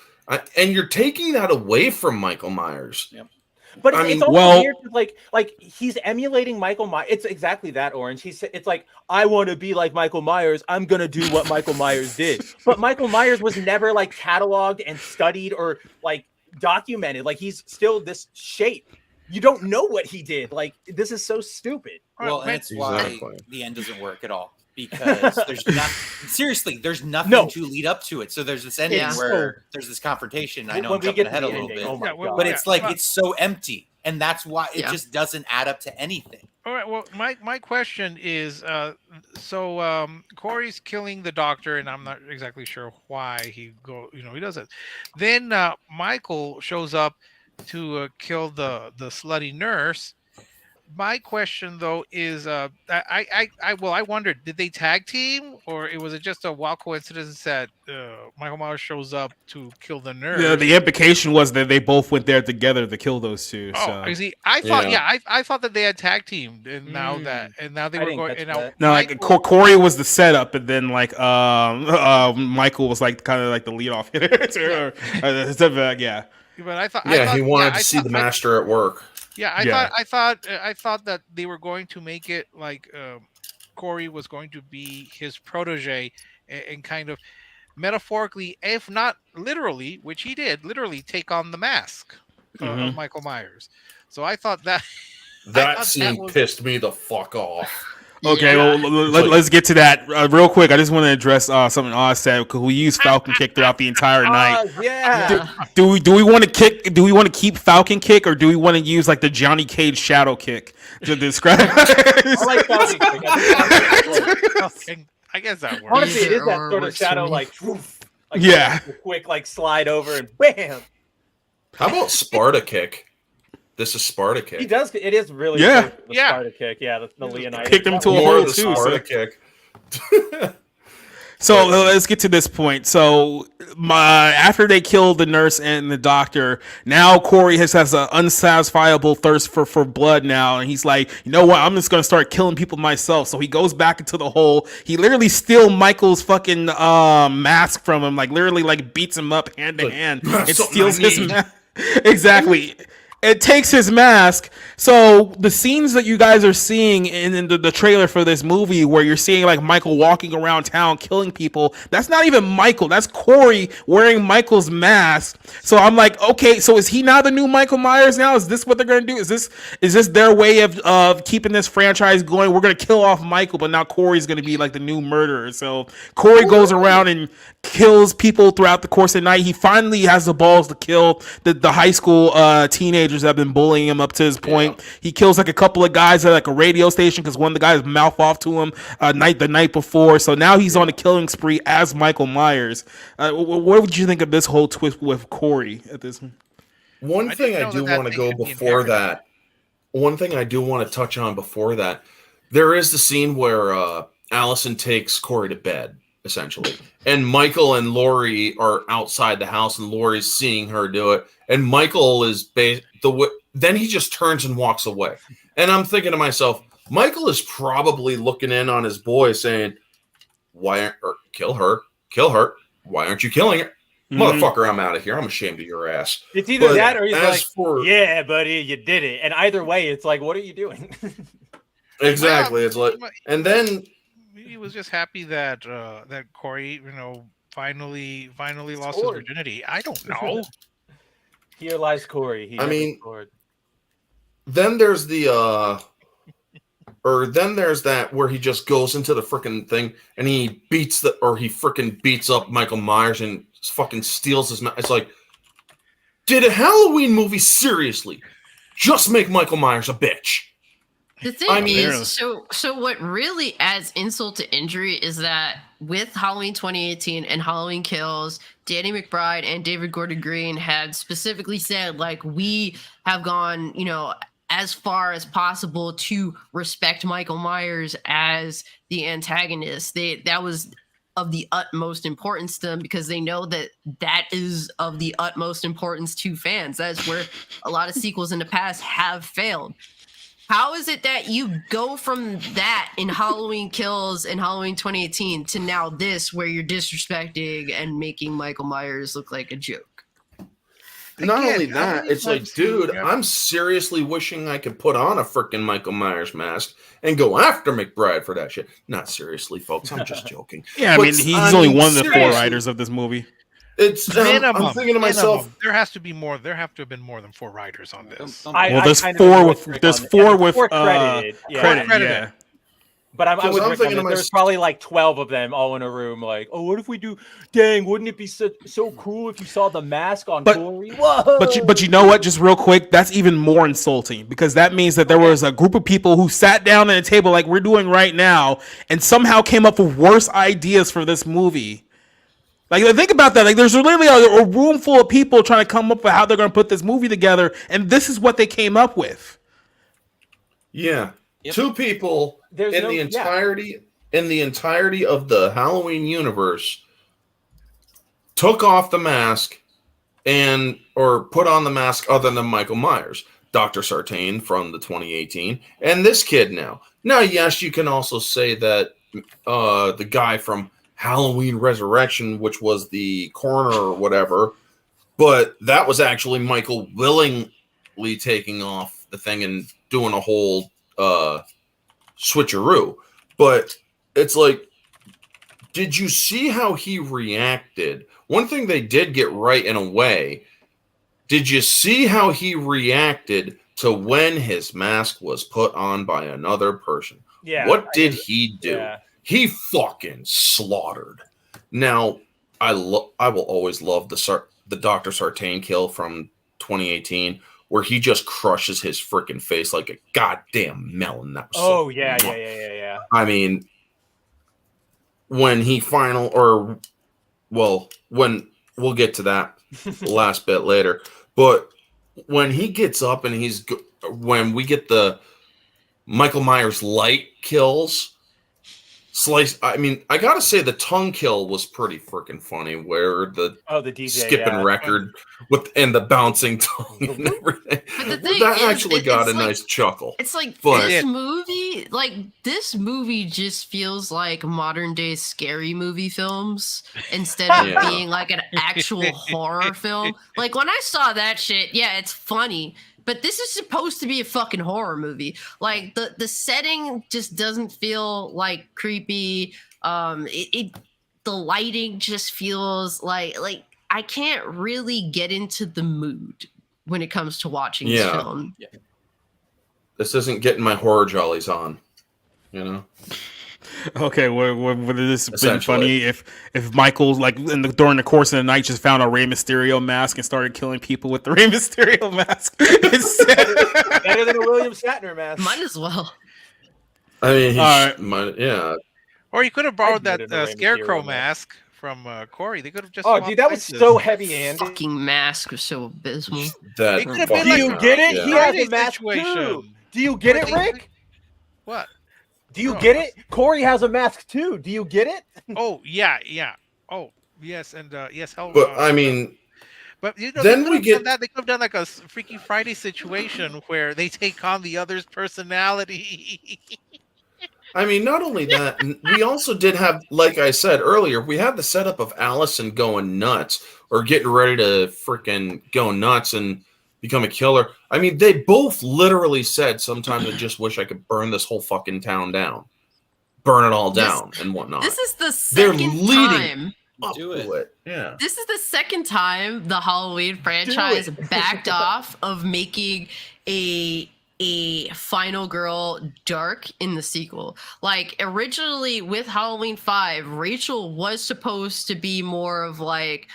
And you're taking that away from Michael Myers. Yep. But it's also weird, like he's emulating Michael Myers. It's exactly that, Orange. It's like, I want to be like Michael Myers. I'm gonna do what Michael Myers did. But Michael Myers was never like cataloged and studied or like documented. Like, he's still this shape. You don't know what he did. Like, this is so stupid. Well, and that's why the end doesn't work at all. Because there's nothing to lead up to it. So there's this ending where there's this confrontation. I know I'm jumping ahead a little bit, but it's like, it's so empty, and that's why it just doesn't add up to anything. All right. Well, my question is, So Corey's killing the doctor, and I'm not exactly sure why he does it. Then Michael shows up to kill the slutty nurse. My question though is, I wondered, did they tag team, or was it just a wild coincidence that Michael Myers shows up to kill the nurse? The implication was that they both went there together to kill those two. Oh, So. I see. I thought that they had tag teamed, and now they were going. And now no, like Corey was the setup, and then like Michael was like kind of like the lead off hitter. Yeah. But I thought, he wanted to see the master at work. Yeah, I thought that they were going to make it like Corey was going to be his protege and kind of metaphorically, if not literally, which he did, literally take on the mask of Michael Myers. So I thought that scene pissed me the fuck off. Okay, well, let's get to that real quick. I just want to address something Oz said, because we used Falcon Kick throughout the entire night. Yeah. Do we want to kick? Do we want to keep Falcon Kick, or do we want to use like the Johnny Cage Shadow Kick to describe? I like Falcon Kick. I guess that works. Honestly, it is that sort of shadow, like quick, like slide over and bam. How about Sparta Kick? This is Sparta Kick. He does. It is really the Sparta Kick. Yeah, the Leonidas. Kicked him to a hole too. Sparta Kick. So let's get to this point. So after they kill the nurse and the doctor, now Corey has an unsatisfiable thirst for blood now, and he's like, you know what? I'm just gonna start killing people myself. So he goes back into the hole. He literally steals Michael's fucking mask from him, like literally like beats him up hand to hand and steals his mask. Exactly. It takes his mask. So the scenes that you guys are seeing in the trailer for this movie, where you're seeing like Michael walking around town killing people, that's not even Michael. That's Corey wearing Michael's mask. So I'm like, okay, so is he now the new Michael Myers now? Is this what they're gonna do? Is this their way of keeping this franchise going? We're gonna kill off Michael, but now Corey's gonna be like the new murderer. So Corey goes around and kills people throughout the course of the night. He finally has the balls to kill the high school teenagers that have been bullying him up to this point. Yeah. He kills like a couple of guys at like a radio station because one of the guys mouth off to him the night before. So now he's on a killing spree as Michael Myers. What would you think of this whole twist with Corey at this? One thing I do want to go before that. One thing I do want to touch on before that. There is the scene where Allison takes Corey to bed, essentially. And Michael and Laurie are outside the house, and Laurie's seeing her do it. And Michael is then he just turns and walks away. And I'm thinking to myself, Michael is probably looking in on his boy saying, kill her. Why aren't you killing her? Motherfucker, I'm out of here. I'm ashamed of your ass. It's either that or he's like, yeah, buddy, you did it. And either way, it's like, what are you doing? Exactly. It's like, and then he was just happy that that Corey, finally lost his virginity. I don't know. Here lies Corey. Then there's then there's that where he just goes into the freaking thing and he beats up Michael Myers and fucking steals his mask. It's like, did a Halloween movie seriously just make Michael Myers a bitch? The thing is, so what really adds insult to injury is that with Halloween 2018 and Halloween Kills, Danny McBride and David Gordon Green had specifically said, like, we have gone, as far as possible to respect Michael Myers as the antagonist. That was of the utmost importance to them because they know that is of the utmost importance to fans. That's where a lot of sequels in the past have failed. How is it that you go from that in Halloween Kills and Halloween 2018 to now this, where you're disrespecting and making Michael Myers look like a joke? Not only that, it's like, dude, I'm seriously wishing I could put on a freaking Michael Myers mask and go after McBride for that shit. Not seriously, folks. I'm just joking. Yeah, he's only one of the four writers of this movie. It's minimum, I'm thinking to myself, there has to be more. There have to have been more than 4 writers on this. There's four with credit. Yeah. But I'm with Rick on thinking this. There's probably like 12 of them all in a room. Like, oh, what if we do? Dang, wouldn't it be so cool if you saw the mask on Corey? Whoa! But you know what? Just real quick, that's even more insulting because that means that there was a group of people who sat down at a table like we're doing right now and somehow came up with worse ideas for this movie. Like, think about that. Like, there's literally a room full of people trying to come up with how they're going to put this movie together, and this is what they came up with. Yeah. Yep. Two people in the entirety of the Halloween universe took off the mask or put on the mask other than Michael Myers. Dr. Sartain from the 2018 and this kid now. Now, yes, you can also say that the guy from Halloween Resurrection, which was the coroner or whatever, but that was actually Michael willingly taking off the thing and doing a whole switcheroo. But it's like, did you see how he reacted? One thing they did get right in a way, did you see how he reacted to when his mask was put on by another person? Yeah. What did he do? Yeah. He fucking slaughtered. Now, I will always love the Dr. Sartain kill from 2018, where he just crushes his freaking face like a goddamn melon. That was yeah. I mean, when he when we'll get to that last bit later, but when he gets up and when we get the Michael Myers light kills, I mean, I gotta say the tongue kill was pretty freaking funny. Where the DJ, skipping record and the bouncing tongue and everything. That actually got a nice chuckle. It's like this movie just feels like modern day scary movie films instead of being like an actual horror film. Like when I saw that shit, yeah, it's funny. But this is supposed to be a fucking horror movie. Like the setting just doesn't feel like creepy. The lighting just feels like I can't really get into the mood when it comes to watching this film. Yeah. This isn't getting my horror jollies on, you know. Okay, would this have been funny if Michael's like during the course of the night just found a Rey Mysterio mask and started killing people with the Rey Mysterio mask? Better than a William Shatner mask. Might as well. I mean, Or you could have borrowed that Scarecrow mask from Corey. They could have just. Oh, dude, that was so heavy-handed. Fucking mask was so abysmal. Do you get it? Yeah. He has a mask too. Do you get it, Rick? What? Do you get it? Corey has a mask too. Do you get it? Oh yeah. Oh yes, and yes. But I mean, but you know, then they could have done like a Freaky Friday situation where they take on the other's personality. I mean, not only that, we also did have, like I said earlier, we had the setup of Allison going nuts or getting ready to freaking go nuts and become a killer. I mean, they both literally said, sometimes I just wish I could burn this whole fucking town down. Burn it all down and whatnot. This is the second time. Do it. Yeah. This is the second time the Halloween franchise backed off of making a final girl dark in the sequel. Like originally with Halloween 5, Rachel was supposed to be more of like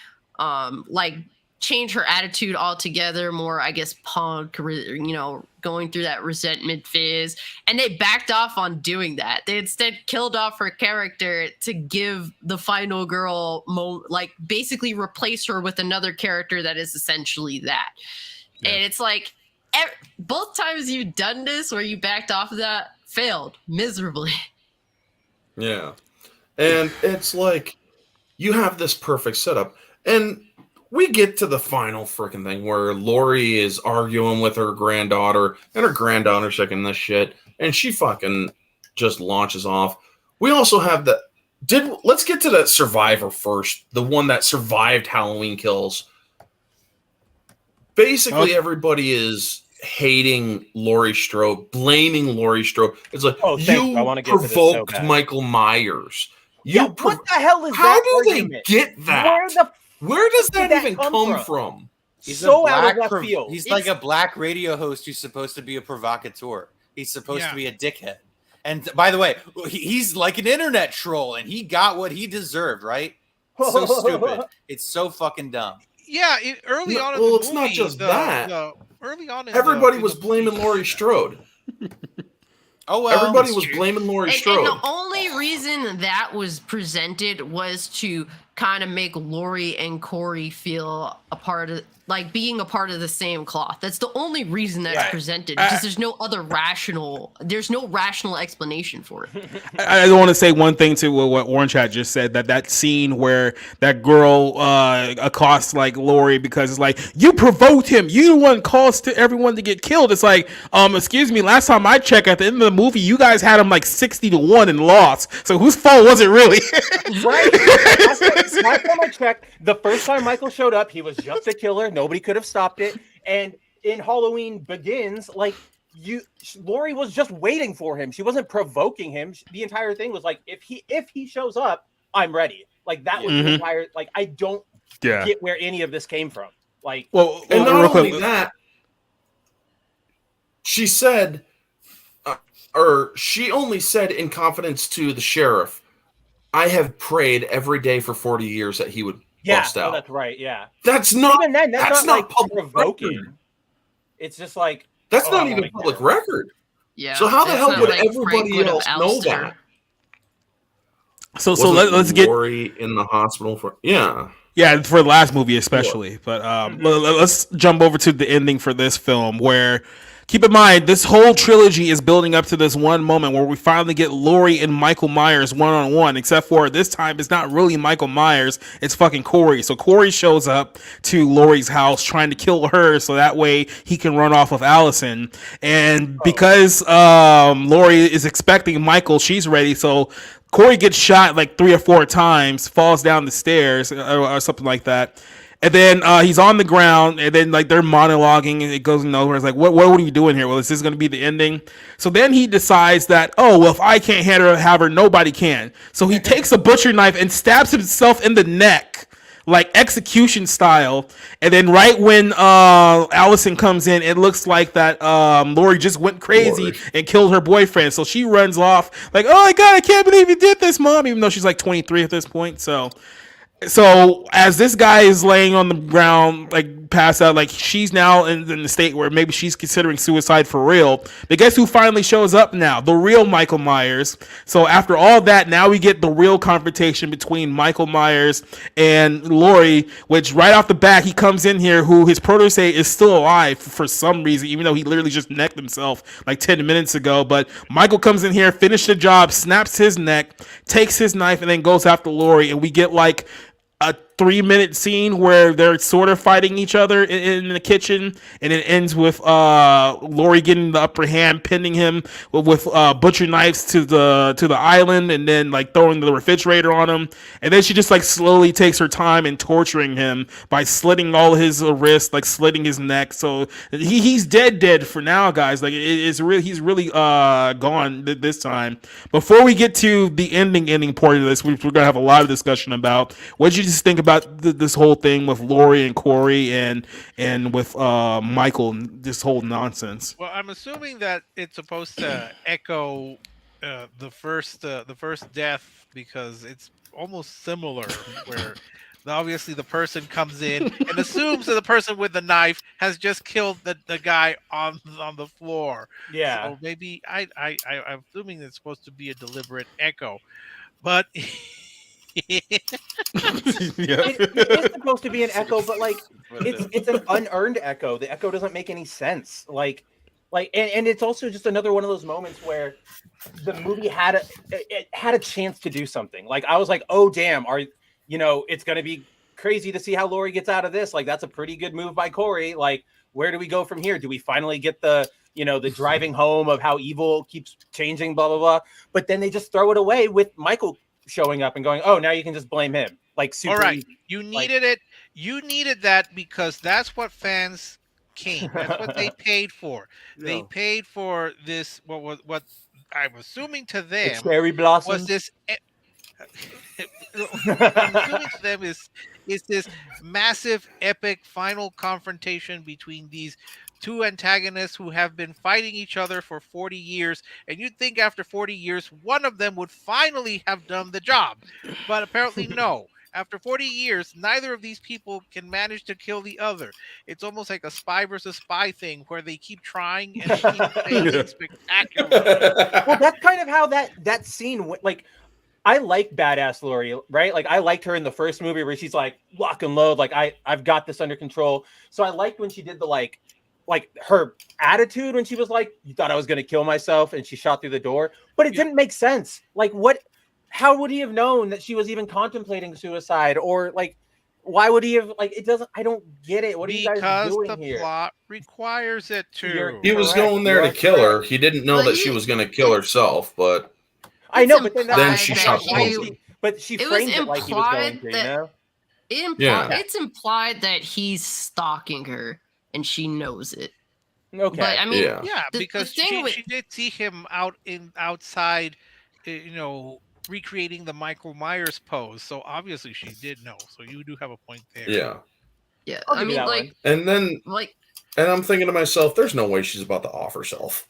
change her attitude altogether, more I guess punk, you know, going through that resentment phase, and they backed off on doing that. They instead killed off her character to give the final girl basically replace her with another character that is essentially that. And it's like both times you've done this where you backed off of that failed miserably. Yeah. And it's like you have this perfect setup, and we get to the final freaking thing where Laurie is arguing with her granddaughter, and her granddaughter's taking this shit, and she fucking just launches off. We also have let's get to that survivor first, the one that survived Halloween Kills. Basically, everybody is hating Laurie Strode, blaming Laurie Strode. It's like, you provoked Michael Myers. What the hell is How that? How do argument? they get that? Where does that even come from? He's so out of left field. He's like a black radio host who's supposed to be a provocateur. He's supposed to be a dickhead. And by the way, he's like an internet troll, and he got what he deserved, right? So stupid. It's so fucking dumb. Yeah, early on in well, the it's movie, not just that. Early on, Everybody was blaming Laurie Strode. Oh well, everybody was blaming Laurie Strode. And the only reason that was presented was to kind of make Laurie and Corey feel a part of, like, being a part of the same cloth. That's the only reason that's presented, because there's no rational explanation for it. I want to say one thing to what Orange Hat just said, that scene where that girl accosts like Laurie because it's like, you provoked him, you the one caused to everyone to get killed. It's like, excuse me, last time I checked, at the end of the movie, you guys had him like 60-1 and lost. So whose fault was it really? Right. Last time I checked, the first time Michael showed up, he was just a killer. Nobody could have stopped it. And in Halloween Begins, like, Laurie was just waiting for him. She wasn't provoking him. The entire thing was like, if he shows up, I'm ready. Like, that was the entire, like, I don't get where any of this came from. Like, and not only that, she said, or she only said in confidence to the sheriff, I have prayed every day for 40 years that he would bust out. Oh, that's right. Yeah. That's not. Even then, that's not like public provoking. record. It's just like, that's not even public record. Yeah. So how the hell would like everybody else know that? So let's get Laurie in the hospital for for the last movie especially. But let's jump over to the ending for this film, where, keep in mind, this whole trilogy is building up to this one moment where we finally get Laurie and Michael Myers one-on-one, except for this time it's not really Michael Myers, it's fucking Corey. So Corey shows up to Laurie's house trying to kill her so that way he can run off of Allison. And because Laurie is expecting Michael, she's ready. So Corey gets shot like 3 or 4 times, falls down the stairs or something like that. And then he's on the ground, and then like they're monologuing, and it goes nowhere. It's like, what are we doing here? Well, is this going to be the ending? So then he decides that, oh, well, if I can't have her, nobody can. So he takes a butcher knife and stabs himself in the neck, like execution style. And then right when Allison comes in, it looks like that Laurie just went crazy and killed her boyfriend. So she runs off like, oh my God, I can't believe you did this, Mom, even though she's like 23 at this point. So as this guy is laying on the ground, like passed out, like she's now in the state where maybe she's considering suicide for real. But guess who finally shows up now? The real Michael Myers. So after all that, now we get the real confrontation between Michael Myers and Laurie, which right off the bat, he comes in here, who his protege is still alive for some reason, even though he literally just necked himself like 10 minutes ago. But Michael comes in here, finished the job, snaps his neck, takes his knife, and then goes after Laurie. And we get like a 3-minute scene where they're sort of fighting each other in the kitchen, and it ends with Laurie getting the upper hand, pinning him with butcher knives to the island, and then like throwing the refrigerator on him. And then she just like slowly takes her time and torturing him by slitting all his wrists, like slitting his neck. So he's dead for now, guys. Like he's really gone this time. Before we get to the ending part of this, we're gonna have a lot of discussion about what did you just think about this whole thing with Laurie and Corey and with Michael and this whole nonsense. Well, I'm assuming that it's supposed to echo the first death, because it's almost similar, where obviously the person comes in and assumes that the person with the knife has just killed the guy on the floor. Yeah. So maybe I'm assuming it's supposed to be a deliberate echo, but. It is supposed to be an echo, but like it's an unearned echo. The echo doesn't make any sense. And it's also just another one of those moments where the movie had a chance to do something. Like I was like, oh damn, it's gonna be crazy to see how Laurie gets out of this. Like that's a pretty good move by Corey. Like where do we go from here? Do we finally get the driving home of how evil keeps changing, blah blah blah? But then they just throw it away with Michael showing up and going, oh, now you can just blame him. Like super all right, easy. You needed it. You needed that because that's what fans came. That's what they paid for. They paid for this. What I'm assuming to them the cherry blossom was this. I'm assuming to them is this massive, epic final confrontation between these two antagonists who have been fighting each other for 40 years, and you'd think after 40 years, one of them would finally have done the job. But apparently, no. After 40 years, neither of these people can manage to kill the other. It's almost like a spy versus spy thing where they keep trying and keep failing spectacularly. Well, that's kind of how that scene went. Like, I like badass Laurie, right? Like, I liked her in the first movie where she's like, lock and load, like I've got this under control. So I liked when she did the like her attitude when she was like, you thought I was gonna kill myself, and she shot through the door. But it didn't make sense. Like, what? How would he have known that she was even contemplating suicide? Or like, why would he have, like, it doesn't, I don't get it. What are you guys doing here? Because the plot requires it to. He was going there to kill her. He didn't know that she was going to kill herself, but I know, but then she shot but she framed it like he was going to, you know? It's implied that he's stalking her and she knows it. Okay. But I mean, yeah, because she did see him outside, recreating the Michael Myers pose. So obviously she did know. So you do have a point there. Yeah. Yeah. I mean, like, and then like, and I'm thinking to myself, there's no way she's about to off herself.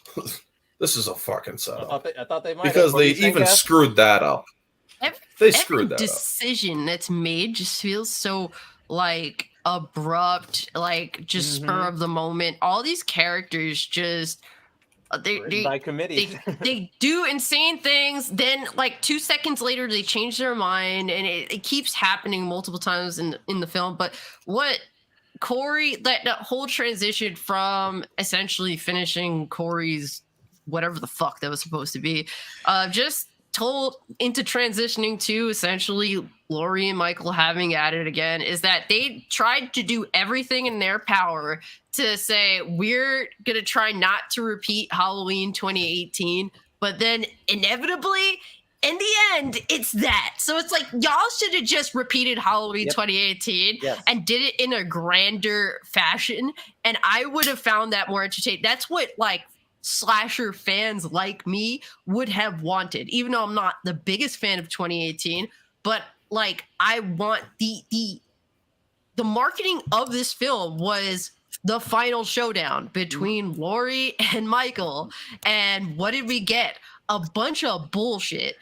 This is a fucking setup. I thought they might, because they even screwed that up. They screwed that up. Every decision that's made just feels so like abrupt, like just spur of the moment. All these characters just by committee. they do insane things, then like 2 seconds later they change their mind, and it keeps happening multiple times in the film. But what Corey, that whole transition from essentially finishing Corey's whatever the fuck that was supposed to be, just told into transitioning to essentially Laurie and Michael having at it again, is that they tried to do everything in their power to say, we're going to try not to repeat Halloween 2018, but then inevitably in the end, it's that. So it's like, y'all should have just repeated Halloween 2018 and did it in a grander fashion. And I would have found that more entertaining. That's what like slasher fans like me would have wanted, even though I'm not the biggest fan of 2018, but like I want the marketing of this film was the final showdown between Laurie and Michael. And what did we get? A bunch of bullshit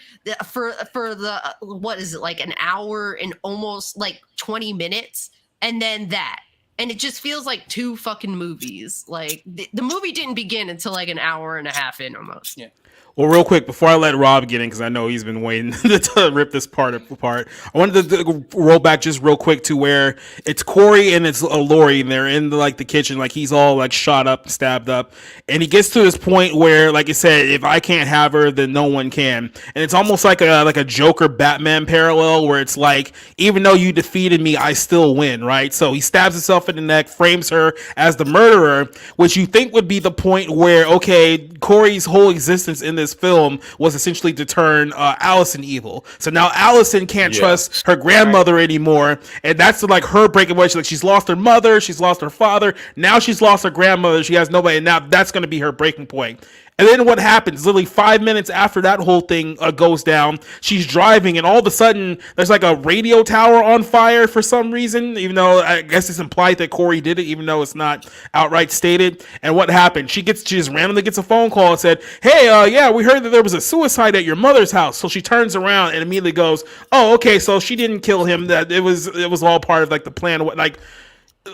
for the, what is it, like an hour and almost like 20 minutes, and then that. And it just feels like two fucking movies. Like the movie didn't begin until like an hour and a half in almost. Yeah. Well, real quick, before I let Rob get in, because I know he's been waiting to rip this part apart, I wanted to roll back just real quick to where it's Corey and it's Laurie, and they're in the kitchen, like he's all like shot up, stabbed up, and he gets to this point where, like I said, if I can't have her, then no one can, and it's almost like a Joker Batman parallel where it's like, even though you defeated me, I still win, right? So he stabs himself in the neck, frames her as the murderer, which you think would be the point where, okay, Corey's whole existence in this film was essentially to turn Allison evil. So now Allison can't trust her grandmother anymore, and that's like her breaking away. She's lost her mother, she's lost her father, now she's lost her grandmother, she has nobody, and now that's going to be her breaking point. And then what happens, literally 5 minutes after that whole thing goes down, she's driving, and all of a sudden, there's like a radio tower on fire for some reason, even though I guess it's implied that Corey did it, even though it's not outright stated. And what happened? She just randomly gets a phone call and said, hey, yeah, we heard that there was a suicide at your mother's house. So she turns around and immediately goes, oh, okay, so she didn't kill him. That it was all part of like the plan. Like,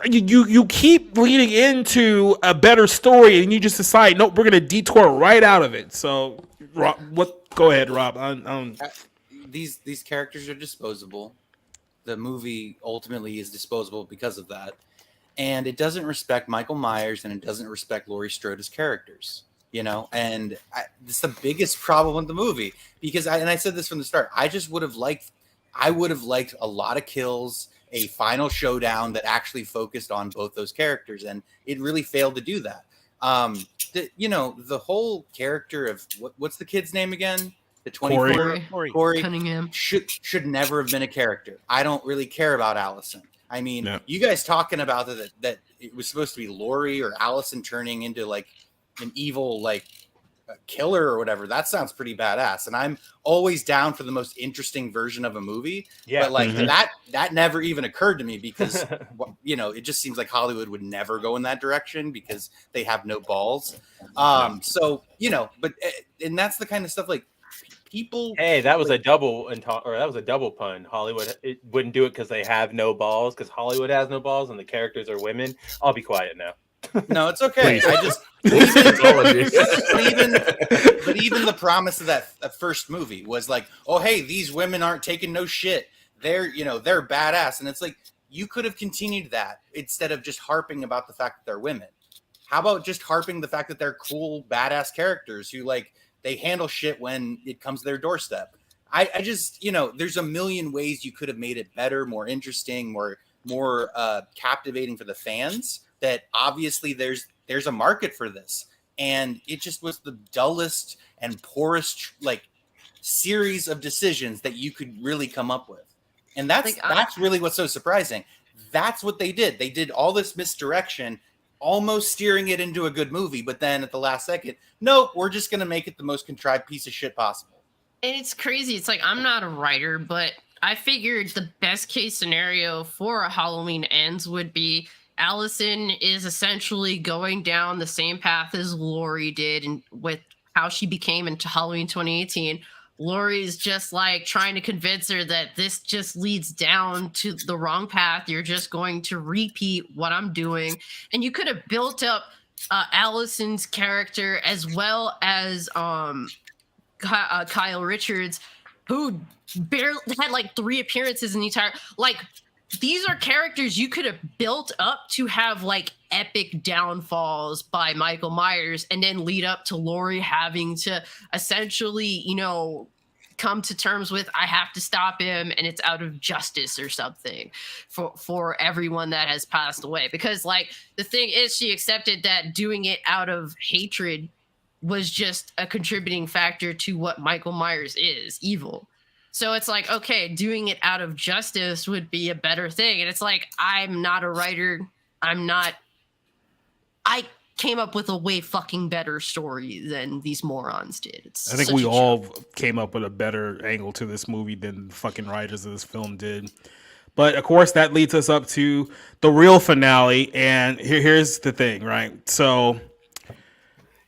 you keep leading into a better story, and you just decide, nope, we're gonna detour right out of it. So, go ahead, Rob. These characters are disposable. The movie ultimately is disposable because of that, and it doesn't respect Michael Myers, and it doesn't respect Laurie Strode as characters. And it's the biggest problem with the movie, because I said this from the start. I would have liked a lot of kills, a final showdown that actually focused on both those characters, and it really failed to do that. The whole character of what's the kid's name again? The 24 Corey Cunningham should never have been a character. I don't really care about Allison. I mean, you guys talking about that it was supposed to be Laurie or Allison turning into like an evil killer or whatever, that sounds pretty badass. And I'm always down for the most interesting version of a movie. Yeah. But like that never even occurred to me because, you know, it just seems like Hollywood would never go in that direction because they have no balls. So, you know, but, and that's the kind of stuff like people. Hey, that was a double pun. Hollywood wouldn't do it because they have no balls, because Hollywood has no balls and the characters are women. I'll be quiet now. No, it's okay. Please. I just but even the promise of that first movie was like, oh hey, these women aren't taking no shit. They're badass, and it's like you could have continued that instead of just harping about the fact that they're women. How about just harping the fact that they're cool, badass characters who like they handle shit when it comes to their doorstep. I just, you know, there's a million ways you could have made it better, more interesting, more captivating for the fans. That obviously there's a market for this, and it just was the dullest and poorest like series of decisions that you could really come up with, and that's really what's so surprising. That's what they did. They did all this misdirection, almost steering it into a good movie, but then at the last second, nope, we're just gonna make it the most contrived piece of shit possible. And it's crazy. It's like, I'm not a writer, but I figured the best case scenario for a Halloween Ends would be Allison is essentially going down the same path as Laurie did, and with how she became into Halloween 2018. Laurie's just like trying to convince her that this just leads down to the wrong path. You're just going to repeat what I'm doing. And you could have built up Allison's character as well as Kyle Richards, who barely had like 3 appearances in the entire, like, these are characters you could have built up to have like epic downfalls by Michael Myers, and then lead up to Laurie having to essentially, you know, come to terms with, I have to stop him, and it's out of justice or something for everyone that has passed away. Because like the thing is, she accepted that doing it out of hatred was just a contributing factor to what Michael Myers is, evil. So it's like, okay, doing it out of justice would be a better thing. And it's like, I'm not a writer. I came up with a way fucking better story than these morons did. I think we all came up with a better angle to this movie than the fucking writers of this film did. But of course, that leads us up to the real finale. And here's the thing, right? So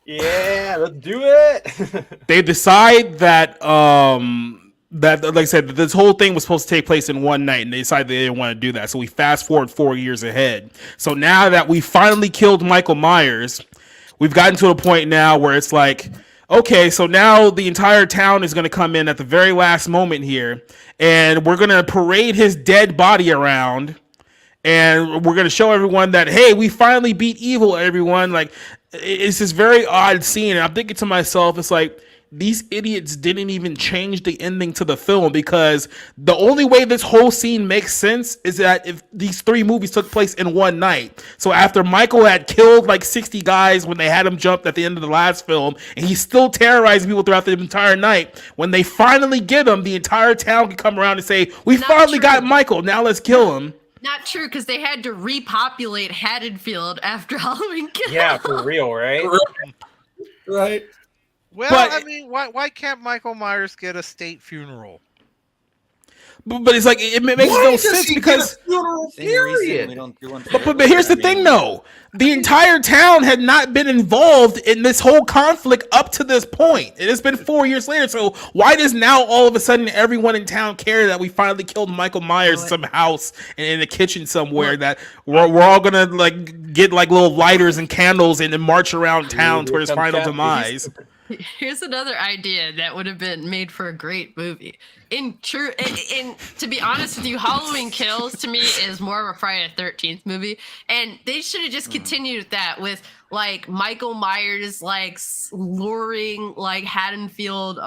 yeah, let's do it. They decide that that, like I said, this whole thing was supposed to take place in one night, and they decided they didn't want to do that. So we fast forward 4 years ahead. So now that we finally killed Michael Myers, we've gotten to a point now where it's like, okay, so now the entire town is going to come in at the very last moment here, and we're going to parade his dead body around, and we're going to show everyone that, hey, we finally beat evil, everyone. Like, it's this very odd scene, and I'm thinking to myself, it's like, these idiots didn't even change the ending to the film, because the only way this whole scene makes sense is that if these 3 movies took place in one night. So after Michael had killed like 60 guys when they had him jumped at the end of the last film, and he's still terrorizing people throughout the entire night, when they finally get him, the entire town can come around and say, we finally got Michael, now let's kill him. Not true, because they had to repopulate Haddonfield after Halloween Kills. Yeah, for real, right? Right. Well, But- I mean, why can't Michael Myers get a state funeral? But it's like, it makes no sense because... But here's the thing, though. The entire town had not been involved in this whole conflict up to this point. It has been 4 years later. So why does now all of a sudden everyone in town care that we finally killed Michael Myers in some house and in a kitchen somewhere, that we're all gonna like get like little lighters and candles and then march around town toward his final demise? Here's another idea that would have been made for a great movie. In to be honest with you, Halloween Kills to me is more of a Friday the 13th movie, and they should have just continued that with like Michael Myers like luring like Haddonfield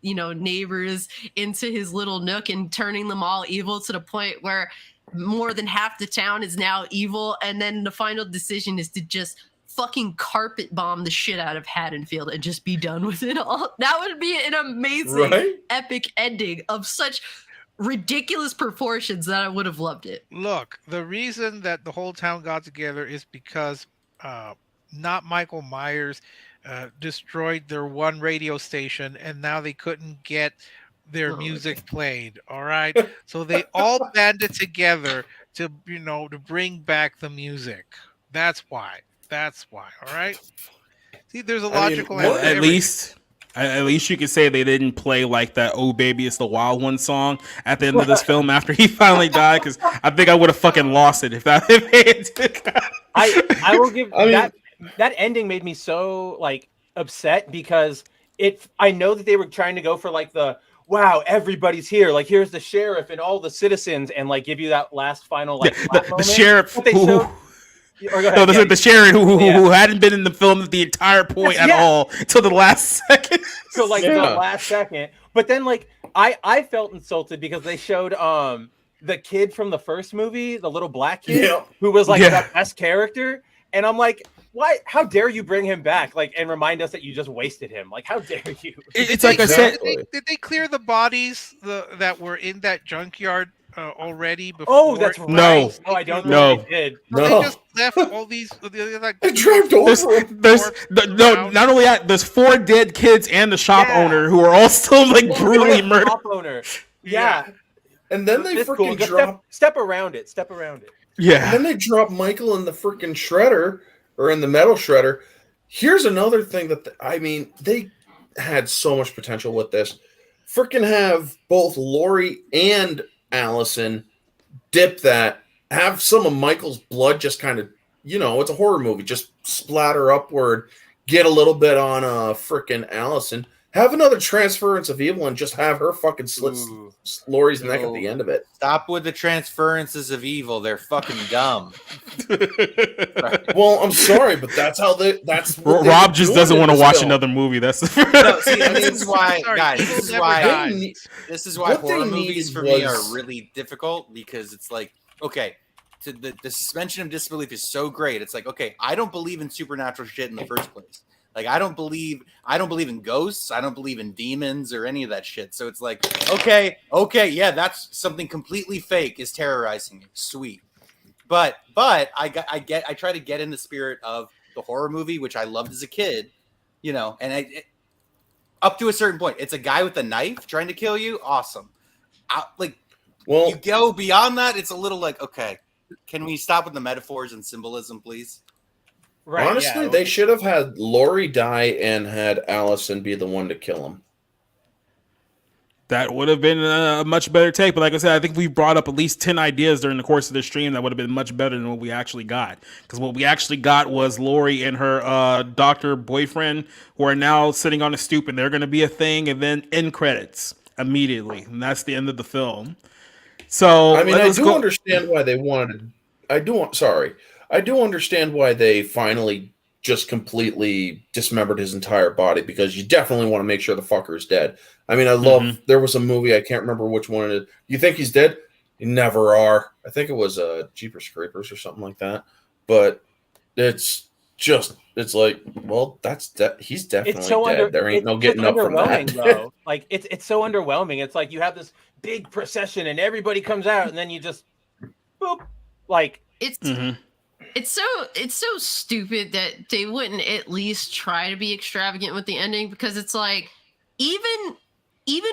neighbors into his little nook and turning them all evil to the point where more than half the town is now evil, and then the final decision is to just fucking carpet bomb the shit out of Haddonfield and just be done with it all. That would be an amazing, epic ending of such ridiculous proportions that I would have loved it. Look, the reason that the whole town got together is because not Michael Myers destroyed their one radio station, and now they couldn't get their music played. All right, so they all banded together to to bring back the music. That's why. All right. See, there's a logical answer. At least you could say they didn't play like that "Oh Baby It's the Wild One" song at the end of this film after he finally died, because I think I would have fucking lost it if that. I will give that ending made me so like upset, because I know that they were trying to go for like the wow, everybody's here, like here's the sheriff and all the citizens, and like give you that last final like the sheriff. The sheriff who hadn't been in the film at the entire point at all till the last second. So like the last second, but then like I felt insulted because they showed the kid from the first movie, the little black kid who was like the best character, and I'm like, why? How dare you bring him back? Like, and remind us that you just wasted him? Like, how dare you? It's like I said. Did they clear the bodies that were in that junkyard already? Before? Oh, that's right. No, I don't know. They did. They just left all these. Like, they dragged over. Not only that, there's 4 dead kids and the shop owner who are all still like brutally murdered. Shop owner. Yeah. And then they freaking drop. Step around it. Yeah. And then they drop Michael in the freaking shredder, or in the metal shredder. Here's another thing that they had so much potential with this. Freaking have both Laurie and Allison dip that, have some of Michael's blood just kind of, it's a horror movie, just splatter upward, get a little bit on freaking Allison, have another transference of evil, and just have her fucking slit Laurie's neck at the end of it. Stop with the transferences of evil. They're fucking dumb. Well, I'm sorry, but that's how that's what Rob just doesn't want to watch another movie. That's this is why, guys. This is why horror movies for me are really difficult, because it's like, okay, the suspension of disbelief is so great. It's like, okay, I don't believe in supernatural shit in the first place. Like, I don't believe in ghosts. I don't believe in demons or any of that shit. So it's like, okay, yeah, that's something completely fake is terrorizing me. Sweet. But I try to get in the spirit of the horror movie, which I loved as a kid, and up to a certain point, it's a guy with a knife trying to kill you. Awesome. You go beyond that, it's a little like, okay, can we stop with the metaphors and symbolism, please? Right, honestly, they should have had Laurie die and had Allison be the one to kill him. That would have been a much better take. But like I said, I think we brought up at least 10 ideas during the course of the stream that would have been much better than what we actually got. Because what we actually got was Laurie and her doctor boyfriend, who are now sitting on a stoop, and they're going to be a thing, and then end credits immediately. And that's the end of the film. So I do understand why they wanted. I do understand why they finally just completely dismembered his entire body, because you definitely want to make sure the fucker is dead. I love, there was a movie, I can't remember which one it is. You think he's dead? You never are. I think it was Jeepers Creepers or something like that. But it's like, well, he's definitely dead. There ain't no getting up from that. Though. Like, it's so underwhelming. It's like you have this big procession and everybody comes out, and then you just, boop. Like, It's so stupid that they wouldn't at least try to be extravagant with the ending, because it's like, even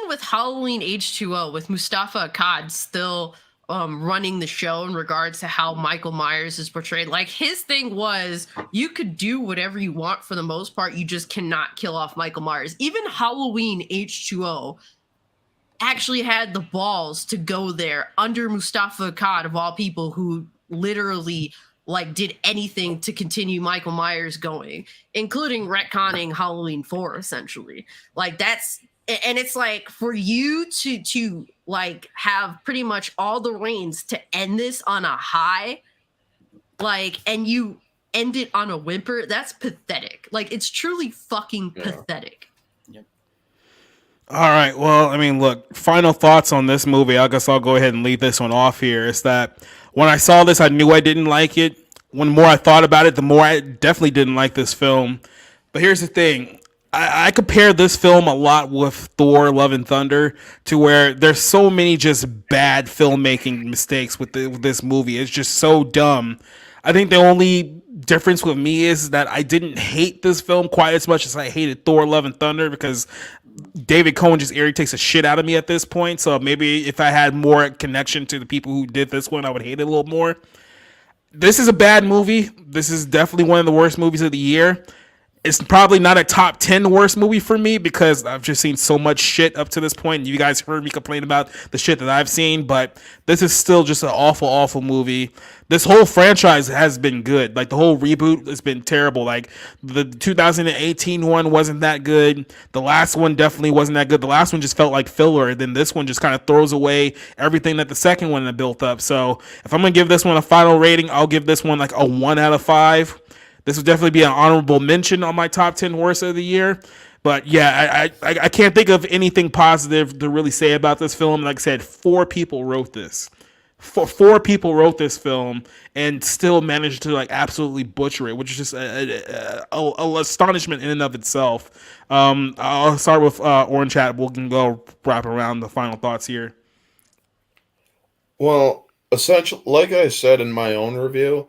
with Halloween H2O, with Mustafa Akkad still running the show in regards to how Michael Myers is portrayed, like, his thing was, you could do whatever you want for the most part, you just cannot kill off Michael Myers. Even Halloween H2O actually had the balls to go there under Mustafa Akkad, of all people, who literally like did anything to continue Michael Myers going, including retconning Halloween 4, essentially. Like, and it's like, for you to like have pretty much all the reins to end this on a high, like, and you end it on a whimper, that's pathetic. Like, it's truly fucking pathetic. All right. Well, look, final thoughts on this movie. I guess I'll go ahead and leave this one off here. Is that when I saw this, I knew I didn't like it. When more I thought about it, the more I definitely didn't like this film. But here's the thing. I compare this film a lot with Thor: Love and Thunder, to where there's so many just bad filmmaking mistakes with this movie. It's just so dumb. I think the only difference with me is that I didn't hate this film quite as much as I hated Thor: Love and Thunder, because David Cohen just irritates the shit out of me at this point. So maybe if I had more connection to the people who did this one, I would hate it a little more. This is a bad movie. This is definitely one of the worst movies of the year. It's probably not a top 10 worst movie for me because I've just seen so much shit up to this point. And you guys heard me complain about the shit that I've seen, but this is still just an awful, awful movie. This whole franchise has been good. Like, the whole reboot has been terrible. Like, the 2018 one wasn't that good. The last one definitely wasn't that good. The last one just felt like filler. And then this one just kind of throws away everything that the second one had built up. So if I'm going to give this one a final rating, I'll give this one like a 1 out of 5. This would definitely be an honorable mention on my top 10 worst of the year. But yeah, I can't think of anything positive to really say about this film. Like I said, 4 people wrote this. Four people wrote this film and still managed to like absolutely butcher it, which is just a astonishment in and of itself. I'll start with Orange Hat. We can go wrap around the final thoughts here. Well, essentially, like I said in my own review,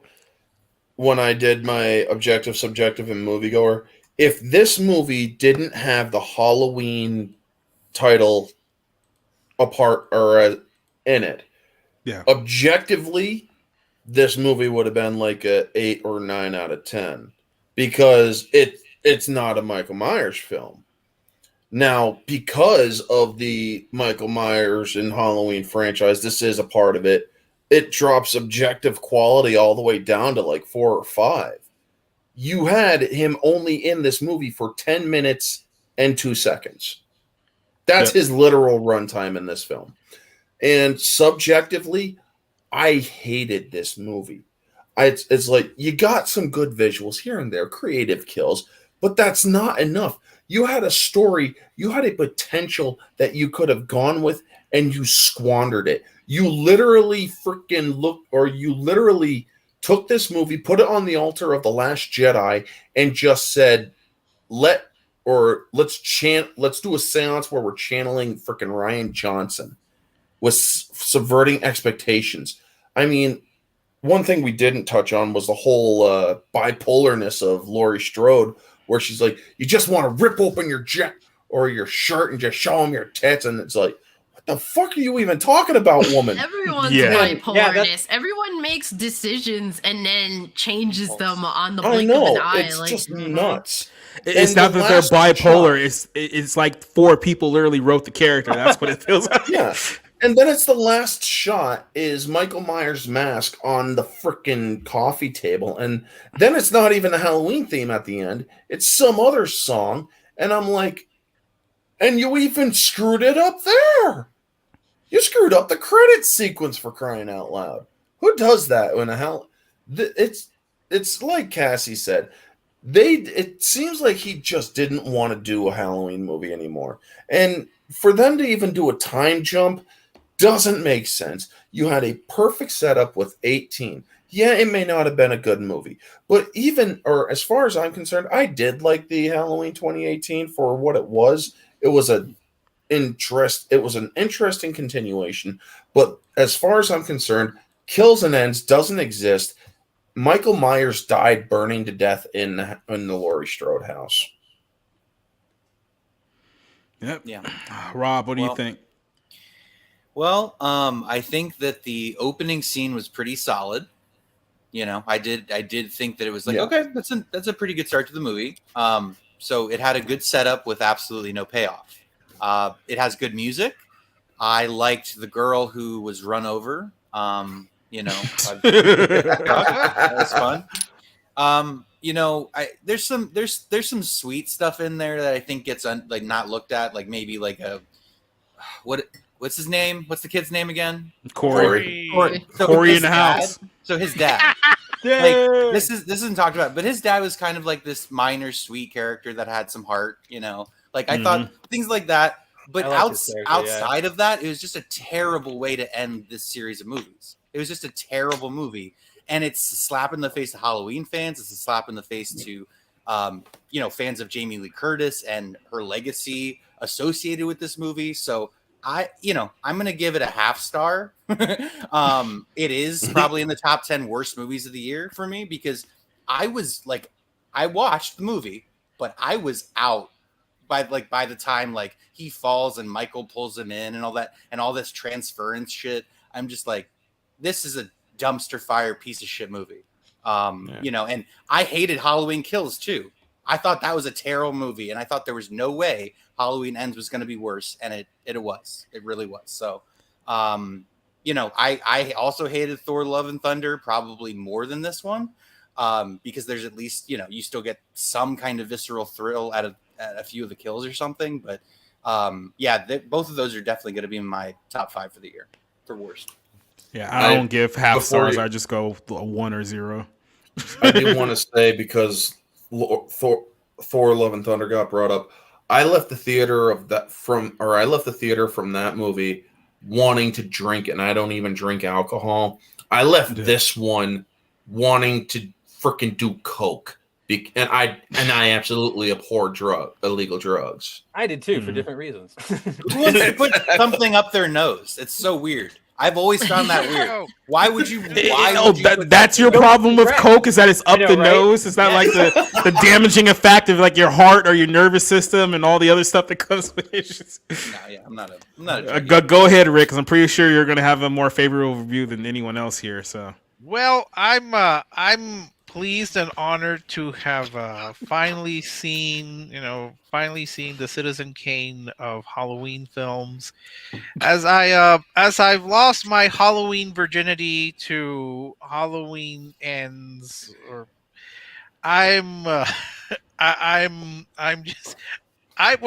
when I did my objective, subjective, and moviegoer, if this movie didn't have the Halloween title apart or in it, yeah, objectively, this movie would have been like a 8 or 9 out of 10 because it's not a Michael Myers film. Now, because of the Michael Myers and Halloween franchise, this is a part of it. It drops objective quality all the way down to like 4 or 5. You had him only in this movie for 10 minutes and 2 seconds. That's his literal runtime in this film. And subjectively, I hated this movie. It's like, you got some good visuals here and there, creative kills, but that's not enough. You had a story, you had a potential that you could have gone with, and you squandered it. You literally took this movie, put it on the altar of The Last Jedi, and just said, let's do a seance where we're channeling freaking Rian Johnson with subverting expectations. I mean, one thing we didn't touch on was the whole bipolarness of Laurie Strode, where she's like, you just want to rip open your your shirt and just show them your tits, and it's like, the fuck are you even talking about, woman? Everyone's bipolarness. Everyone makes decisions and then changes them on the blink of an eye. It's just nuts. It's not that they're bipolar. It's like 4 people literally wrote the character. That's what it feels like. Yeah. And then it's the last shot is Michael Myers' mask on the freaking coffee table. And then it's not even a Halloween theme at the end. It's some other song. And I'm like, and you even screwed it up there. You screwed up the credit sequence, for crying out loud. Who does that when it's like Cassie said. It seems like he just didn't want to do a Halloween movie anymore. And for them to even do a time jump doesn't make sense. You had a perfect setup with 18. Yeah, it may not have been a good movie, but as far as I'm concerned, I did like the Halloween 2018 for what it was. It was an interesting continuation, but as far as I'm concerned, Kills and Ends doesn't exist. Michael Myers died burning to death in the Laurie Strode house. Yep. Yeah. Rob, what do you think? Well, I think that the opening scene was pretty solid. You know, I did think that it was like, okay, that's a pretty good start to the movie. So it had a good setup with absolutely no payoff. It has good music. I liked the girl who was run over. You know, that was fun. You know, there's some sweet stuff in there that I think gets not looked at. Like maybe like what's his name? What's the kid's name again? Corey. So Corey in the house. So his dad. Like this isn't talked about, but his dad was kind of like this minor sweet character that had some heart. You know, like I thought things like that. But outside of that, it was just a terrible way to end this series of movies. It was just a terrible movie, and it's a slap in the face to Halloween fans. It's a slap in the face to, fans of Jamie Lee Curtis and her legacy associated with this movie. So I'm gonna give it a half star. It is probably in the top 10 worst movies of the year for me because I watched the movie, but I was out by the time like he falls and Michael pulls him in and all that and all this transference shit. I'm just like, this is a dumpster fire piece of shit movie. And I hated Halloween Kills too. I thought that was a terrible movie, and I thought there was no way Halloween Ends was going to be worse, and it was. It really was. So, I also hated Thor: Love and Thunder probably more than this one, because there's at least you still get some kind of visceral thrill at a few of the kills or something. But both of those are definitely going to be in my top 5 for the year for worst. Yeah, I don't give half stars. I just go 1 or 0. I do want to say, because Thor: Love and Thunder got brought up, I left the theater from that movie wanting to drink, and I don't even drink alcohol. I left this one wanting to freaking do coke, and I absolutely abhor illegal drugs. I did too, for different reasons. Who wants to put something up their nose? It's so weird. I've always found that weird. Why would you? That's your problem with coke, is that it's up the nose. It's not like the damaging effect of like your heart or your nervous system and all the other stuff that comes with it. I'm not a go ahead, Rick, because I'm pretty sure you're going to have a more favorable review than anyone else here. So, well, I'm pleased and honored to have finally seen the Citizen Kane of Halloween films, as I've lost my Halloween virginity to Halloween Ends, or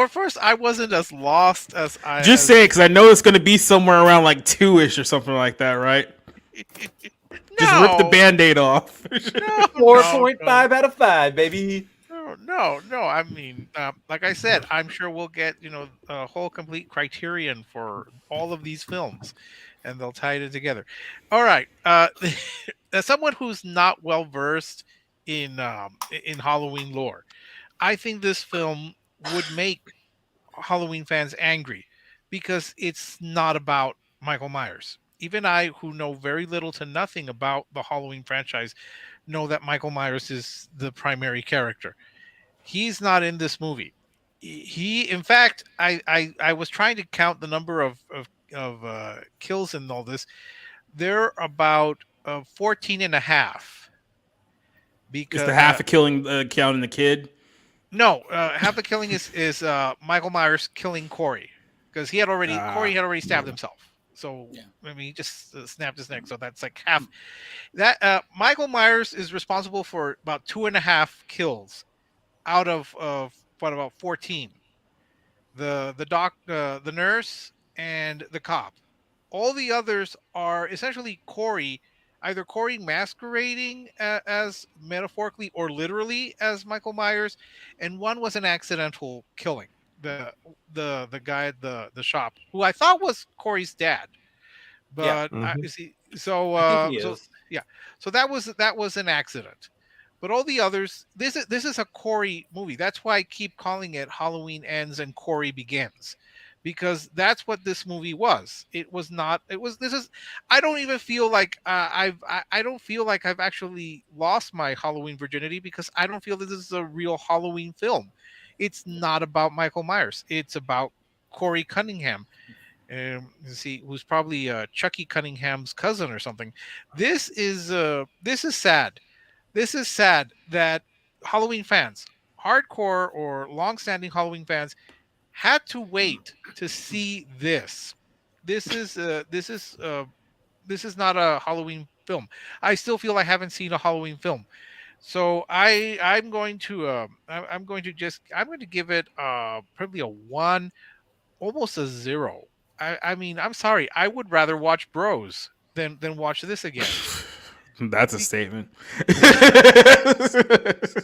first I wasn't as lost as I just say it, because I know it's going to be somewhere around like 2-ish or something like that, right? Just rip the Band-Aid off. 4.5 out of 5, baby. No. I mean, like I said, I'm sure we'll get a whole complete criterion for all of these films, and they'll tie it together. All right. As someone who's not well versed in Halloween lore, I think this film would make Halloween fans angry because it's not about Michael Myers. Even I, who know very little to nothing about the Halloween franchise, know that Michael Myers is the primary character. He's not in this movie. In fact, I was trying to count the number of kills in all this. They're about 14 and a half. Because is the half a killing counting the kid? No, half the killing is Michael Myers killing Corey, because Corey had already stabbed himself. So I mean, he just snapped his neck. So that's like half. That Michael Myers is responsible for about 2.5 kills out of about 14. The nurse, and the cop. All the others are essentially Corey, either Corey masquerading as metaphorically or literally as Michael Myers, and one was an accidental killing. The guy at the shop, who I thought was Corey's dad, but so that was an accident. But all the others, this is a Corey movie. That's why I keep calling it Halloween Ends and Corey Begins, because that's what this movie was. It was not. It was. This is. I don't even feel like I don't feel like I've actually lost my Halloween virginity, because I don't feel that this is a real Halloween film. It's not about Michael Myers. It's about Corey Cunningham, who's probably Chucky Cunningham's cousin or something. This is sad. This is sad that Halloween fans, hardcore or long-standing Halloween fans, had to wait to see this. This is not a Halloween film. I still feel I haven't seen a Halloween film. So I'm going to give it probably a 1, almost a 0. I mean, I'm sorry. I would rather watch Bros than watch this again. That's a statement.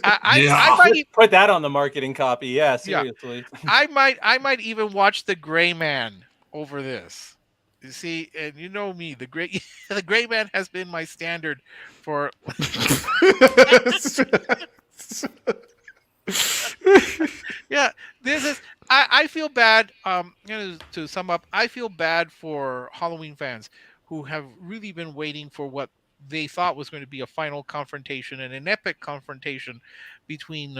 I might put that on the marketing copy. Yeah, seriously. Yeah. I might even watch The Gray Man over this. You see, and you know me, the Gray Man has been my standard for. Yeah, this is. I feel bad. To sum up, I feel bad for Halloween fans who have really been waiting for what they thought was going to be a final confrontation and an epic confrontation between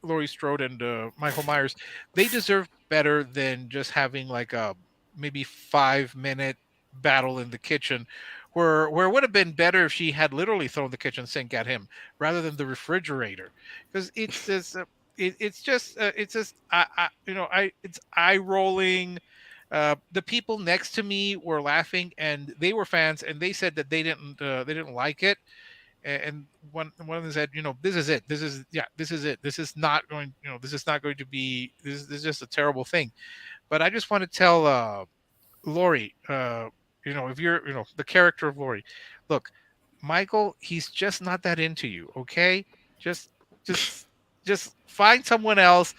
Laurie Strode and Michael Myers. They deserve better than just having like a maybe 5 minute battle in the kitchen. Where it would have been better if she had literally thrown the kitchen sink at him rather than the refrigerator, because it's this it's just it's eye rolling. The people next to me were laughing and they were fans and they said that they didn't like it. And one of them said, this is it, this is it, this is not going, this is not going to be, this is just a terrible thing. But I just want to tell Laurie, if you're, the character of Laurie, look, Michael, he's just not that into you. Okay, just just just find someone else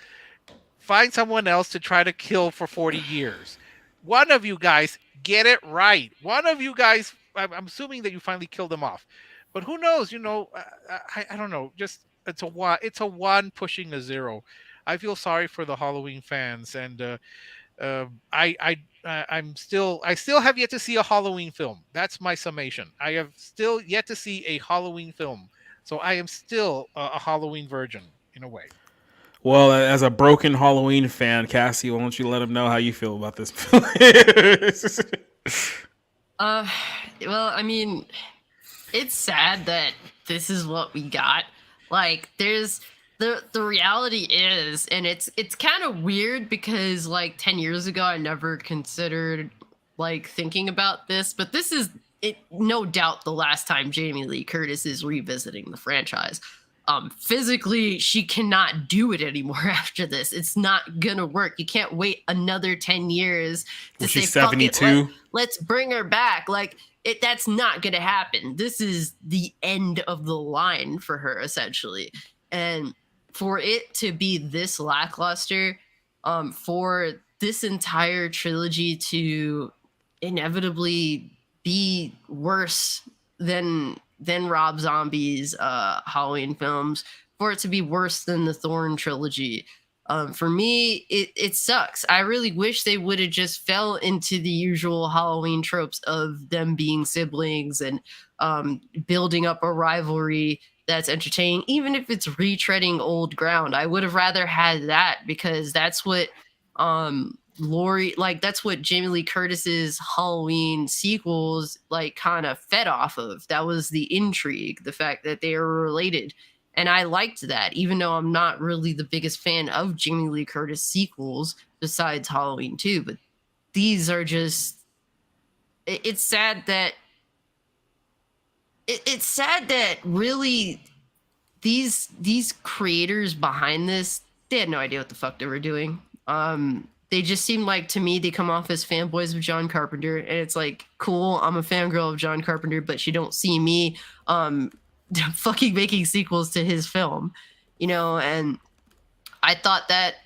to try to kill for 40 years. One of you guys get it right. One of you guys, I'm assuming that you finally killed him off, but who knows? I don't know. Just it's a one pushing a zero. I feel sorry for the Halloween fans, and I still have yet to see a Halloween film. That's my summation. I have still yet to see a Halloween film, so I am still a Halloween virgin in a way. Well, as a broken Halloween fan, Cassie, why don't you let them know how you feel about this? Well, I mean, it's sad that this is what we got. Like, there's the reality is, and it's kind of weird because like 10 years ago, I never considered like thinking about this, but this is it, no doubt the last time Jamie Lee Curtis is revisiting the franchise. Physically, she cannot do it anymore after this. It's not gonna work. You can't wait another 10 years to say, she's 72. Let's bring her back. Like, that's not gonna happen. This is the end of the line for her, essentially. And for it to be this lackluster, for this entire trilogy to inevitably be worse than Rob Zombie's Halloween films, for it to be worse than the Thorn trilogy. For me, it sucks. I really wish they would have just fell into the usual Halloween tropes of them being siblings and building up a rivalry that's entertaining, even if it's retreading old ground. I would have rather had that, because that's what Laurie, like, that's what Jamie Lee Curtis's Halloween sequels like kind of fed off of. That was the intrigue, the fact that they were related. And I liked that, even though I'm not really the biggest fan of Jamie Lee Curtis sequels besides Halloween 2. But these are just, it's sad that really these creators behind this, they had no idea what the fuck they were doing. They just seem like, to me, they come off as fanboys of John Carpenter, and it's like, cool, I'm a fangirl of John Carpenter, but you don't see me fucking making sequels to his film, and I thought that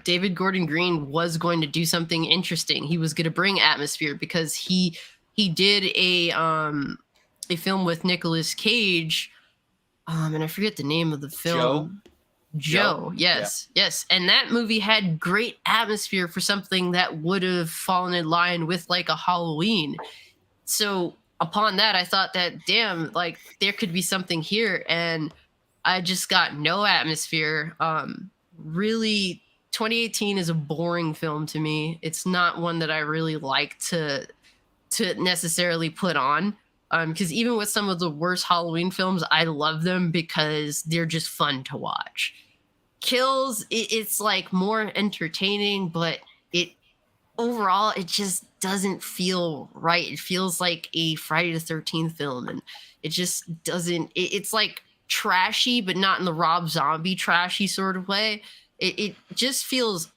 David Gordon Green was going to do something interesting. He was going to bring atmosphere, because he did a film with Nicolas Cage, and I forget the name of the film. Joe. Yes. And that movie had great atmosphere for something that would have fallen in line with like a Halloween. So upon that, I thought that, damn, like there could be something here. And I just got no atmosphere. Really, 2018 is a boring film to me. It's not one that I really like to necessarily put on. Because even with some of the worst Halloween films, I love them because they're just fun to watch. Kills, it's like more entertaining, but overall, it just doesn't feel right. It feels like a Friday the 13th film, and it just doesn't, it's like trashy, but not in the Rob Zombie trashy sort of way. It just feels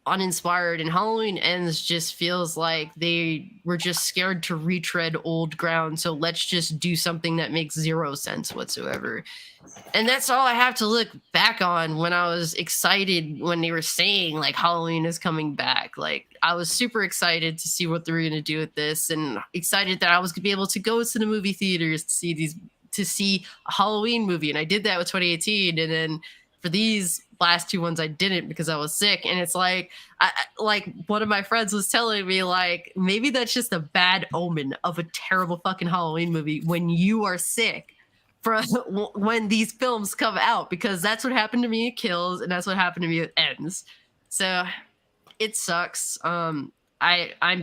uninspired, and Halloween Ends just feels like they were just scared to retread old ground, so let's just do something that makes zero sense whatsoever. And that's all I have to look back on when I was excited when they were saying like Halloween is coming back. Like, I was super excited to see what they were going to do with this, and excited that I was going to be able to go to the movie theaters to see a Halloween movie. And I did that with 2018, and then for these last two ones I didn't because I was sick. And it's like, like one of my friends was telling me, like, maybe that's just a bad omen of a terrible fucking Halloween movie when you are sick from when these films come out, because that's what happened to me at Kills, and that's what happened to me at Ends. So it sucks. I'm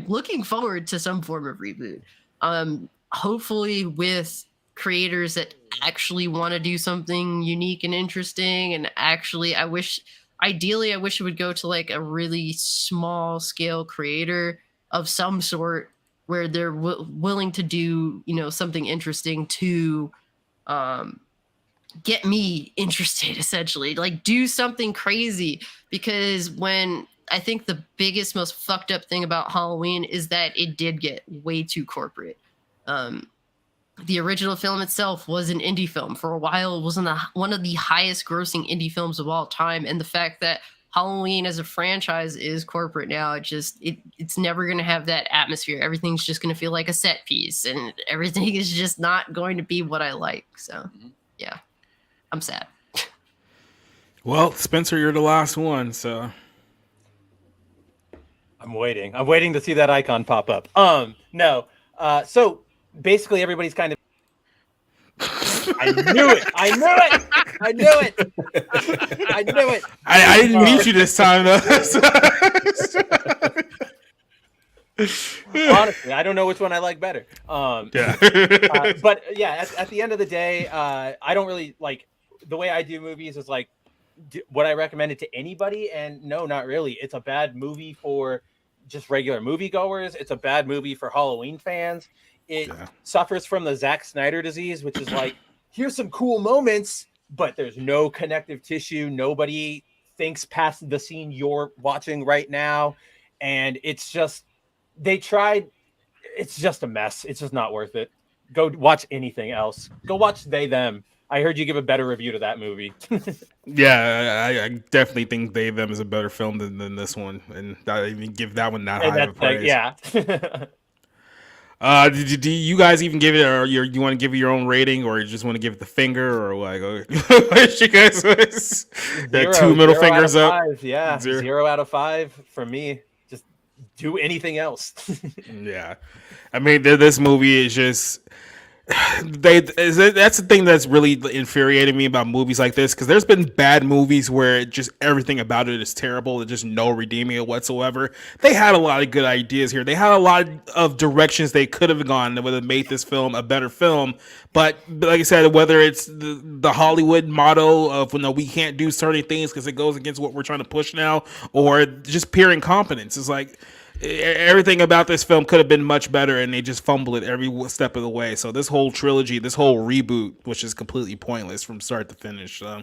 looking forward to some form of reboot. Hopefully with creators that actually want to do something unique and interesting, and actually ideally I wish it would go to like a really small scale creator of some sort where they're willing to do, you know, something interesting to get me interested, essentially, like do something crazy. Because when I think the biggest, most fucked up thing about Halloween is that it did get way too corporate. The original film itself was an indie film. For a while, it was one of the highest grossing indie films of all time. And the fact that Halloween as a franchise is corporate now, it's never going to have that atmosphere. Everything's just going to feel like a set piece, and everything is just not going to be what I like. So, yeah, I'm sad. Well, Spencer, you're the last one, so I'm waiting. I'm waiting to see that icon pop up. No. So basically, everybody's kind of. I knew it. I knew it. I knew it. I knew it. I didn't meet you this time, though. Honestly, I don't know which one I like better. Yeah. But yeah, at the end of the day, I don't really like the way I do movies is like, would I recommend it to anybody? And no, not really. It's a bad movie for just regular moviegoers. It's a bad movie for Halloween fans. It suffers from the Zack Snyder disease, which is like, here's some cool moments, but there's no connective tissue. Nobody thinks past the scene you're watching right now. And it's just, they tried, it's just a mess. It's just not worth it. Go watch anything else. Go watch They, Them. I heard you give a better review to that movie. Yeah, I definitely think They, Them is a better film than this one. And I even give that one that high of a praise. Yeah. Do you guys even give it, or you want to give it your own rating, or you just want to give it the finger, or like, what you guys, that two middle fingers up? 5, yeah, 0 out of 5 for me. Just do anything else. Yeah, I mean, this movie is just. That's the thing that's really infuriating me about movies like this, because there's been bad movies where just everything about it is terrible. There's just no redeeming it whatsoever. They had a lot of good ideas here. They had a lot of directions they could have gone that would have made this film a better film. But like I said, whether it's the Hollywood motto of, you know, we can't do certain things because it goes against what we're trying to push now, or just pure incompetence, it's like everything about this film could have been much better, and they just fumble it every step of the way. So this whole trilogy, this whole reboot, which is completely pointless from start to finish. So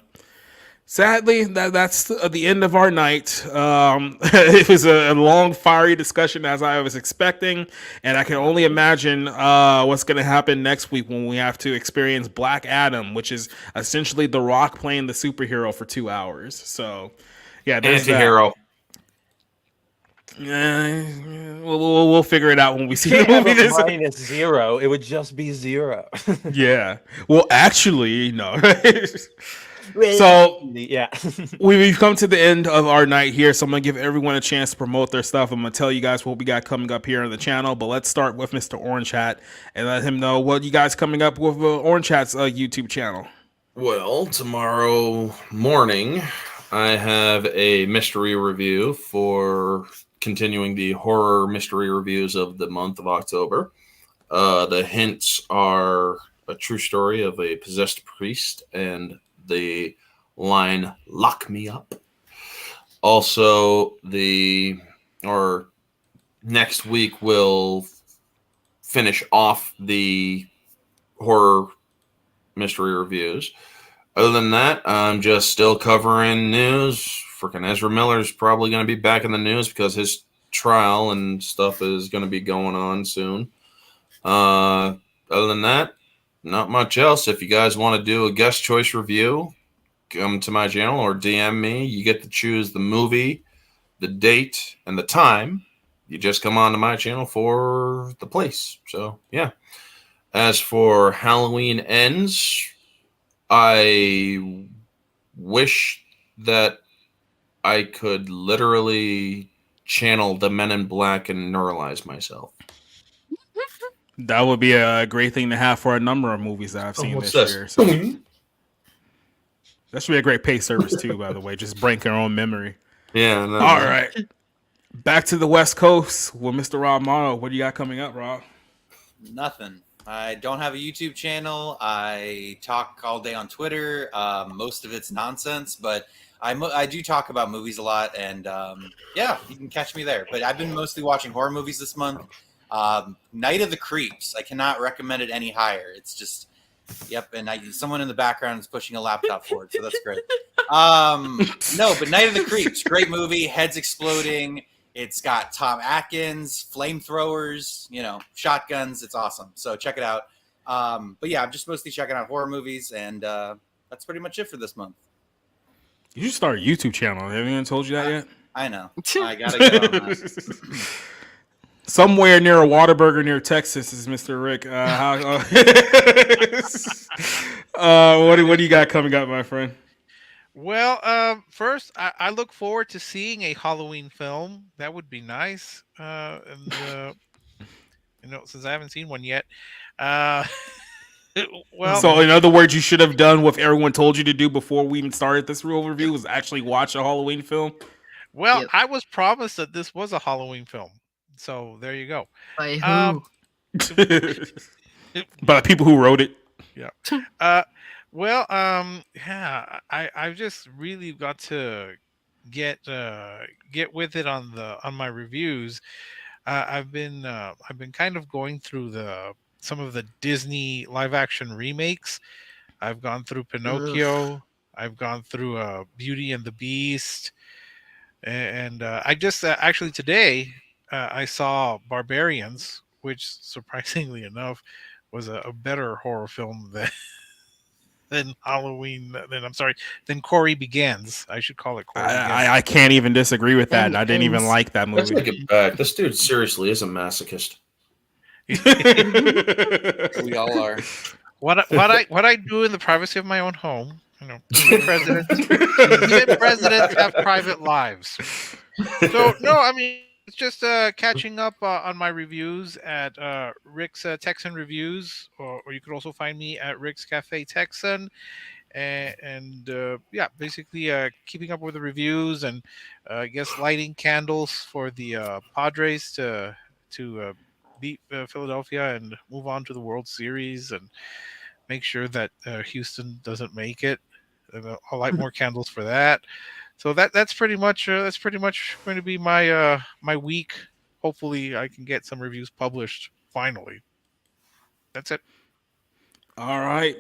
sadly, that's the end of our night. It was a long, fiery discussion, as I was expecting, and I can only imagine what's going to happen next week when we have to experience Black Adam, which is essentially The Rock playing the superhero for 2 hours. So yeah, there's anti-hero. We'll figure it out when we see the movie. Minus 0, it would just be 0. Yeah. Well, actually, no. So yeah, we've come to the end of our night here. So I'm gonna give everyone a chance to promote their stuff. I'm gonna tell you guys what we got coming up here on the channel. But let's start with Mr. Orange Hat and let him know what you guys coming up with Orange Hat's YouTube channel. Well, tomorrow morning I have a mystery review for continuing the horror mystery reviews of the month of October. The hints are a true story of a possessed priest and the line "Lock me up." Also, next week we'll finish off the horror mystery reviews. Other than that, I'm just still covering news. Freaking Ezra Miller's probably going to be back in the news because his trial and stuff is going to be going on soon. Other than that, not much else. If you guys want to do a guest choice review, come to my channel or DM me. You get to choose the movie, the date, and the time. You just come on to my channel for the place. So, yeah. As for Halloween Ends, I wish that I could literally channel the Men in Black and neuralize myself. That would be a great thing to have for a number of movies that I've seen What's this this? year. So that should be a great paid service too, by the way. Just break your own memory. Yeah. No. All right. Back to the West Coast with Mr. Rob Morrow. What do you got coming up, Rob? Nothing. I don't have a YouTube channel. I talk all day on Twitter. Most of it's nonsense, but I do talk about movies a lot, and yeah, you can catch me there. But I've been mostly watching horror movies this month. Night of the Creeps. I cannot recommend it any higher. It's just, yep. And someone in the background is pushing a laptop forward, so that's great. No, but Night of the Creeps, great movie. Heads exploding. It's got Tom Atkins, flamethrowers, shotguns. It's awesome. So check it out. But yeah, I'm just mostly checking out horror movies, and that's pretty much it for this month. You should start a YouTube channel. Have anyone told you that yet? I know. I gotta get on that. Somewhere near a Whataburger near Texas is Mr. Rick. What do you got coming up, my friend? Well, first, I look forward to seeing a Halloween film. That would be nice. Since I haven't seen one yet. So in other words, you should have done what everyone told you to do before we even started this real review, was actually watch a Halloween film. Well, Yep. I was promised that this was a Halloween film, so there you go. By who? By the people who wrote it. Yeah. Yeah. I've just really got to get with it on my reviews. I've been kind of going through some of the Disney live action remakes. I've gone through Pinocchio. Ugh. I've gone through Beauty and the Beast, and I just actually today I saw Barbarians, which surprisingly enough was a better horror film than Halloween. Than Corey Begins. I should call it Corey Begins. I can't even disagree with that. I didn't even like that Let's movie. take it back. This dude seriously is a masochist. We all are. What I do in the privacy of my own home, even presidents have private lives. So no, I mean it's just catching up on my reviews at Rick's Texan Reviews, or you could also find me at Rick's Cafe Texan, and yeah, basically keeping up with the reviews and I guess lighting candles for the Padres to beat Philadelphia and move on to the World Series and make sure that Houston doesn't make it. And I'll light more candles for that. So that's pretty much going to be my my week. Hopefully, I can get some reviews published finally. That's it. All right.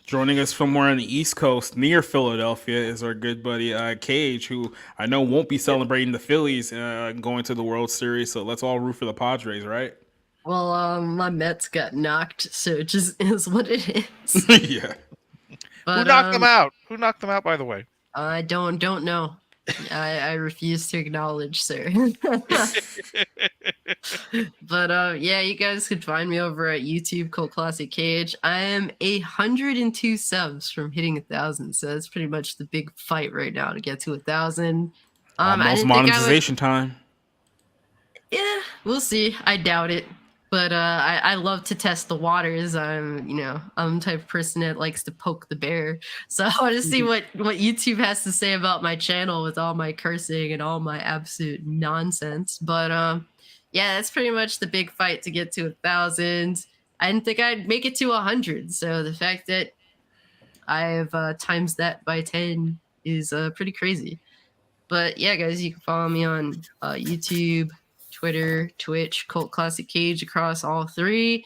Joining us from somewhere on the East Coast near Philadelphia is our good buddy Cage, who I know won't be celebrating the Phillies going to the World Series. So let's all root for the Padres, right? Well, my Mets got knocked, so it just is what it is. Yeah. But, Who knocked them out? Who knocked them out, by the way? I don't know. I refuse to acknowledge, sir. But yeah, you guys could find me over at YouTube, Cult Classic Cage. I am 102 subs from hitting 1,000, so that's pretty much the big fight right now to get to 1,000. Almost monetization time. Yeah, we'll see. I doubt it. But I love to test the waters. I'm the type of person that likes to poke the bear. So I want to see what YouTube has to say about my channel with all my cursing and all my absolute nonsense. But yeah, that's pretty much the big fight to get to 1,000. I didn't think I'd make it to 100. So the fact that I've times that by 10 is pretty crazy. But yeah, guys, you can follow me on YouTube, Twitter, Twitch, Cult Classic Cage across all three.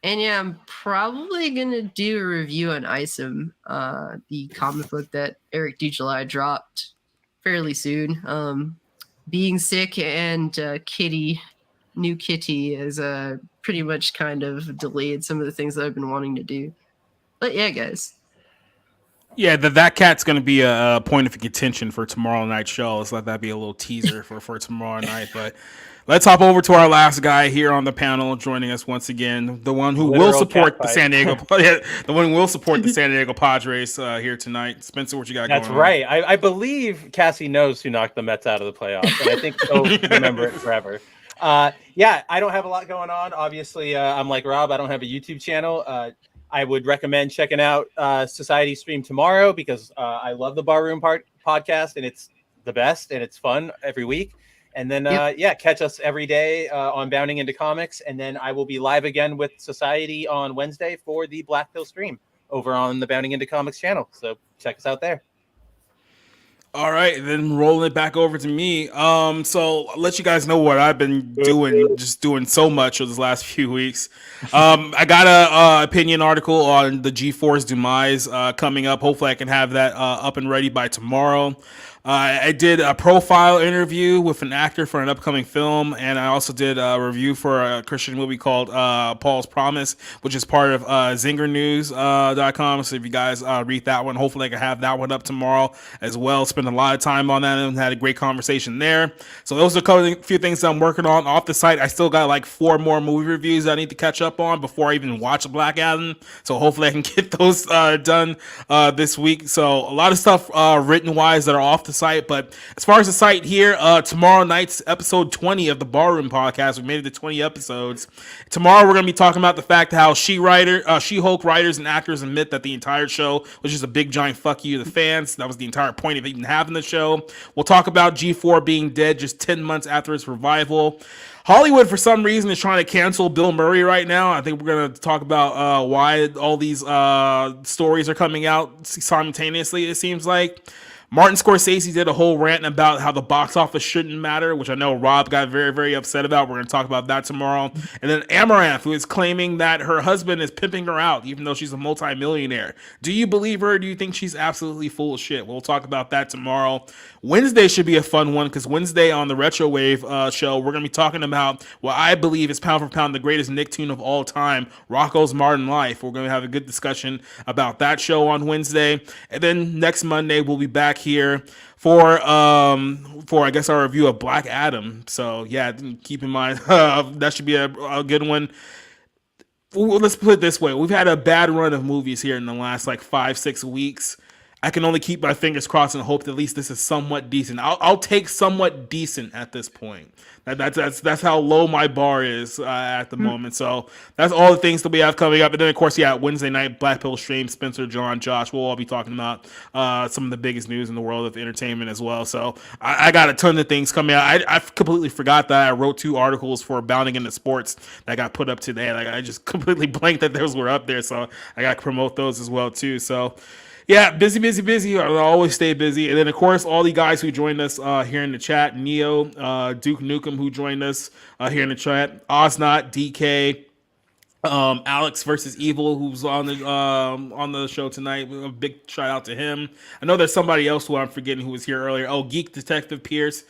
And yeah, I'm probably going to do a review on Isom, the comic book that Eric DeJuly dropped fairly soon. Being sick and new Kitty is pretty much kind of delayed some of the things that I've been wanting to do. But yeah, guys. Yeah, that cat's going to be a point of contention for tomorrow night's show. Let's let that be a little teaser for tomorrow night. But Let's hop over to our last guy here on the panel, joining us once again, the one who will support the San Diego, the one who will support the San Diego Padres here tonight. Spencer, what you got? That's going right. I believe Cassie knows who knocked the Mets out of the playoffs, and I think she'll remember it forever. Yeah, I don't have a lot going on. Obviously, I'm like Rob. I don't have a YouTube channel. I would recommend checking out Society Stream tomorrow because I love the Barroom podcast, and it's the best, and it's fun every week. And then, catch us every day on Bounding Into Comics. And then I will be live again with Society on Wednesday for the Black Pill stream over on the Bounding Into Comics channel. So check us out there. All right, then rolling it back over to me. So I'll let you guys know what I've been doing, just doing so much over the last few weeks. I got a opinion article on the G-Force demise coming up. Hopefully I can have that up and ready by tomorrow. I did a profile interview with an actor for an upcoming film, and I also did a review for a Christian movie called Paul's Promise, which is part of zingernews.com. So if you guys read that one, hopefully I can have that one up tomorrow as well. Spent a lot of time on that and had a great conversation there. So those are a few things that I'm working on off the site. I still got like 4 more movie reviews I need to catch up on before I even watch Black Adam. So hopefully I can get those done this week. So a lot of stuff written-wise that are off the site, but as far as the site here, tomorrow night's episode 20 of the Barroom podcast. We made it to 20 episodes. Tomorrow we're going to be talking about the fact how She-Hulk writers and actors admit that the entire show was just a big giant fuck you to the fans. That was the entire point of even having the show. We'll talk about G4 being dead just 10 months after its revival. Hollywood, for some reason, is trying to cancel Bill Murray right now. I think we're going to talk about why all these stories are coming out simultaneously, it seems like. Martin Scorsese did a whole rant about how the box office shouldn't matter, which I know Rob got very, very upset about. We're going to talk about that tomorrow. And then Amaranth, who is claiming that her husband is pimping her out, even though she's a multimillionaire. Do you believe her? Or do you think she's absolutely full of shit? We'll talk about that tomorrow. Wednesday should be a fun one because Wednesday on the Retro Wave show, we're going to be talking about what I believe is pound for pound the greatest Nicktoon of all time, Rocco's Modern Life. We're going to have a good discussion about that show on Wednesday. And then next Monday, we'll be back here for I guess our review of Black Adam. So yeah, keep in mind that should be a good one. Well, let's put it this way: we've had a bad run of movies here in the last like 5-6 weeks. I can only keep my fingers crossed and hope that at least this is somewhat decent. I'll take somewhat decent at this point. That's how low my bar is at the moment. So that's all the things that we have coming up. And then, of course, Wednesday night, Black Pill stream, Spencer, John, Josh. We'll all be talking about some of the biggest news in the world of entertainment as well. So I got a ton of things coming out. I completely forgot that I wrote 2 articles for Bounding Into Sports that got put up today. Like I just completely blanked that those were up there. So I got to promote those as well, too. So yeah, busy. I'll always stay busy. And then, of course, all the guys who joined us here in the chat, Neo, Duke Nukem, who joined us here in the chat, Osnot, DK, Alex versus Evil, who's on the show tonight. A big shout out to him. I know there's somebody else who I'm forgetting who was here earlier. Oh, Geek Detective Pierce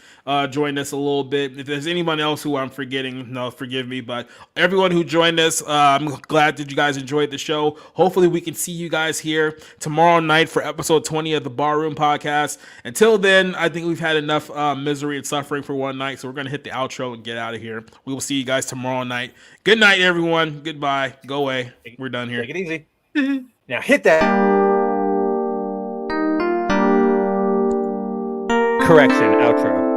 joined us a little bit. If there's anyone else who I'm forgetting, no, forgive me. But everyone who joined us, I'm glad that you guys enjoyed the show. Hopefully we can see you guys here tomorrow night for episode 20 of the Barroom podcast. Until then, I think we've had enough misery and suffering for one night, so we're going to hit the outro and get out of here. We will see you guys tomorrow night. Good night, everyone. Goodbye. Go away. We're done here. Take it easy. Now hit that. Correction, outro.